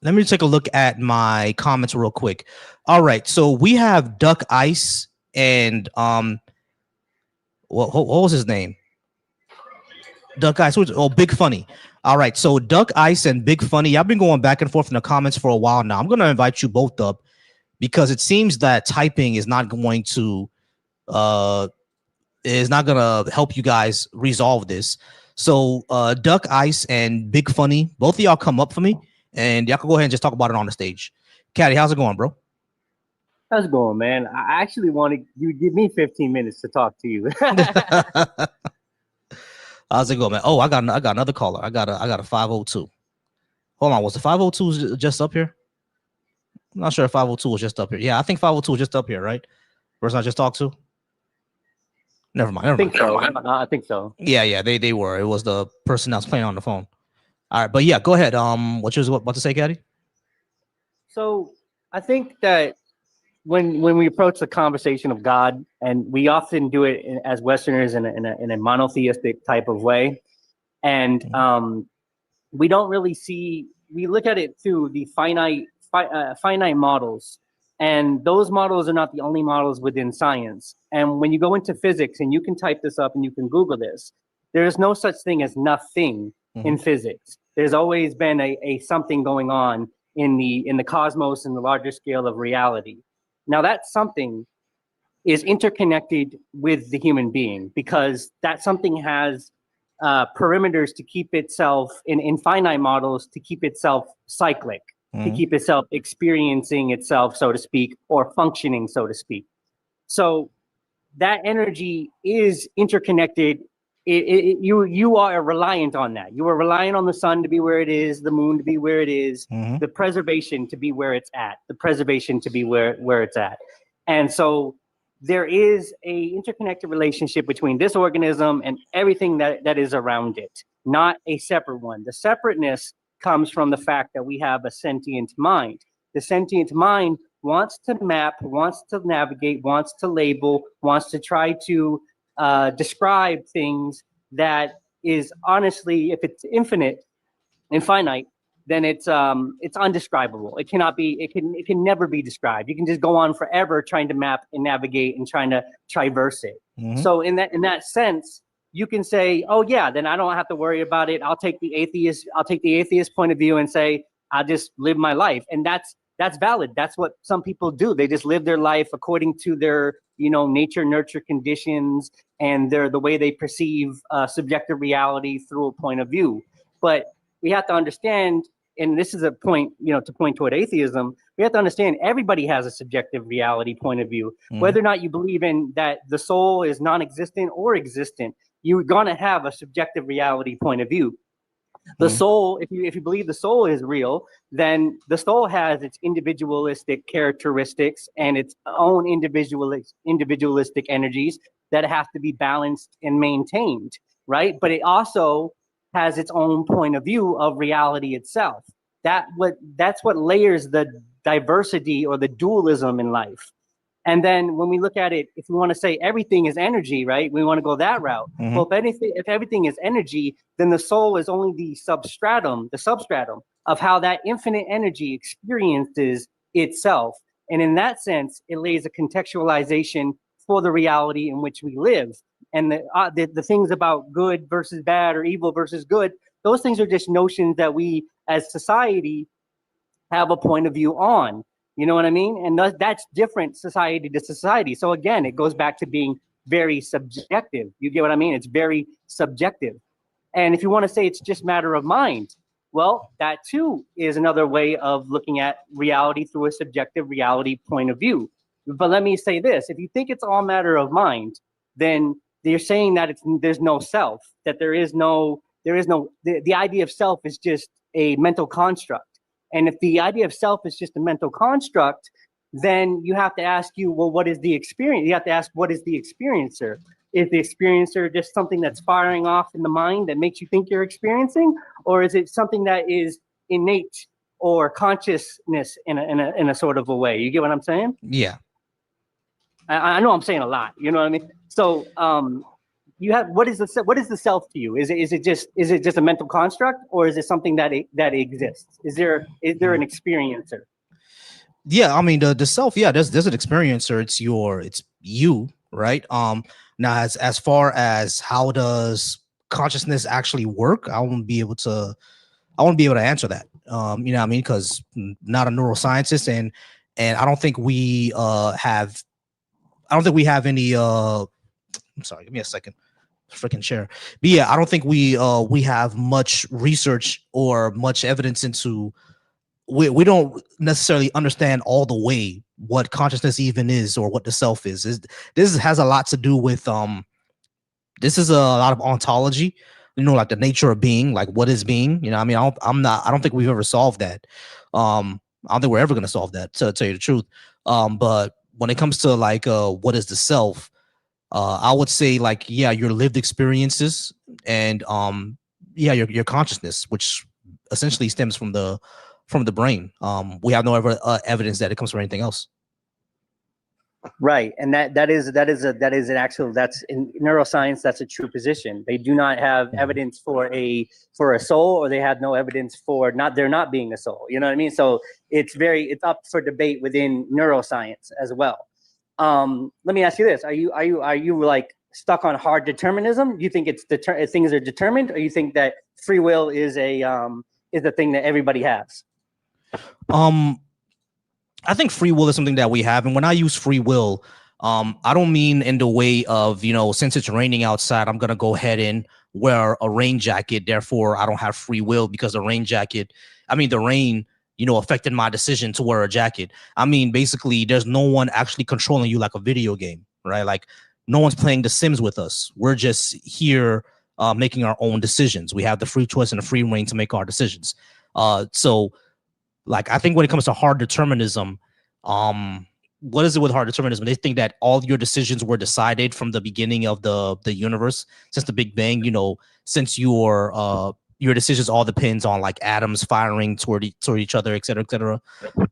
Let me take a look at my comments real quick. All right, so we have Duck Ice and what was his name? Duck Ice. Big Funny. All right, so Duck Ice and Big Funny, I've been going back and forth in the comments for a while now. I'm going to invite you both up because it seems that typing is not going to help you guys resolve this. So Duck Ice and Big Funny, both of y'all come up for me, and y'all can go ahead and just talk about it on the stage. Caddy, how's it going, bro? How's it going, man? I actually wanted you to give me 15 minutes to talk to you. How's it going, man? Oh, I got another caller. I got a 502. Hold on, was the 502 just up here? I'm not sure if 502 was just up here. Yeah, I think 502 was just up here, right? Person I just talked to. Never mind. I think so. Yeah, they were. It was the person that's playing on the phone. All right, but yeah, go ahead. What you was about to say, Caddy? So I think that when we approach the conversation of God, and we often do it as Westerners in a monotheistic type of way, and we don't really see. We look at it through the finite models, and those models are not the only models within science. And when you go into physics, and you can type this up and you can Google this, there is no such thing as nothing in physics. There's always been a something going on in the cosmos and the larger scale of reality. Now that something is interconnected with the human being because that something has perimeters to keep itself in finite models, to keep itself cyclic, to keep itself experiencing itself, so to speak, or functioning, so to speak. So that energy is interconnected. You are reliant on that. You are relying on the sun to be where it is, the moon to be where it is, the preservation to be where it's at, the preservation to be where it's at. And so there is a interconnected relationship between this organism and everything that is around it, not a separate one. The separateness comes from the fact that we have a sentient mind. The sentient mind wants to map, wants to navigate, wants to label, wants to try to describe things that is honestly, if it's infinite and finite, then it's undescribable. It cannot be. It can never be described. You can just go on forever trying to map and navigate and trying to traverse it. So in that sense, you can say, oh yeah, then I don't have to worry about it. I'll take the atheist point of view and say I'll just live my life, and that's valid. That's what some people do. They just live their life according to their nature nurture conditions and the way they perceive subjective reality through a point of view. But we have to understand, and this is a point, to point toward atheism, we have to understand everybody has a subjective reality point of view. Whether or not you believe in that the soul is non-existent or existent, you're gonna have a subjective reality point of view. The soul, if you believe the soul is real, then the soul has its individualistic characteristics and its own individualistic energies that have to be balanced and maintained, right? But it also has its own point of view of reality itself. That's what layers the diversity or the dualism in life. And then when we look at it, if we want to say everything is energy, right? We want to go that route. Well, if everything is energy, then the soul is only the substratum of how that infinite energy experiences itself. And in that sense, it lays a contextualization for the reality in which we live. And the things about good versus bad or evil versus good, those things are just notions that we as society have a point of view on. You know what I mean? And that's different society to society. So again, it goes back to being very subjective. You get what I mean? It's very subjective. And if you want to say it's just matter of mind, well, that too is another way of looking at reality through a subjective reality point of view. But let me say this, if you think it's all matter of mind, then they're saying that there's no self, that the idea of self is just a mental construct. And if the idea of self is just a mental construct, then you have to ask well, what is the experience? You have to ask, what is the experiencer? Is the experiencer just something that's firing off in the mind that makes you think you're experiencing? Or is it something that is innate or consciousness in a sort of a way? You get what I'm saying? Yeah. I know I'm saying a lot. You know what I mean? So you have what is the self to you? Is it just a mental construct, or is it something that exists? Is there an experiencer? Yeah, I mean the self, yeah, there's an experiencer. It's you, right? Now as far as how does consciousness actually work, I won't be able to answer that. You know what I mean? Because not a neuroscientist, and I don't think we have any I'm sorry, give me a second. Freaking share. But yeah, I don't think we have much research or much evidence into we don't necessarily understand all the way what consciousness even is or what the self is. This has a lot to do with this is a lot of ontology, you know, like the nature of being, like what is being, you know. I mean, I don't think we've ever solved that. I don't think we're ever going to solve that, to tell you the truth. But when it comes to like what is the self, I would say like, yeah, your lived experiences and yeah, your consciousness, which essentially stems from the brain. We have no evidence that it comes from anything else. Right, and that is an actual, that's in neuroscience, that's a true position. They do not have evidence for a soul, or they have no evidence for there not being a soul. You know what I mean? So it's up for debate within neuroscience as well. Let me ask you this: Are you like stuck on hard determinism? Do you think things are determined, or you think that free will is the thing that everybody has? I think free will is something that we have, and when I use free will, I don't mean in the way of, you know, since it's raining outside, I'm gonna go ahead and wear a rain jacket. Therefore, I don't have free will because the rain, you know, affected my decision to wear a jacket. I mean, basically, there's no one actually controlling you like a video game, right? Like, no one's playing The Sims with us. We're just here making our own decisions. We have the free choice and the free reign to make our decisions. So, like, I think when it comes to hard determinism, what is it with hard determinism? They think that all your decisions were decided from the beginning of the universe, since the Big Bang. You know, since your decisions all depends on like atoms firing toward each other, et cetera, et cetera.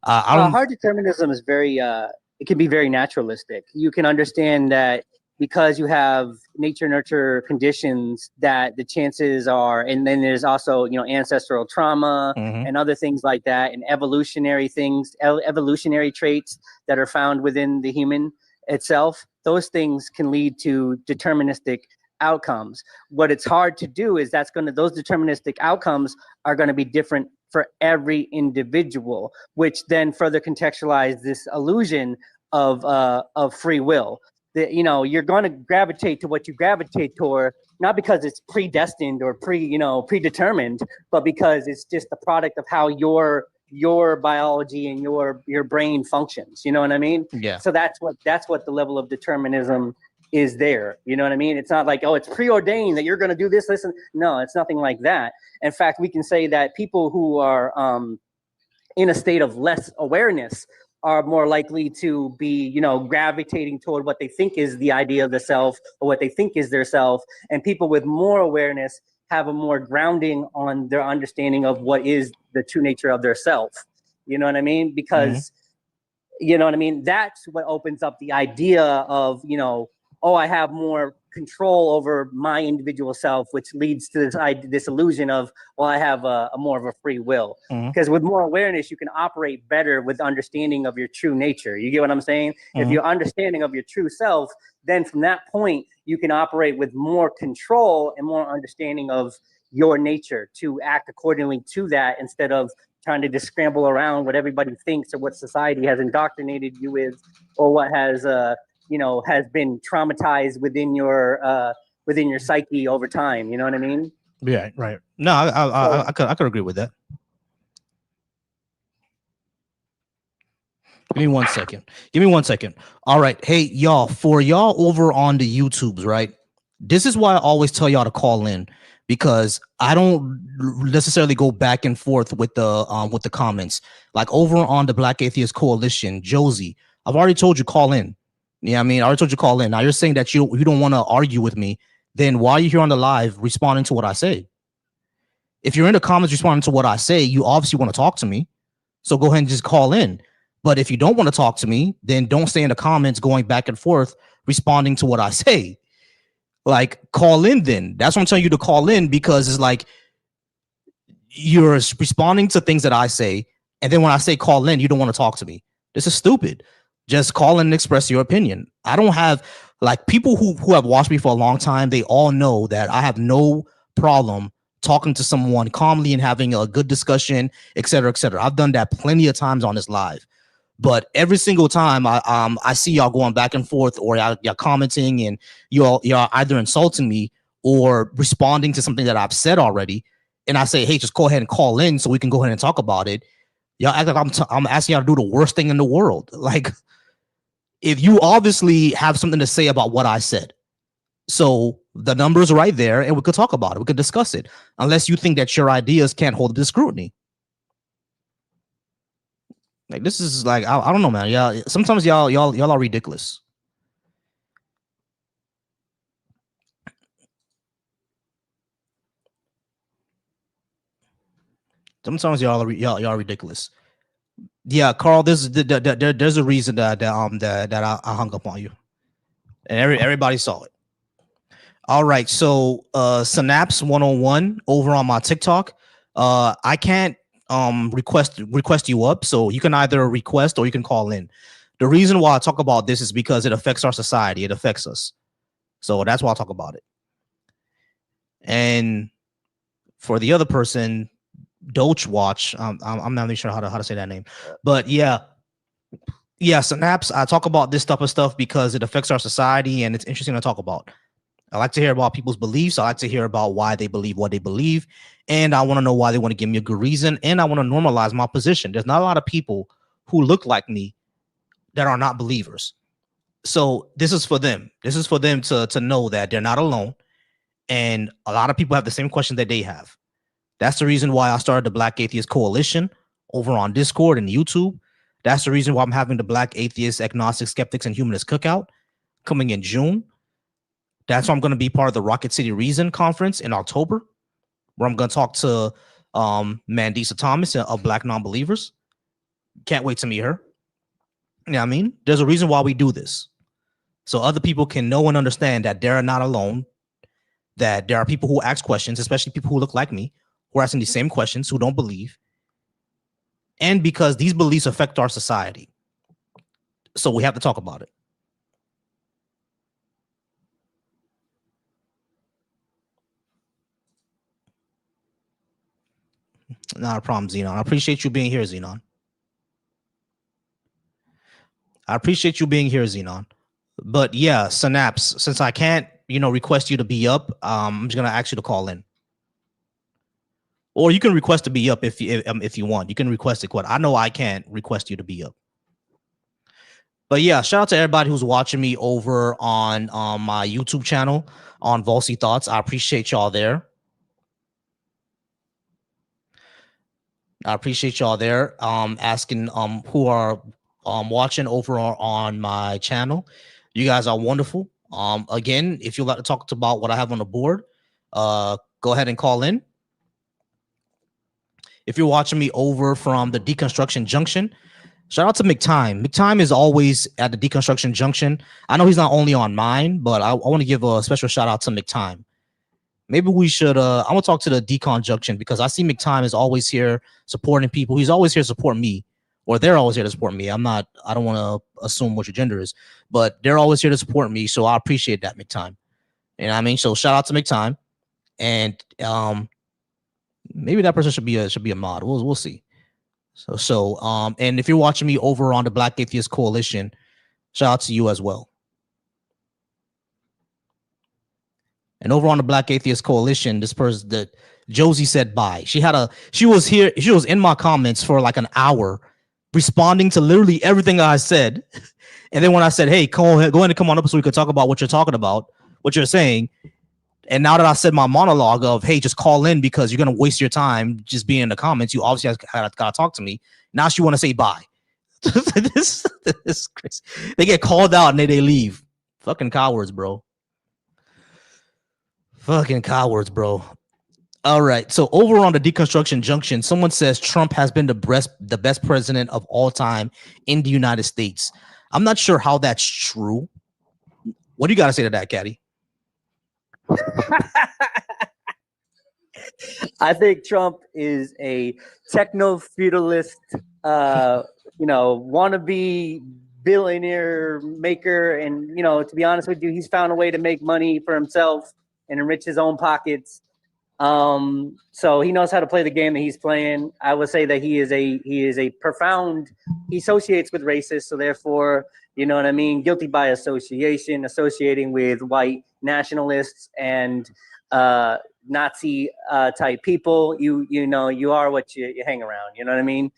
Hard determinism is very it can be very naturalistic. You can understand that because you have nature nurture conditions, that the chances are, and then there's also, you know, ancestral trauma and other things like that, and evolutionary things, evolutionary traits that are found within the human itself. Those things can lead to deterministic outcomes. What it's hard to do is those deterministic outcomes are going to be different for every individual, which then further contextualize this illusion of free will. That, you know, you're going to gravitate to what you gravitate toward, not because it's predestined or predetermined, but because it's just the product of how your biology and your brain functions. You know what I mean? Yeah. So that's what the level of determinism is there. You know what I mean? It's not like, oh, it's preordained that you're going to do this. Listen, no, it's nothing like that. In fact, we can say that people who are in a state of less awareness are more likely to be, you know, gravitating toward what they think is the idea of the self, or what they think is their self. And people with more awareness have a more grounding on their understanding of what is the true nature of their self. You know what I mean? Because, you know what I mean? That's what opens up the idea of, you know, oh, I have more control over my individual self, which leads to this illusion of, well, I have a more of a free will. Because with more awareness, you can operate better with understanding of your true nature. You get what I'm saying? If you're understanding of your true self, then from that point, you can operate with more control and more understanding of your nature to act accordingly to that, instead of trying to just scramble around what everybody thinks or what society has indoctrinated you with, or what has has been traumatized within your psyche over time. You know what I mean? Yeah, right. No, I could agree with that. Give me 1 second. All right. Hey, y'all, for y'all over on the YouTubes, right? This is why I always tell y'all to call in, because I don't necessarily go back and forth with the comments. Like over on the Black Atheist Coalition, Josie, I've already told you call in. Yeah, I mean, I already told you call in. Now you're saying that you don't want to argue with me. Then why are you here on the live responding to what I say? If you're in the comments responding to what I say, you obviously want to talk to me. So go ahead and just call in. But if you don't want to talk to me, then don't stay in the comments going back and forth responding to what I say. Like, call in then. That's what I'm telling you to call in, because it's like you're responding to things that I say, and then when I say call in, you don't want to talk to me. This is stupid. Just call in and express your opinion. I don't have, like, people who have watched me for a long time, they all know that I have no problem talking to someone calmly and having a good discussion, et cetera, et cetera. I've done that plenty of times on this live. But every single time I see y'all going back and forth, or y'all commenting, and y'all either insulting me or responding to something that I've said already, and I say, hey, just go ahead and call in so we can go ahead and talk about it. Y'all act like I'm asking y'all to do the worst thing in the world. Like, if you obviously have something to say about what I said, so the number's right there, and we could talk about it. We could discuss it, unless you think that your ideas can't hold up to scrutiny. Like, this is like, I don't know, man. Yeah, sometimes y'all are ridiculous. Sometimes y'all are ridiculous. Yeah, Carl, there's a reason that I hung up on you, and everybody saw it. All right, so Synapse 101 over on my TikTok. I can't request you up, so you can either request or you can call in. The reason why I talk about this is because it affects our society. It affects us. So that's why I talk about it. And for the other person, Doge Watch, I'm not really sure how to say that name, but yeah, Synapse. I talk about this type of stuff because it affects our society, and it's interesting to talk about. I like to hear about people's beliefs. I like to hear about why they believe what they believe, and I want to know why they want to give me a good reason, and I want to normalize my position. There's not a lot of people who look like me that are not believers. So this is for them. This is for them to know that they're not alone, and a lot of people have the same questions that they have. That's the reason why I started the Black Atheist Coalition over on Discord and YouTube. That's the reason why I'm having the Black Atheists, Agnostic, Skeptics, and Humanists Cookout coming in June. That's why I'm going to be part of the Rocket City Reason Conference in October, where I'm going to talk to Mandisa Thomas of Black Non-Believers. Can't wait to meet her. You know what I mean? There's a reason why we do this, so other people can know and understand that they're not alone, that there are people who ask questions, especially people who look like me, who are asking these same questions, who don't believe, and because these beliefs affect our society. So we have to talk about it. Not a problem, Xenon. I appreciate you being here, Xenon. I appreciate you being here, Xenon. But yeah, Synapse, since I can't, request you to be up, I'm just gonna ask you to call in. Or you can request to be up if you want. You can request it. I know I can't request you to be up. But yeah, shout out to everybody who's watching me over on my YouTube channel on Volcy Thoughts. I appreciate y'all there. Asking who are watching over on my channel. You guys are wonderful. Again, if you'd like to talk about what I have on the board, go ahead and call in. If you're watching me over from the Deconstruction Junction, shout out to McTime. McTime is always at the Deconstruction Junction. I know he's not only on mine, but I want to give a special shout out to McTime. Maybe we should, I want to talk to the Decon Junction, because I see McTime is always here supporting people. He's always here to support me, or they're always here to support me. I don't want to assume what your gender is, but they're always here to support me. So I appreciate that, McTime. You know what I mean? So shout out to McTime. And maybe that person should be a mod. We'll see. So and if you're watching me over on the Black Atheist Coalition, shout out to you as well. And over on the Black Atheist Coalition, this person that Josie said bye. She was here. She was in my comments for like an hour, responding to literally everything I said. And then when I said, "Hey, go ahead and come on up so we could talk about what you're talking about," what you're saying. And now that I said my monologue of, hey, just call in because you're going to waste your time just being in the comments, you obviously got to talk to me. Now she want to say bye. this is crazy. They get called out and they leave. Fucking cowards, bro. Fucking cowards, bro. All right. So over on the deconstruction junction, someone says Trump has been the best president of all time in the United States. I'm not sure how that's true. What do you got to say to that, Caddy? I think Trump is a techno-feudalist, wannabe billionaire maker. And, to be honest with you, he's found a way to make money for himself and enrich his own pockets. So he knows how to play the game that he's playing. I would say that he is a profound, he associates with racists. So therefore, you know what I mean? Guilty by association, associating with white nationalists and, Nazi type people. You are what you hang around. You know what I mean?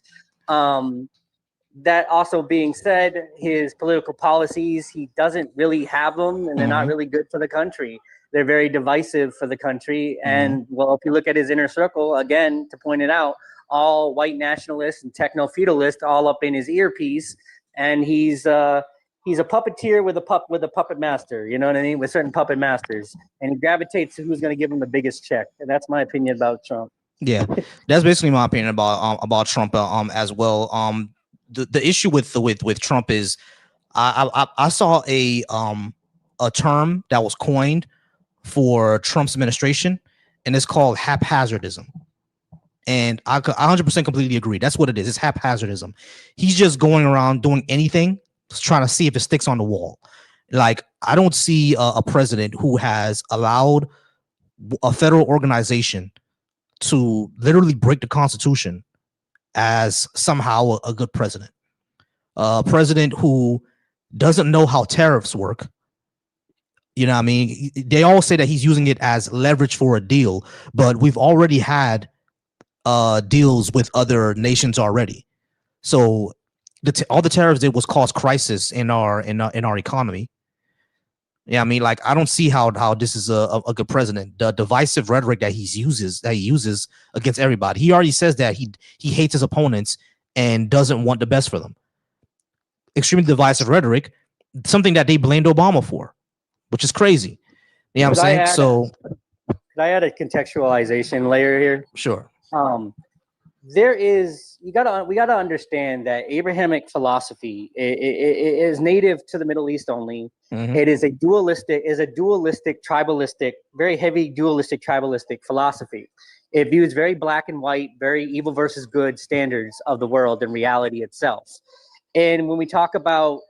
That also being said, his political policies, he doesn't really have them, and they're not really good for the country. They're very divisive for the country. And well, if you look at his inner circle, again, to point it out, all white nationalists and techno-feudalists all up in his earpiece, and he's a puppeteer with a puppet master, you know what I mean, with certain puppet masters, and he gravitates to who's going to give him the biggest check. And that's my opinion about Trump. Yeah, that's basically my opinion about Trump as well. The issue with Trump is I saw a term that was coined for Trump's administration, and it's called haphazardism. And I 100% completely agree. That's what it is. It's haphazardism. He's just going around doing anything, trying to see if it sticks on the wall. Like, I don't see a president who has allowed a federal organization to literally break the Constitution as somehow a good president. A president who doesn't know how tariffs work. You know what I mean? They all say that he's using it as leverage for a deal, but we've already had deals with other nations already. So all the tariffs did was cause crisis in our economy. Yeah, I mean, like, I don't see how this is a good president. The divisive rhetoric that he uses against everybody. He already says that he hates his opponents and doesn't want the best for them. Extremely divisive rhetoric, something that they blamed Obama for, which is crazy. You know what I'm saying? Could I add a contextualization layer here? Sure. We gotta understand that Abrahamic philosophy is native to the Middle East only. It is a dualistic, tribalistic, very heavy dualistic, tribalistic philosophy. It views very black and white, very evil versus good standards of the world and reality itself. And when we talk about,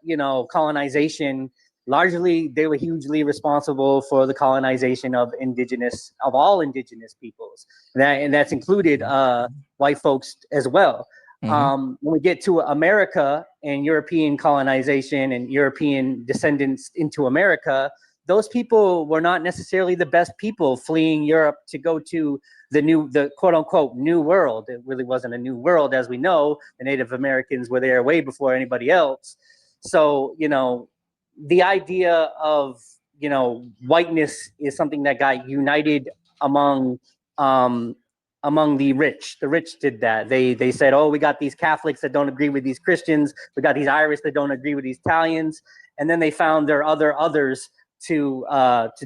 colonization, largely they were hugely responsible for the colonization of all indigenous peoples. And that's included white folks as well. When we get to America and European colonization and European descendants into America, those people were not necessarily the best people fleeing Europe to go to the quote unquote new world. It really wasn't a new world, as we know. The Native Americans were there way before anybody else. So, the idea of, whiteness is something that got united among the rich. The rich did that. They said, oh, we got these Catholics that don't agree with these Christians. We got these Irish that don't agree with these Italians. And then they found their others to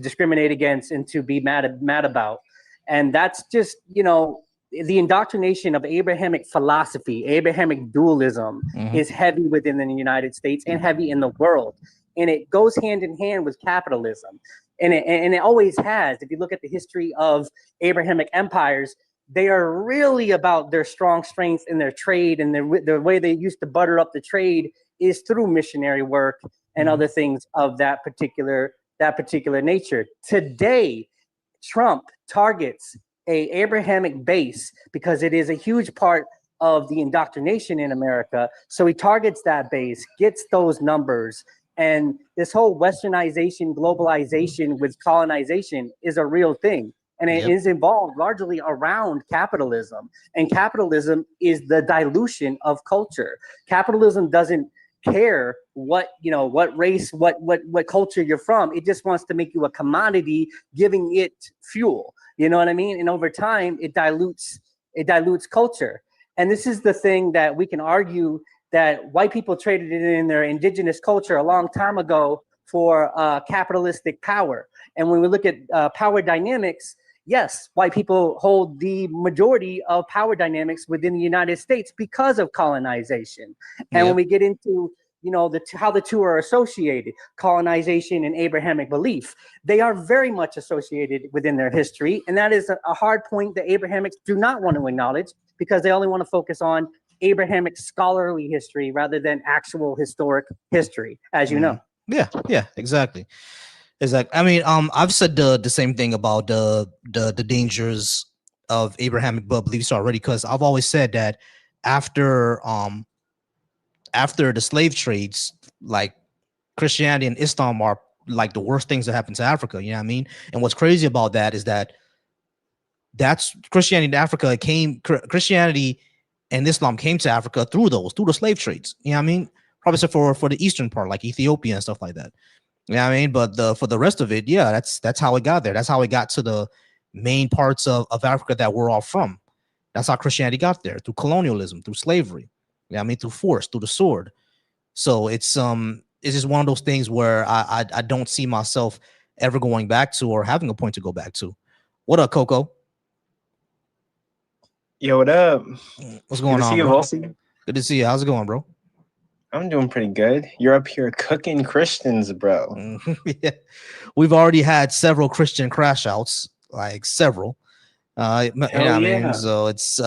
discriminate against and to be mad about. And that's just, the indoctrination of Abrahamic philosophy, Abrahamic dualism is heavy within the United States and heavy in the world. And it goes hand in hand with capitalism. And it always has. If you look at the history of Abrahamic empires, they are really about their strong strength in their trade, and the way they used to butter up the trade is through missionary work and other things of that particular nature. Today, Trump targets a Abrahamic base because it is a huge part of the indoctrination in America. So he targets that base, gets those numbers, and this whole westernization, globalization with colonization is a real thing. And it is involved largely around capitalism. And capitalism is the dilution of culture. Capitalism doesn't care what what race, what culture you're from. It just wants to make you a commodity, giving it fuel. You know what I mean? And over time, it dilutes culture. And this is the thing that we can argue, that white people traded it in their indigenous culture a long time ago for capitalistic power. And when we look at power dynamics, yes, white people hold the majority of power dynamics within the United States because of colonization. And when we get into how the two are associated, colonization and Abrahamic belief, they are very much associated within their history. And that is a hard point that Abrahamics do not want to acknowledge, because they only want to focus on Abrahamic scholarly history rather than actual historic history, as you know. Yeah, exactly. Exactly. I mean, I've said the same thing about the dangers of Abrahamic beliefs already, because I've always said that after the slave trades, like Christianity and Islam are like the worst things that happened to Africa. You know what I mean? And what's crazy about that is that that's Christianity in Africa Christianity and Islam came to Africa through the slave trades. You know what I mean? Probably except for the eastern part, like Ethiopia and stuff like that. You know what I mean? But for the rest of it, yeah, that's how it got there. That's how it got to the main parts of Africa that we're all from. That's how Christianity got there, through colonialism, through slavery. You know what I mean? Through force, through the sword. So it's just one of those things where I don't see myself ever going back to, or having a point to go back to. What up, Coco? Yo, what up? What's going on, bro? Good to see you. How's it going, bro? I'm doing pretty good. You're up here cooking Christians, bro. Yeah. We've already had several Christian crash outs, like several. You know what I mean? So it's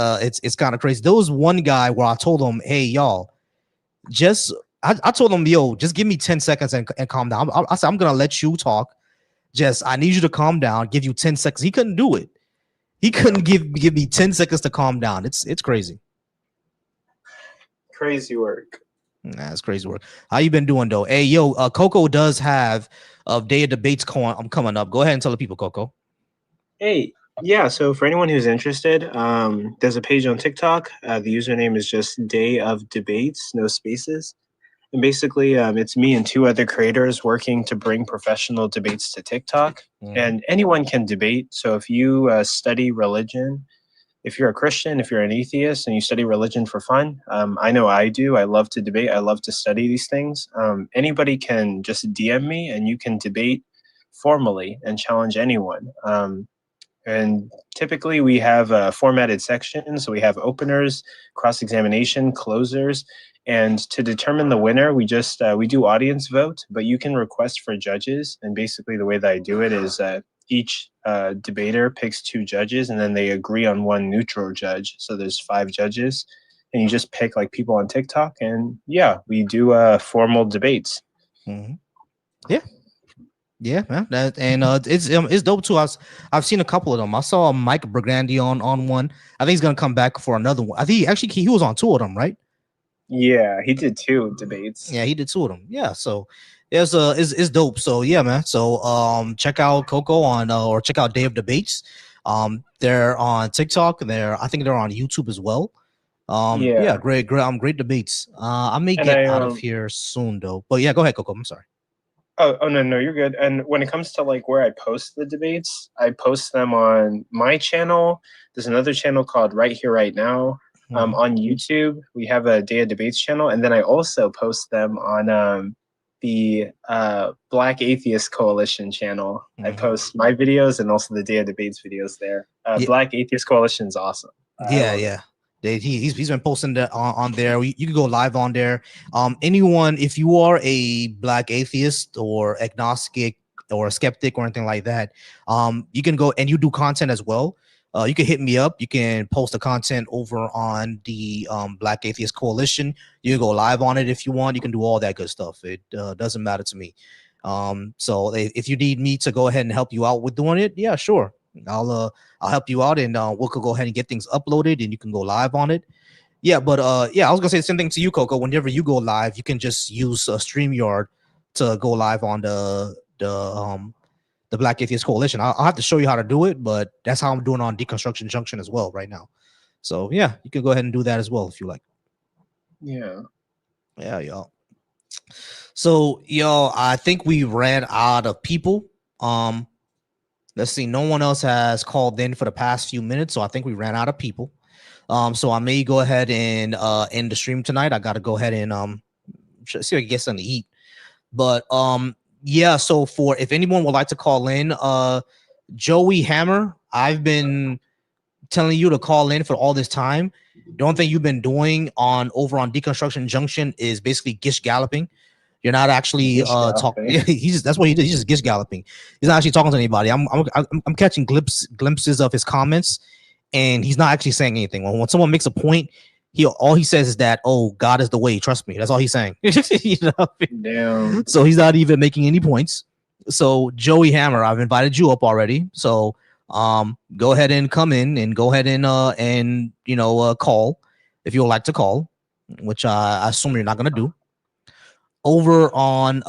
kind of crazy. There was one guy where I told him, hey, y'all, I told him, yo, just give me 10 seconds and calm down. I said, I'm gonna let you talk. I need you to calm down, give you 10 seconds. He couldn't do it. He couldn't give me 10 seconds to calm down. It's crazy. Crazy work. Nah, it's crazy work. How you been doing though? Hey, yo, Coco does have a day of debates coming up. Go ahead and tell the people, Coco. Hey, yeah. So for anyone who's interested, there's a page on TikTok. The username is just Day of Debates, no spaces. And basically, it's me and two other creators working to bring professional debates to TikTok. And anyone can debate. So if you study religion, if you're a Christian, if you're an atheist, and you study religion for fun, I know I do. I love to debate. I love to study these things. Anybody can just DM me, and you can debate formally and challenge anyone. And typically we have a formatted section. So we have openers, cross-examination, closers. And to determine the winner, we do audience vote, but you can request for judges. And basically the way that I do it is each debater picks two judges, and then they agree on one neutral judge. So there's 5 judges, and you just pick like people on TikTok, and yeah, we do formal debates. Yeah. Yeah, man. It's dope too. I've seen a couple of them. I saw Mike Burgandy on one. I think he's gonna come back for another one. I think he was on 2 of them, right? Yeah, he did 2 debates. Yeah, he did 2 of them. Yeah, so it's dope. So yeah, man. So check out Coco on or check out Day of Debates. They're on TikTok. I think they're on YouTube as well. Yeah, great debates. I may get out of here soon though. But yeah, go ahead, Coco. I'm sorry. Oh no, you're good. And when it comes to like where I post the debates, I post them on my channel. There's another channel called Right Here Right Now. On YouTube, we have a Day of Debates channel, and then I also post them on the Black Atheist Coalition channel. I post my videos and also the Day of Debates videos there. Black Atheist Coalition is awesome. Yeah. He's been posting that on there. You can go live on there. Anyone, if you are a Black atheist or agnostic or a skeptic or anything like that, you can go, and you do content as well. You can hit me up. You can post the content over on the Black Atheist Coalition. You can go live on it if you want. You can do all that good stuff. It doesn't matter to me. So if you need me to go ahead and help you out with doing it, yeah, sure. I'll help you out, and we'll go ahead and get things uploaded, and you can go live on it. Yeah, but yeah, I was gonna say the same thing to you, Coco. Whenever you go live, you can just use StreamYard to go live on the Black Atheist Coalition. I'll have to show you how to do it, but that's how I'm doing on Deconstruction Junction as well right now. So yeah, you can go ahead and do that as well if you like. Yeah, y'all. So, yo, I think we ran out of people. Let's see. No one else has called in for the past few minutes, so I think we ran out of people. So I may go ahead and end the stream tonight. I got to go ahead and see if I can get something to eat. But yeah. So for if anyone would like to call in, Joey Hammer, I've been telling you to call in for all this time. The only thing you've been doing over on Deconstruction Junction is basically gish galloping. You're not actually talking. That's what he did. He's just gish galloping. He's not actually talking to anybody. I'm catching glimpses of his comments, and he's not actually saying anything. When someone makes a point, all he says is that, "Oh, God is the way. Trust me." That's all he's saying. You know? Damn. So he's not even making any points. So Joey Hammer, I've invited you up already. So go ahead and come in and go ahead and call if you would like to call, which I assume you're not gonna do. Over on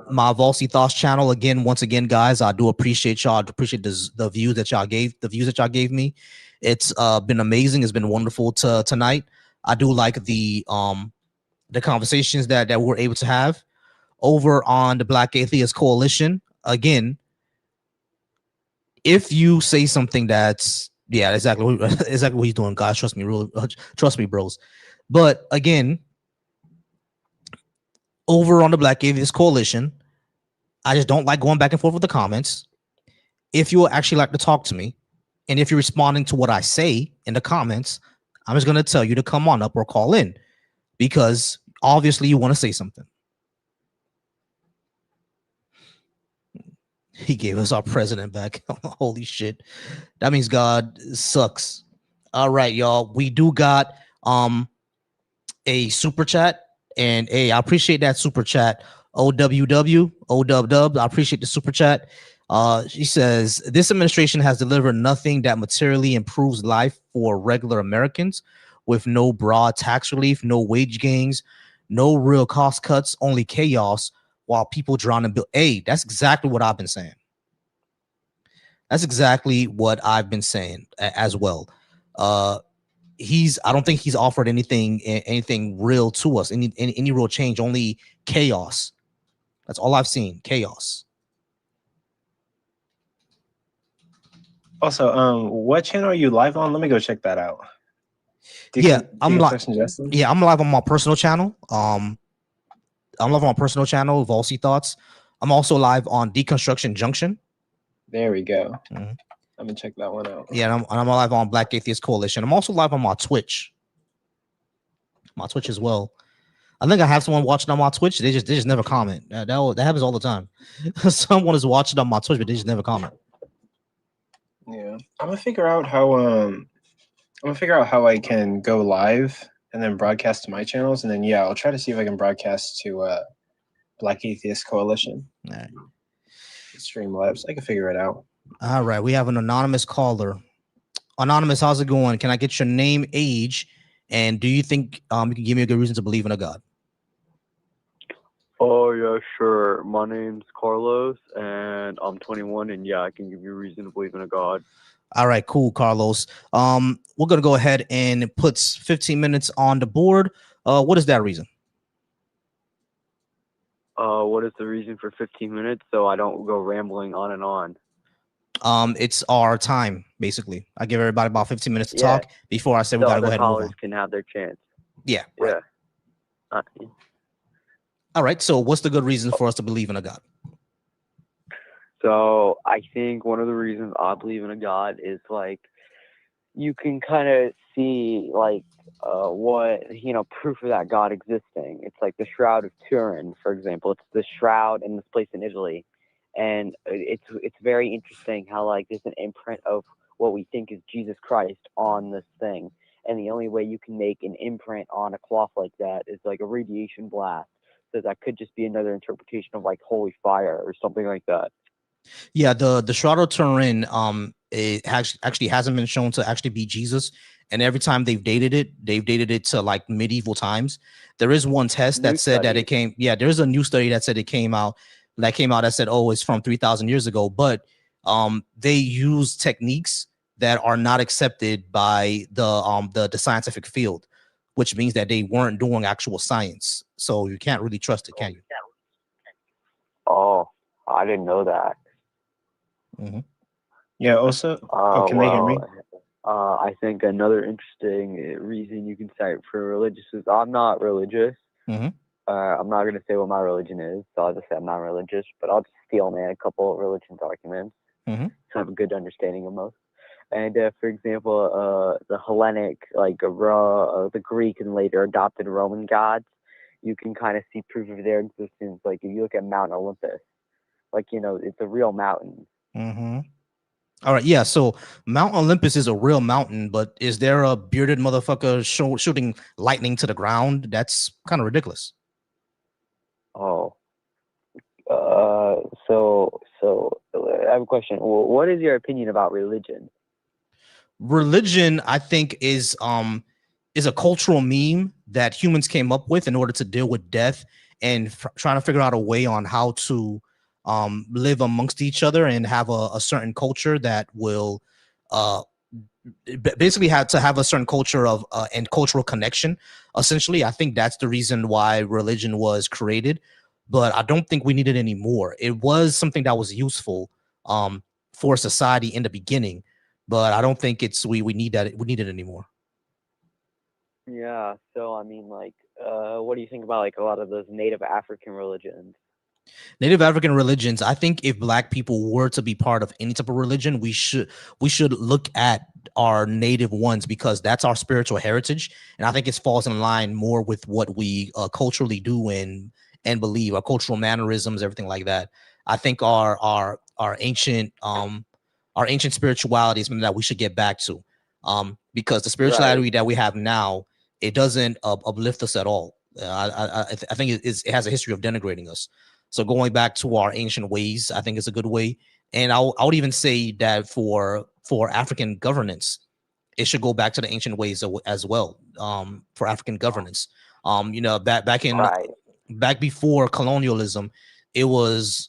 my Volcy Thoughts channel again. Once again, guys, I do appreciate y'all. I appreciate the views that y'all gave me. It's been amazing. It's been wonderful tonight. I do like the conversations that we're able to have over on the Black Atheist Coalition. Again, if you say something that's exactly what he's doing, guys, trust me, really, trust me, bros. But again, over on the Black Atheist Coalition, I just don't like going back and forth with the comments. If you actually like to talk to me, and if you're responding to what I say in the comments, I'm just gonna tell you to come on up or call in, because obviously you want to say something. He gave us our president back. Holy shit. That means God sucks. All right, y'all. We do got a super chat. And hey, I appreciate that super chat. OWW. I appreciate the super chat. She says, this administration has delivered nothing that materially improves life for regular Americans, with no broad tax relief, no wage gains, no real cost cuts, only chaos while people drown in bill. Hey, that's exactly what I've been saying. That's exactly what I've been saying as well. I don't think he's offered anything real to us, any real change, only chaos. That's all I've seen, chaos. Also, what channel are you live on? Let me go check that out. I'm live on my personal channel. I'm live on my personal channel, Volcy Thoughts. I'm also live on Deconstruction Junction. There we go. Mm-hmm. I'm gonna check that one out. Yeah, and I'm live on Black Atheist Coalition. I'm also live on my Twitch. My Twitch as well. I think I have someone watching on my Twitch. They just never comment. That happens all the time. Someone is watching on my Twitch, but they just never comment. Yeah, I'm gonna figure out how I can go live and then broadcast to my channels, and then I'll try to see if I can broadcast to Black Atheist Coalition. All right. Streamlabs. I can figure it out. All right, we have an anonymous caller. Anonymous, how's it going? Can I get your name, age, and do you think you can give me a good reason to believe in a God? Oh yeah, sure. My name's Carlos, and I'm 21, and I can give you a reason to believe in a God. All right, cool, Carlos. We're gonna go ahead and put 15 minutes on the board. What is that reason? What is the reason for 15 minutes? So I don't go rambling on and on. It's our time, basically. I give everybody about 15 minutes to talk before I say we gotta go ahead and move on. Can have their chance. Yeah. Right. Yeah. All right. So, what's the good reason for us to believe in a God? So, I think one of the reasons I believe in a God is like you can kind of see like what proof of that God existing. It's like the Shroud of Turin, for example. It's the shroud in this place in Italy. And it's very interesting how like there's an imprint of what we think is Jesus Christ on this thing, and the only way you can make an imprint on a cloth like that is like a radiation blast. So that could just be another interpretation of like holy fire or something like that. Yeah, the Shroud of Turin it actually hasn't been shown to actually be Jesus, and every time they've dated it to like medieval times. There is one test that said that it came. Yeah, there's a new study that said it came out. That said, oh, it's from 3,000 years ago, but they use techniques that are not accepted by the scientific field, which means that they weren't doing actual science. so you can't really trust it, can you? Oh, I didn't know that. Mm-hmm. Yeah. Also, oh, can they hear me? I think another interesting reason you can cite for religious is I'm not religious. Mm-hmm. I'm not going to say what my religion is, so I'll just say I'm not religious, but I'll just steel man a couple of religion's arguments Mm-hmm. to have a good understanding of most. And for example, the Hellenic, like the Greek and later adopted Roman gods, you can kind of see proof of their existence. Like if you look at Mount Olympus, like, you know, it's a real mountain. Mm-hmm. All right, yeah. So Mount Olympus is a real mountain, but is there a bearded motherfucker shooting lightning to the ground? That's kind of ridiculous. Oh, so I have a question. What is your opinion about religion? Religion, I think, is a cultural meme that humans came up with in order to deal with death and trying to figure out a way on how to live amongst each other and have a certain culture that will basically have to have a certain culture of and cultural connection. Essentially, I think that's the reason why religion was created, but I don't think we need it anymore. It was something that was useful for society in the beginning, but I don't think we need it anymore. Yeah, so I mean, like, what do you think about like a lot of those Native African religions? Native African religions, I think if Black people were to be part of any type of religion, we should look at our native ones because that's our spiritual heritage, and I think it falls in line more with what we culturally do and believe, our cultural mannerisms, everything like that. I think our ancient spirituality is something that we should get back to, because the spirituality that we have now, it doesn't uplift us at all. I think it has a history of denigrating us. So going back to our ancient ways, I think is a good way. And I would even say that for African governance, it should go back to the ancient ways as well. For African governance, you know, back before colonialism, it was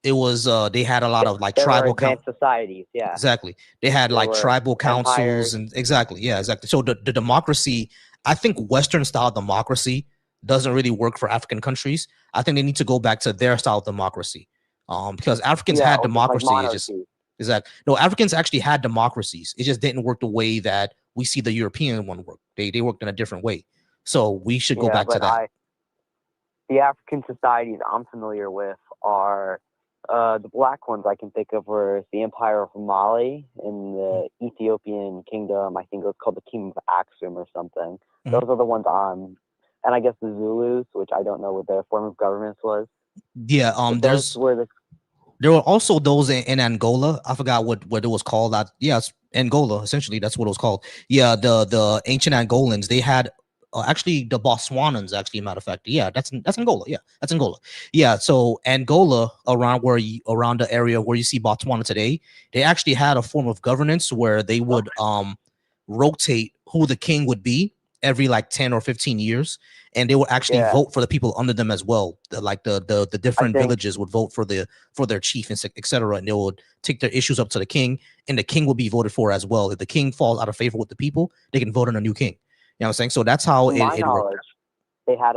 they had a lot of like There were tribal advanced societies, yeah. Exactly. They had There like were tribal councils empires. and exactly. Yeah, exactly. So the democracy, I think Western style democracy doesn't really work for African countries. I think they need to go back to their style of democracy. Because Africans had or just like democracy. It just monarchy. exactly. No, Africans actually had democracies. It just didn't work the way that we see the European one work. They worked in a different way. So we should go back to that. The African societies I'm familiar with are the Black ones I can think of were the Empire of Mali and the Ethiopian Kingdom. I think it was called the Kingdom of Aksum or something. Those are the ones and I guess the Zulus, which I don't know what their form of government was. Yeah, there were also those in Angola. I forgot what it was called. Yes, Angola. Essentially, that's what it was called. Yeah, the ancient Angolans. They had actually the Botswanans. Actually, matter of fact, yeah, that's Angola. Yeah, that's Angola. Yeah, so Angola around around the area where you see Botswana today, they actually had a form of governance where they would rotate who the king would be every like 10 or 15 years, and they would actually vote for the people under them as well. The different villages would vote for their chief and etc., and they would take their issues up to the king, and the king will be voted for as well. If the king falls out of favor with the people, they can vote on a new king. You know what I'm saying? So that's how to my it knowledge, worked. they had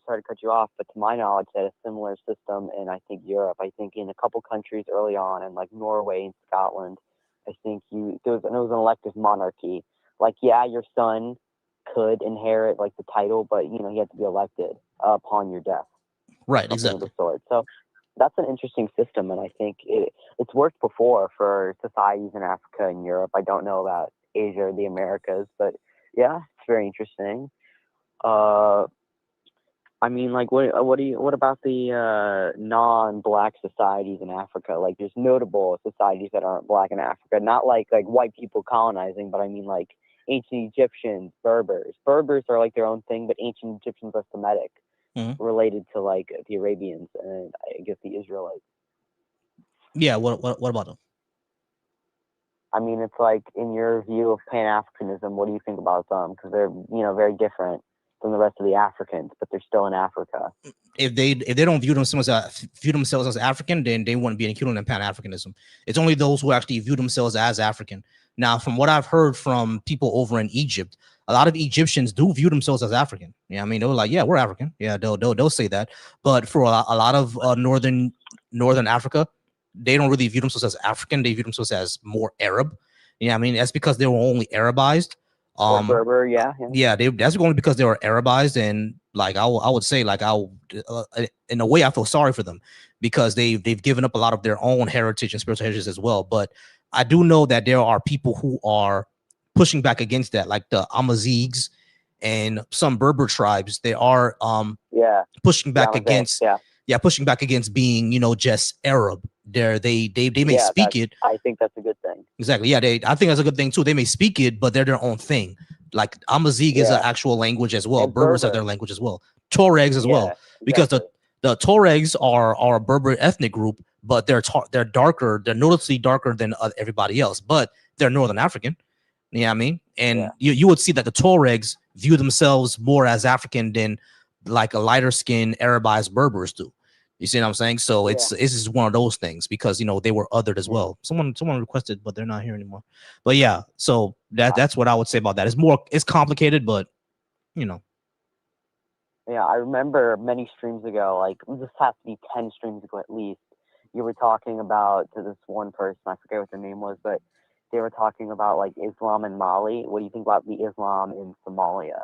sorry to cut you off, but to my knowledge, they had a similar system in, I think, Europe. I think in a couple countries early on, in like Norway and Scotland, I think it was an elective monarchy. Like, yeah, your son could inherit like the title, but you know he had to be elected upon your death. Right, exactly. Of the sort. So that's an interesting system, and I think it's worked before for societies in Africa and Europe. I don't know about Asia or the Americas, but yeah, it's very interesting. I mean, like, what about the non-Black societies in Africa? Like, there's notable societies that aren't Black in Africa, not like white people colonizing, but I mean like ancient Egyptians, Berbers. Berbers are like their own thing, but ancient Egyptians are Semitic, related to like the Arabians and I guess the Israelites. Yeah, what about them? I mean, it's like, in your view of Pan-Africanism, what do you think about them? Because they're, very different from the rest of the Africans, but they're still in Africa. If they don't view themselves as African, then they wouldn't be included in Pan-Africanism. It's only those who actually view themselves as African. Now, from what I've heard from people over in Egypt, a lot of Egyptians do view themselves as African. Yeah, I mean, they were like, yeah, we're African. Yeah, they'll say that. But for a lot of northern Africa, they don't really view themselves as African. They view themselves as more Arab. Yeah, I mean, that's because they were only Arabized. Or Berber, That's only because they were Arabized, and like I would say, like in a way, I feel sorry for them because they've given up a lot of their own heritage and spiritual heritage as well. But I do know that there are people who are pushing back against that, like the Amazighs and some Berber tribes. They are pushing back against pushing back against being, just Arab. They may speak it. I think that's a good thing. Exactly. Yeah, I think that's a good thing too. They may speak it, but they're their own thing. Like Amazigh is an actual language as well. And Berbers have Berber. their language as well. Tuaregs as well, because the Tuaregs are a Berber ethnic group, but they're darker. They're noticeably darker than everybody else, but they're Northern African. You know what I mean? And you would see that the Tuaregs view themselves more as African than like a lighter skinned Arabized Berbers do. You see what I'm saying? So it's just one of those things because they were othered as well. Someone requested, but they're not here anymore. But yeah, so that's what I would say about that. It's complicated, but Yeah, I remember many streams ago, like this has to be 10 streams ago at least. You were talking about to this one person, I forget what their name was, but they were talking about like Islam in Mali. What do you think about the Islam in Somalia?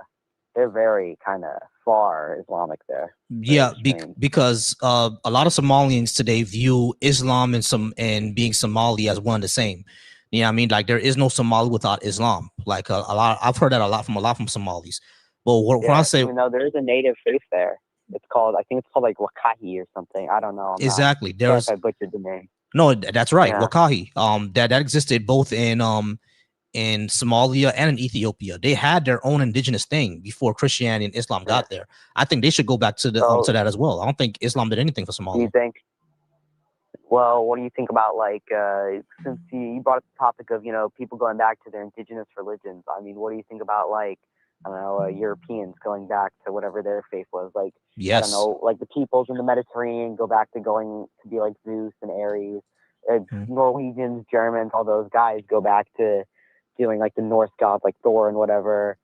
They're very kind of far Islamic there. Yeah, because a lot of Somalians today view Islam and being Somali as one and the same. You know what I mean? Like there is no Somali without Islam. Like a lot, I've heard that a lot from Somalis. But when I say, even though there is a native faith there, I think it's called like Wakahi or something. I don't know. Exactly. There's I butchered the name. No, that's right. Yeah. Wakahi. That existed both in Somalia and in Ethiopia. They had their own indigenous thing before Christianity and Islam got there. I think they should go back to to that as well. I don't think Islam did anything for Somalia. Do you think? Well, what do you think about like since you brought up the topic of people going back to their indigenous religions? I mean, what do you think about like I don't know Europeans going back to whatever their faith was? Like I don't know, like the peoples in the Mediterranean go back to going to be like Zeus and Ares. Norwegians, Germans, all those guys go back to doing like the Norse gods like Thor and whatever.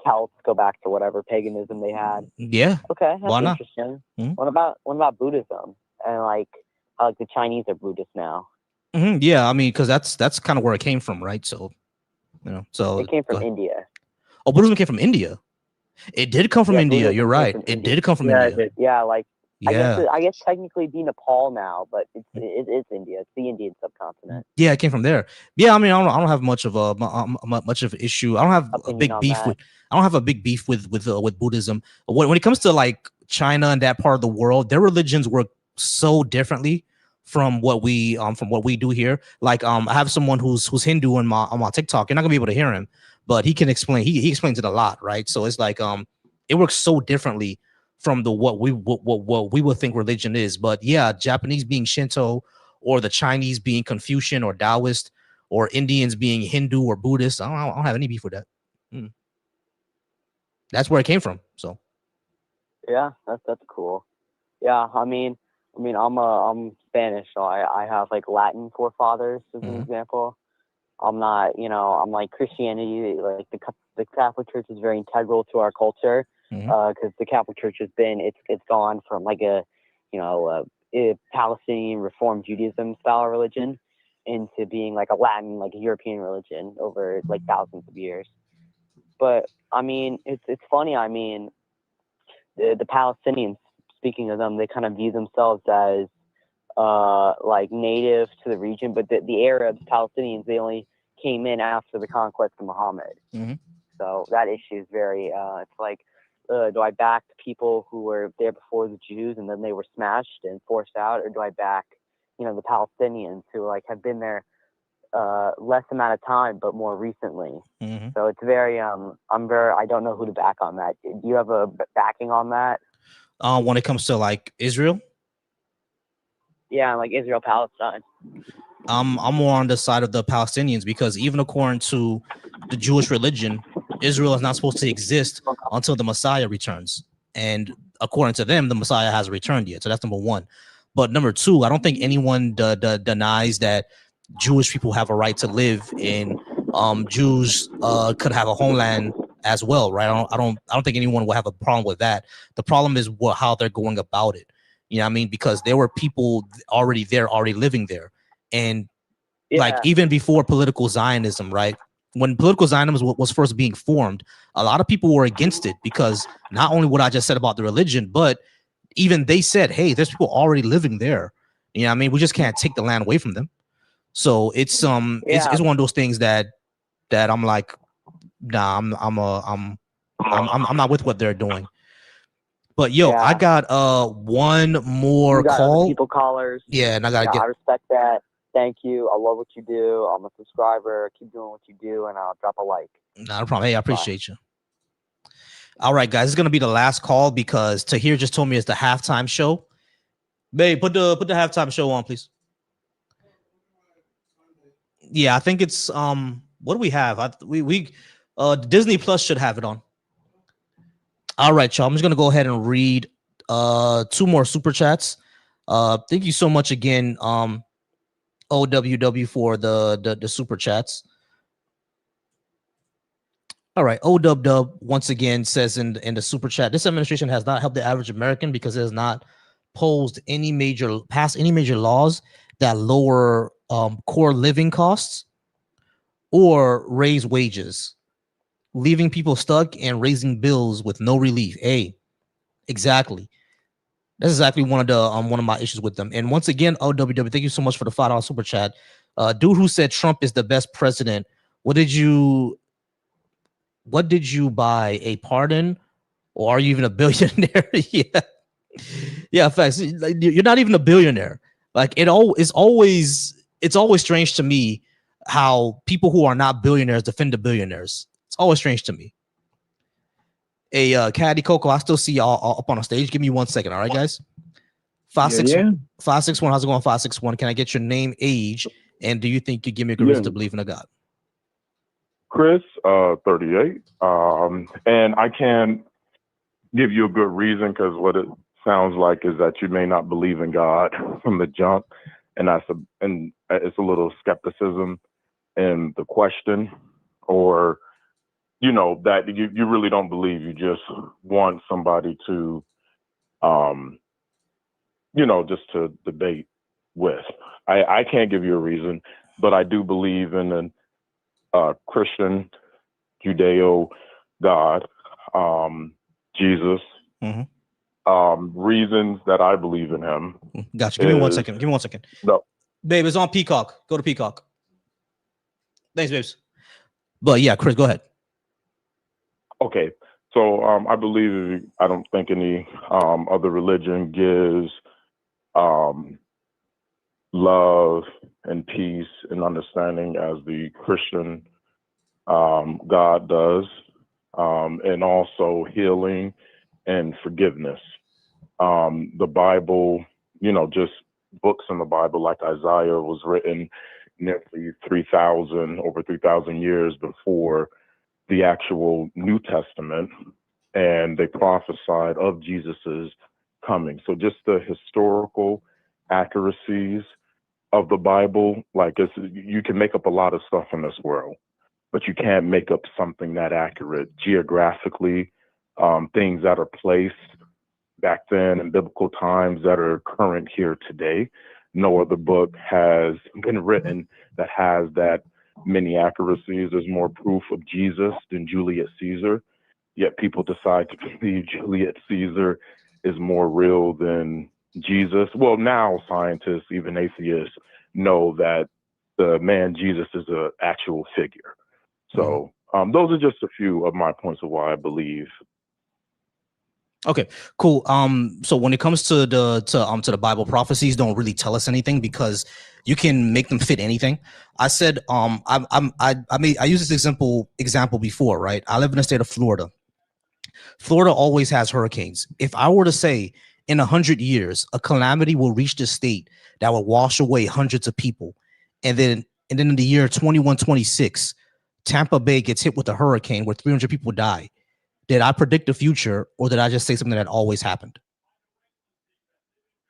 Celts go back to whatever paganism they had. Yeah. Okay, that's Why not? interesting. What about Buddhism and like how like the Chinese are Buddhist now? Yeah, I mean, because that's kind of where it came from, right? So so it came from India. Oh, Buddhism came from India. It did come from India. You're right. It did come from India. Yeah, like I guess technically it'd be Nepal now, but it's India. It's the Indian subcontinent. Yeah, it came from there. Yeah, I mean, I don't have much of an issue. I don't have a big beef with. I don't have a big beef with Buddhism. When it comes to like China and that part of the world, their religions work so differently from what we do here. Like I have someone who's Hindu on my TikTok. You're not gonna be able to hear him, but he can explain. He explains it a lot, right? So it's like it works so differently from what we would think religion is. But yeah, Japanese being Shinto, or the Chinese being Confucian or Taoist, or Indians being Hindu or Buddhist, I don't have any beef with that. That's where it came from. So yeah, that's cool. Yeah, I mean I'm Spanish, so I have like Latin forefathers as an example. I'm not, I'm like Christianity, like the Catholic Church is very integral to our culture. Because the Catholic Church has been, it's gone from like a Palestinian Reform Judaism style religion into being like a Latin, like a European religion over like thousands of years. But I mean, it's funny. I mean, the Palestinians, speaking of them, they kind of view themselves as like native to the region, but the Arabs, Palestinians, they only came in after the conquest of Muhammad. So that issue is very, it's like, do I back the people who were there before the Jews and then they were smashed and forced out, or do I back, the Palestinians who like have been there less amount of time but more recently? So it's very I don't know who to back on that. Do you have a backing on that? When it comes to like Israel? Yeah, like Israel Palestine. I'm more on the side of the Palestinians, because even according to the Jewish religion, Israel is not supposed to exist until the Messiah returns. And according to them, the Messiah hasn't returned yet. So that's number one. But number two, I don't think anyone denies that Jewish people have a right to live in Jews could have a homeland as well, right? I don't think anyone will have a problem with that. The problem is how they're going about it. You know what I mean? Because there were people already there, already living there, and like even before political Zionism, right? When political Zionism was first being formed, a lot of people were against it because not only what I just said about the religion, but even they said, hey, there's people already living there. You know what I mean? We just can't take the land away from them. So it's it's one of those things that I'm like, nah, I'm not with what they're doing. But yo, I got one more You got call. other people callers. Yeah, and I gotta I respect that. Thank you. I love what you do. I'm a subscriber. Keep doing what you do, and I'll drop a like. No problem. Hey, I appreciate you. All right, guys, it's gonna be the last call because Tahir just told me it's the halftime show. Babe, put the halftime show on, please. Yeah, I think it's what do we have? We Disney Plus should have it on. All right, y'all. I'm just gonna go ahead and read two more super chats. Thank you so much again, OWW for the super chats. All right, OWW once again says in the super chat, this administration has not helped the average American because it has not passed any major laws that lower core living costs or raise wages, leaving people stuck and raising bills with no relief. Hey, exactly. That's exactly one of my issues with them. And once again, OWW, thank you so much for the $5 super chat. Dude who said Trump is the best president. What did you buy? A pardon? Or are you even a billionaire? Yeah, facts. Like, you're not even a billionaire. Like it's always strange to me how people who are not billionaires defend the billionaires. It's always strange to me. Hey, Caddy Coco, I still see y'all up on the stage. Give me 1 second, all right, guys? 561. How's it going? 561. Can I get your name, age, and do you think you give me a good reason to believe in a God? Chris, 38. And I can't give you a good reason because what it sounds like is that you may not believe in God from the jump, and it's a little skepticism in the question, or that you really don't believe. You just want somebody to, just to debate with. I can't give you a reason, but I do believe in a Christian Judeo God, Jesus. Reasons that I believe in him. Gotcha. Give me 1 second. Give me 1 second. No. Babe, it's on Peacock. Go to Peacock. Thanks, babes. But yeah, Chris, go ahead. Okay. So I believe I don't think any other religion gives love and peace and understanding as the Christian God does, and also healing and forgiveness. The Bible, just books in the Bible like Isaiah was written nearly over 3,000 years before the actual New Testament, and they prophesied of Jesus's coming. So just the historical accuracies of the Bible, like you can make up a lot of stuff in this world, but you can't make up something that accurate geographically, things that are placed back then in biblical times that are current here today. No other book has been written that has that many accuracies. There's more proof of Jesus than Julius Caesar, yet people decide to believe Julius Caesar is more real than Jesus. Well, now scientists, even atheists, know that the man Jesus is an actual figure. So those are just a few of my points of why I believe. Okay, cool. So when it comes to the Bible, prophecies don't really tell us anything because you can make them fit anything. I said, I used this example before, right? I live in the state of Florida. Florida always has hurricanes. If I were to say in 100 years, a calamity will reach the state that will wash away hundreds of people, and then in the year 2126, Tampa Bay gets hit with a hurricane where 300 people die. Did I predict the future, or did I just say something that always happened?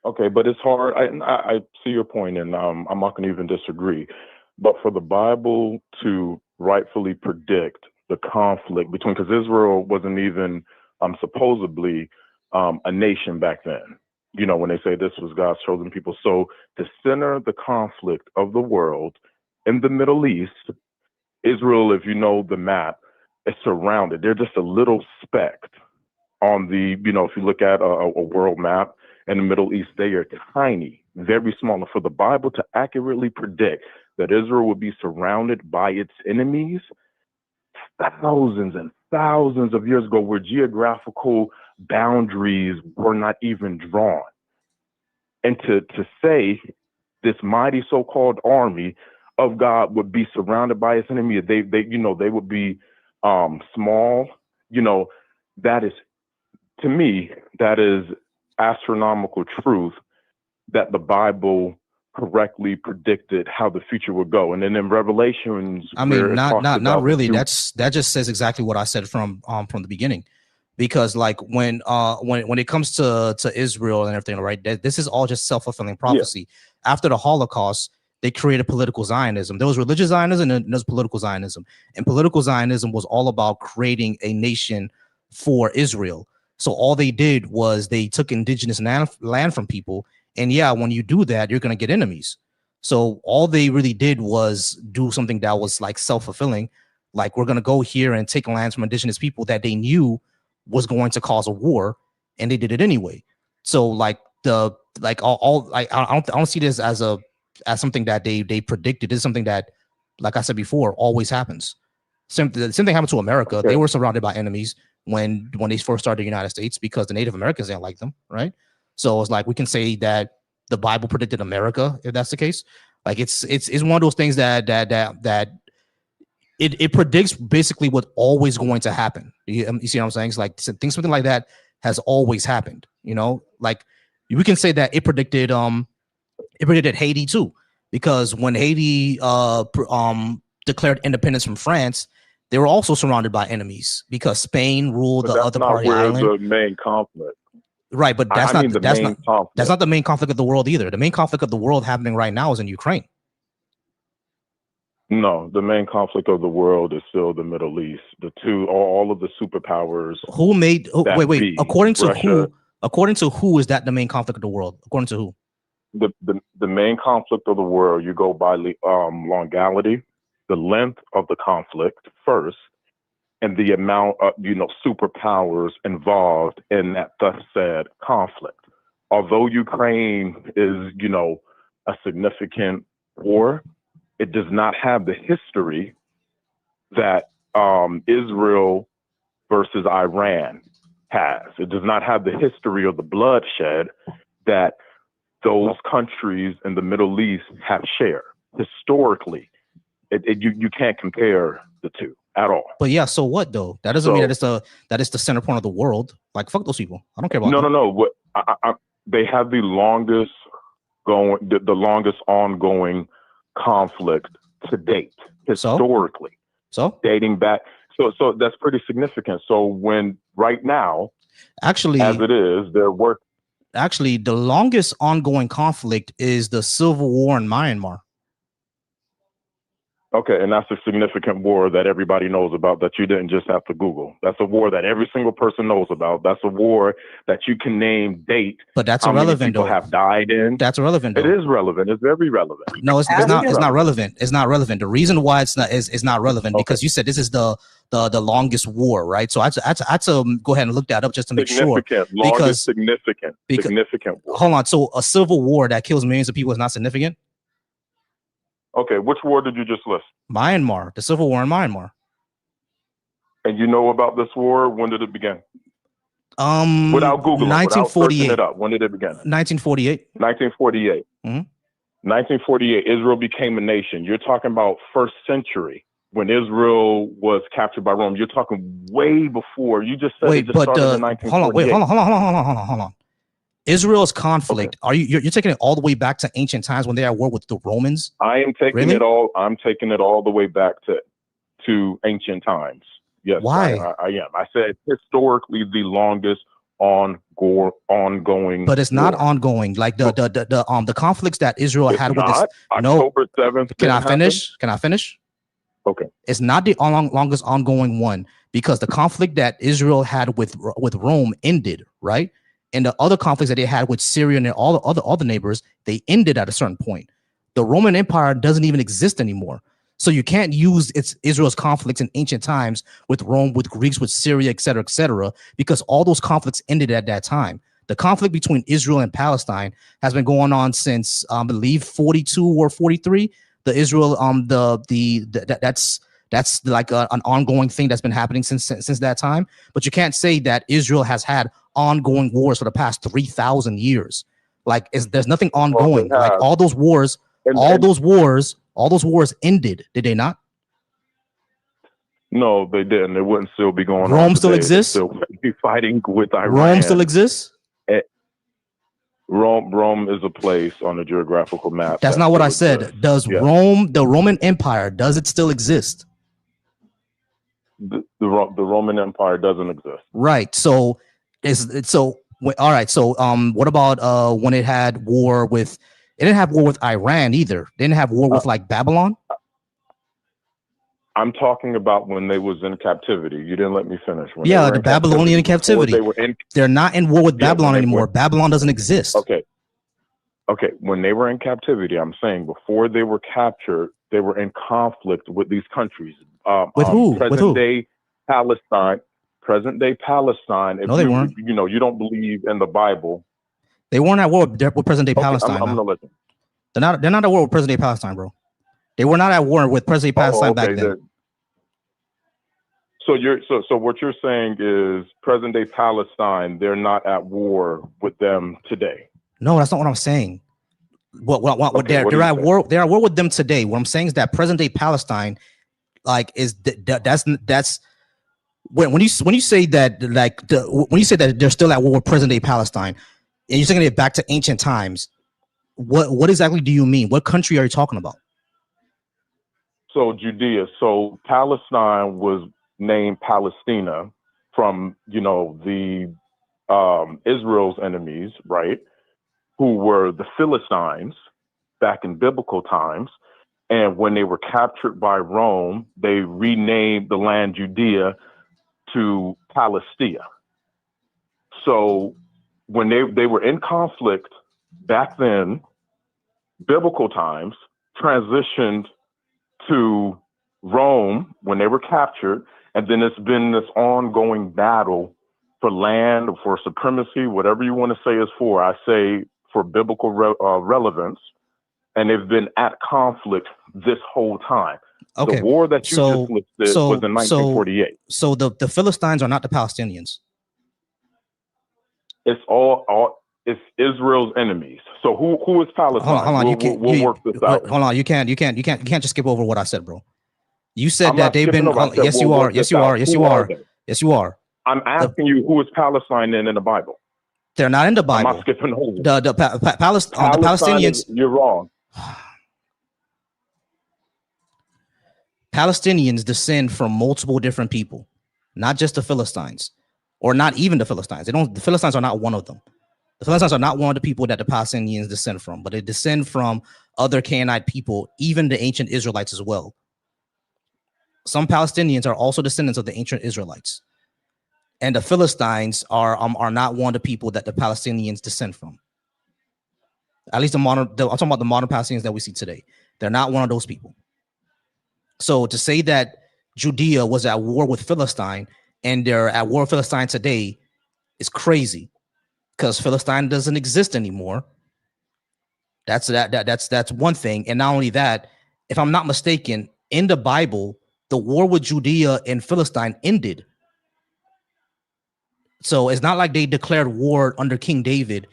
Okay, but it's hard. I see your point, and I'm not going to even disagree. But for the Bible to rightfully predict the conflict between, because Israel wasn't even supposedly a nation back then. You know, when they say this was God's chosen people. So to center the conflict of the world in the Middle East, Israel, if you know the map, is surrounded. They're just a little speck on the, you know, if you look at a world map in the Middle East, they are tiny, very small. And for the Bible to accurately predict that Israel would be surrounded by its enemies thousands and thousands of years ago, where geographical boundaries were not even drawn. And to say this mighty so-called army of God would be surrounded by its enemy, they you know, they would be small, you know, that is, to me, that is astronomical truth, that the Bible correctly predicted how the future would go. And then in Revelations, I mean, where it talks not about really. That just says exactly what I said from the beginning, because like when it comes to Israel and everything, right? This is all just self-fulfilling prophecy. Yeah. After the Holocaust, they created political Zionism. There was religious Zionism and there's political Zionism. And political Zionism was all about creating a nation for Israel. So all they did was they took indigenous land from people. And yeah, when you do that, you're going to get enemies. So all they really did was do something that was like self-fulfilling. Like, we're going to go here and take lands from indigenous people that they knew was going to cause a war, and they did it anyway. So like I don't see this as something that they predicted. It's something that, like I said before, always happens. The same thing happened to America. Okay. They were surrounded by enemies when they first started the United States, because the Native Americans didn't like them, right? So it's like, we can say that the Bible predicted America, if that's the case. Like, it's one of those things that it predicts basically what's always going to happen. You see what I'm saying? It's like something like that has always happened. You know, like, we can say that it predicted Haiti too, because when Haiti declared independence from France, they were also surrounded by enemies because Spain ruled the other part of the island. That's not where the main conflict. Right, but that's not the main conflict of the world either. The main conflict of the world happening right now is in Ukraine. No, the main conflict of the world is still the Middle East. All of the superpowers. Who made? Wait. According to who is that the main conflict of the world? According to who? The main conflict of the world, you go by longality, the length of the conflict first, and the amount of, you know, superpowers involved in that thus said conflict. Although Ukraine is, you know, a significant war, it does not have the history that Israel versus Iran has. It does not have the history of the bloodshed that those countries in the Middle East have shared. Historically, you can't compare the two at all. But yeah, so what though? That doesn't mean that it's the center point of the world. Like, fuck those people. I don't care about them. No. What they have the longest ongoing conflict to date historically. So dating back. So that's pretty significant. So when right now, actually, as it is, they're working. Actually, the longest ongoing conflict is the civil war in Myanmar. Okay, and that's a significant war that everybody knows about, that you didn't just have to Google. That's a war that every single person knows about. That's a war that you can name date. But that's irrelevant. People have died in. That's irrelevant. It is relevant. It's very relevant. No, it's not. It's not relevant. It's not relevant. The reason why it's not relevant because you said this is the longest war, right? So I had to go ahead and look that up just to make sure. Significant war. Hold on. So a civil war that kills millions of people is not significant? Okay, which war did you just list? Myanmar, the civil war in Myanmar. And you know about this war? When did it begin? Without Googling, 1948. Without searching it up. When did it begin? 1948. 1948. Mm-hmm. 1948, Israel became a nation. You're talking about first century when Israel was captured by Rome. You're talking way before. You just said it just started in 1948. Hold on. Israel's conflict. Okay. You're taking it all the way back to ancient times when they are at war with the Romans? I am taking it all. I'm taking it all the way back to ancient times. Yes. Why? I am. I said historically the longest ongoing. But it's not ongoing. Like the conflicts that Israel had with this. October 7th. Can I finish? Okay. It's not the longest ongoing one because the conflict that Israel had with Rome ended, right? And the other conflicts that they had with Syria and all the other neighbors, they ended at a certain point. The Roman Empire doesn't even exist anymore. So you can't use Israel's conflicts in ancient times with Rome, with Greeks, with Syria, et cetera, because all those conflicts ended at that time. The conflict between Israel and Palestine has been going on since I believe 42 or 43. The Israel, that's like an ongoing thing that's been happening since that time. But you can't say that Israel has had ongoing wars for the past 3,000 years. Like, there's nothing ongoing. Well, like all those wars, all those wars ended, did they not? No, they didn't. It wouldn't still be going Rome on still today. exists? They still would be fighting with Iran. Rome still exists? Rome is a place on the geographical map. That's that not what I still said. exists. Does Yes. the Roman Empire, does it still exist? The Roman Empire doesn't exist. Right. So all right. So what about when it had war with? It didn't have war with Iran either. They didn't have war with like Babylon. I'm talking about when they was in captivity. You didn't let me finish. When Yeah, they were the in Babylonian captivity. They were in. They're not in war with Yeah, Babylon anymore. Babylon doesn't exist. Okay. Okay. When they were in captivity, I'm saying before they were captured, they were in conflict with these countries. With who? Present day Palestine. Present day Palestine. If No, they weren't. You know, you don't believe in the Bible. They weren't at war with present day Palestine. I'm gonna listen. They're not at war with present day Palestine, bro. They were not at war with present day Palestine back then. So what you're saying is present day Palestine, they're not at war with them today. No, that's not what I'm saying. What they're at war. They're at war with them today. What I'm saying is that present day Palestine, like, is that's when you say that, like, when you say that they're still at war with present day Palestine, and you're taking it back to ancient times, what exactly do you mean? What country are you talking about? So Judea. So Palestine was named Palestina from, you know, the Israel's enemies, right? Who were the Philistines back in biblical times. And when they were captured by Rome, they renamed the land Judea to Palestina. So when they were in conflict back then, biblical times, transitioned to Rome when they were captured, and then it's been this ongoing battle for land, for supremacy, whatever you want to say is for. I say for biblical relevance, and they've been at conflict this whole time. Okay. The war that you just listed was in 1948. So the Philistines are not the Palestinians. It's it's Israel's enemies. So who is Palestine? Hold on. We'll work this out. Hold on. You can't just skip over what I said, bro. You said I'm that not they've been. skipping over. Yes, you are. Yes, you are. Yes, you are. Yes, you are. I'm asking you, who is Palestine in the Bible? They're not in the Bible. I'm not skipping over. The Palestinians. You're wrong. Palestinians descend from multiple different people, not just the Philistines, or not even the Philistines. The Philistines are not one of them. The Philistines are not one of the people that the Palestinians descend from, but they descend from other Canaanite people, even the ancient Israelites as well. Some Palestinians are also descendants of the ancient Israelites, and the Philistines are not one of the people that the Palestinians descend from. At least I'm talking about the modern Palestinians that we see today. They're not one of those people. So to say that Judea was at war with Philistine and they're at war with Philistine today is crazy, because Philistine doesn't exist anymore. That's one thing. And not only that, if I'm not mistaken, in the Bible, the war with Judea and Philistine ended. So it's not like they declared war under King David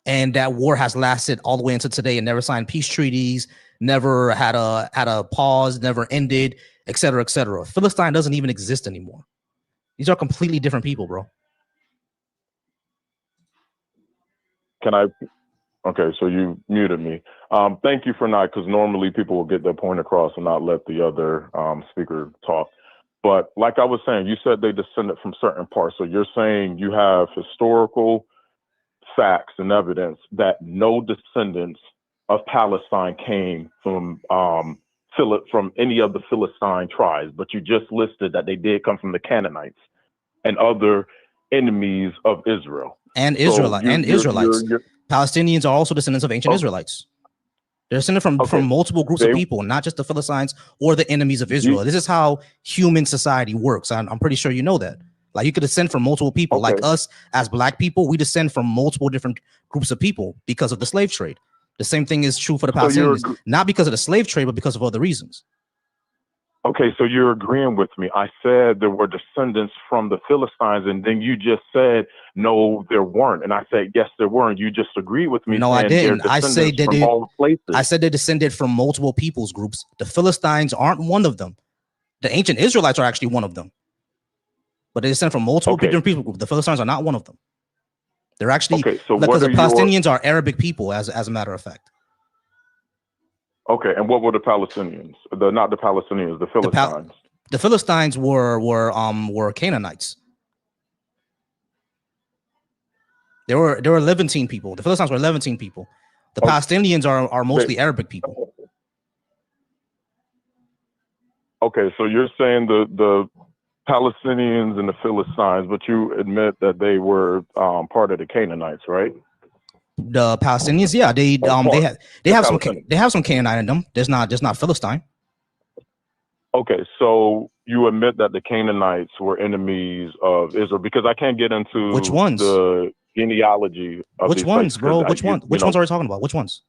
and that war has lasted all the way into today and never signed peace treaties, never had a pause, never ended, et cetera, et cetera. Philistine doesn't even exist anymore. These are completely different people, bro. Okay, so you muted me. Thank you for not, because normally people will get their point across and not let the other speaker talk. But like I was saying, you said they descended from certain parts. So you're saying you have historical facts and evidence that no descendants of Palestine came from from any of the Philistine tribes, but you just listed that they did come from the Canaanites and other enemies of Israel. And So Israelites. you're Palestinians are also descendants of ancient Israelites. They're descended from multiple groups of people, not just the Philistines or the enemies of Israel. This is how human society works. I'm pretty sure you know that. Like you could descend from multiple people. Like us as black people, we descend from multiple different groups of people because of the slave trade. The same thing is true for the Palestinians, not because of the slave trade, but because of other reasons. Okay, so you're agreeing with me. I said there were descendants from the Philistines, and then you just said, no, there weren't. And I said, yes, there weren't. You just agreed with me. No, I didn't. I said that all places. I said they descended from multiple peoples groups. The Philistines aren't one of them. The ancient Israelites are actually one of them. But they descend from multiple different people groups. The Philistines are not one of them. They're actually, so because the Palestinians are Arabic people, as a matter of fact. Okay, and what were the Palestinians? Not the Palestinians, the Philistines. The Philistines were Canaanites. There were Levantine people. The Philistines were Levantine people. The Palestinians are mostly Arabic people. Okay, so you're saying the Palestinians and the Philistines, but you admit that they were part of the Canaanites, right? The Palestinians, yeah, they have some Canaanite in them. There's not just not Philistine. Okay, so you admit that the Canaanites were enemies of Israel, because I can't get into which ones the genealogy of which these ones, places, bro? Which ones are we talking about? Which ones?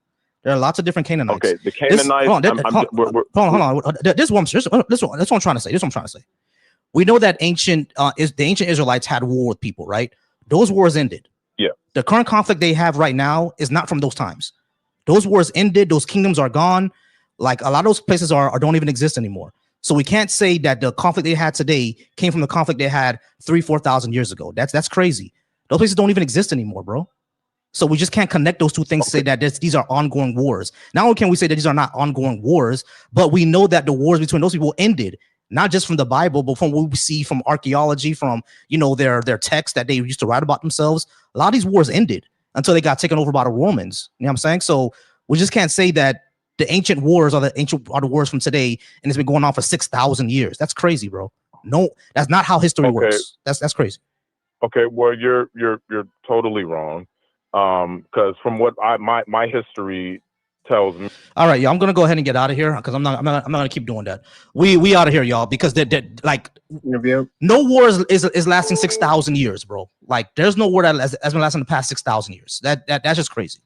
There are lots of different Canaanites. Okay, the Canaanites. Hold on. This is what I'm trying to say. This is what I'm trying to say. We know that the ancient Israelites had war with people, right? Those wars ended. Yeah. The current conflict they have right now is not from those times. Those wars ended. Those kingdoms are gone. Like a lot of those places don't even exist anymore. So we can't say that the conflict they had today came from the conflict they had 3,000-4,000 years ago. That's crazy. Those places don't even exist anymore, bro. So we just can't connect those two things to say that these are ongoing wars. Not only can we say that these are not ongoing wars, but we know that the wars between those people ended, not just from the Bible, but from what we see from archaeology, from their texts that they used to write about themselves. A lot of these wars ended until they got taken over by the Romans. You know what I'm saying? So we just can't say that the ancient wars are the wars from today, and it's been going on for 6,000 years. That's crazy, bro. No, that's not how history works. That's crazy. Okay, well, you're totally wrong. Because from what my history tells me. All right, y'all. I'm gonna go ahead and get out of here because I'm not gonna keep doing that. We out of here, y'all, because they're like no war is lasting 6,000 years, bro. Like there's no war that has been lasting the past 6,000 years. That's just crazy.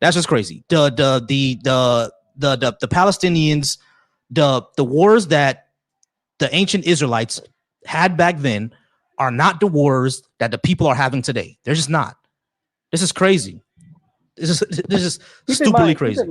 That's just crazy. The Palestinians, the wars that the ancient Israelites had back then are not the wars that the people are having today. They're just not. This is crazy. This is stupidly crazy.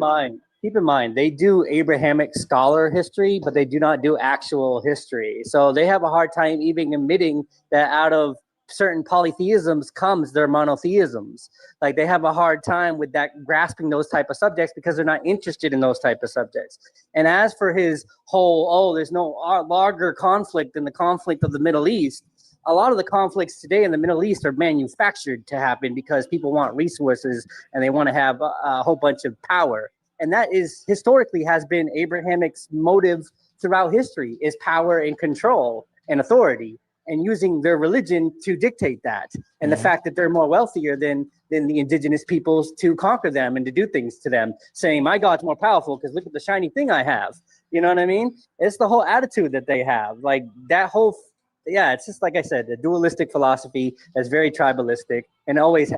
Keep in mind, they do Abrahamic scholar history, but they do not do actual history. So they have a hard time even admitting that out of certain polytheisms comes their monotheisms. Like they have a hard time with that, grasping those type of subjects because they're not interested in those type of subjects. And as for his whole, there's no larger conflict than the conflict of the Middle East. A lot of the conflicts today in the Middle East are manufactured to happen because people want resources and they want to have a whole bunch of power. And that is historically has been Abrahamic's motive throughout history, is power and control and authority, and using their religion to dictate that. And the fact that they're more wealthier than the indigenous peoples to conquer them and to do things to them, saying, my God's more powerful because look at the shiny thing I have. You know what I mean? It's the whole attitude that they have. Like that whole, it's just like I said, the dualistic philosophy that's very tribalistic and always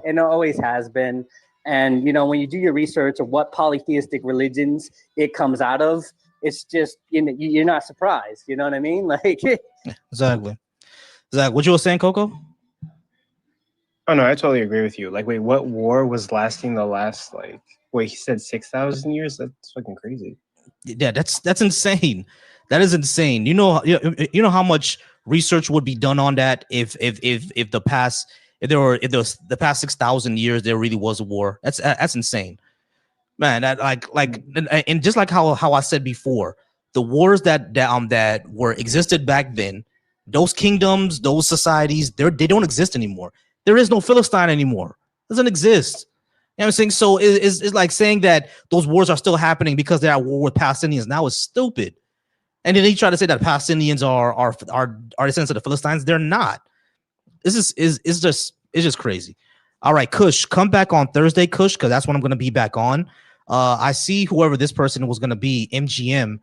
has been. And, when you do your research of what polytheistic religions it comes out of, it's just, you're not surprised. You know what I mean? Like, exactly. Zach, what you were saying, Coco? Oh, no, I totally agree with you. Like, wait, what war was lasting the last, he said 6,000 years? That's fucking crazy. Yeah, that's insane. That is insane. You know how much research would be done on that if the past 6,000 years there really was a war. That's insane, man. That and just like how I said before, the wars that were existed back then, those kingdoms, those societies, they don't exist anymore. There is no Philistine anymore. It doesn't exist. what I'm saying? So it's like saying that those wars are still happening because they're at war with Palestinians now is stupid. And then he tried to say that Palestinians are descendants of the Philistines. They're not. This is just crazy. All right, Kush, come back on Thursday, Kush, because that's when I'm going to be back on. I see whoever this person was going to be, MGM.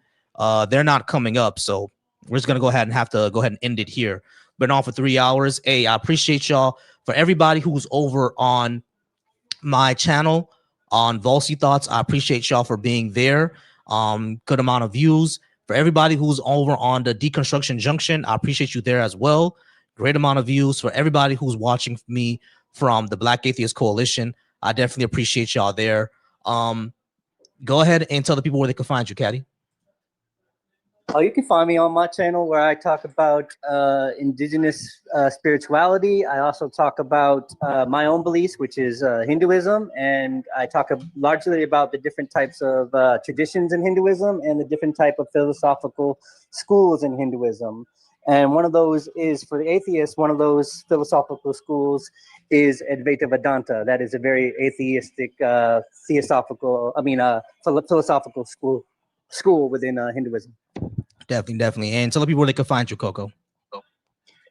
They're not coming up, so we're just going to go ahead and end it here. Been on for 3 hours. Hey, I appreciate y'all. For everybody who's over on my channel on Volcy Thoughts, I appreciate y'all for being there. Good amount of views. For everybody who's over on the Deconstruction Junction, I appreciate you there as well. Great amount of views. For everybody who's watching me from the Black Atheist Coalition, I definitely appreciate y'all there. Go ahead and tell the people where they can find you, Caddy. Oh, you can find me on my channel where I talk about indigenous spirituality. I also talk about my own beliefs, which is Hinduism, and I talk largely about the different types of traditions in Hinduism and the different type of philosophical schools in Hinduism. And one of those is, for the atheists, one of those philosophical schools is Advaita Vedanta. That is a very atheistic, philosophical school within Hinduism. Definitely. And tell the people where they can find you, Coco.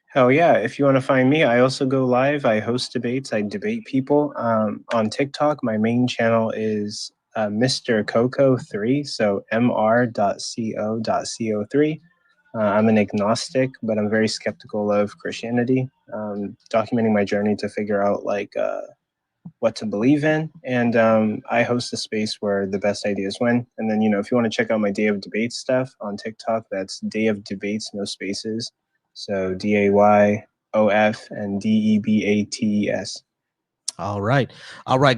Hell yeah. If you want to find me, I also go live. I host debates. I debate people on TikTok. My main channel is Mr. Coco3, so mr.co.co3. I'm an agnostic, but I'm very skeptical of Christianity, documenting my journey to figure out what to believe in. And I host a space where the best ideas win. And then, if you want to check out my Day of Debates stuff on TikTok, that's Day of Debates, no spaces. So DAYOF and DEBATES. All right,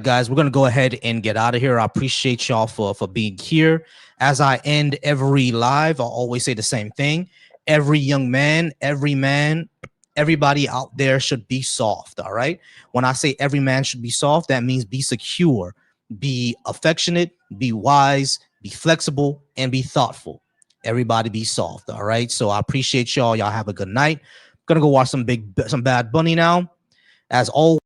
guys, we're gonna go ahead and get out of here. I appreciate y'all for being here. As I end every live, I'll always say the same thing. Every young man, everybody out there should be soft. All right. When I say every man should be soft, that means be secure, be affectionate, be wise, be flexible, and be thoughtful. Everybody be soft. All right. So I appreciate y'all. Y'all have a good night. Gonna go watch some Bad Bunny now. As always.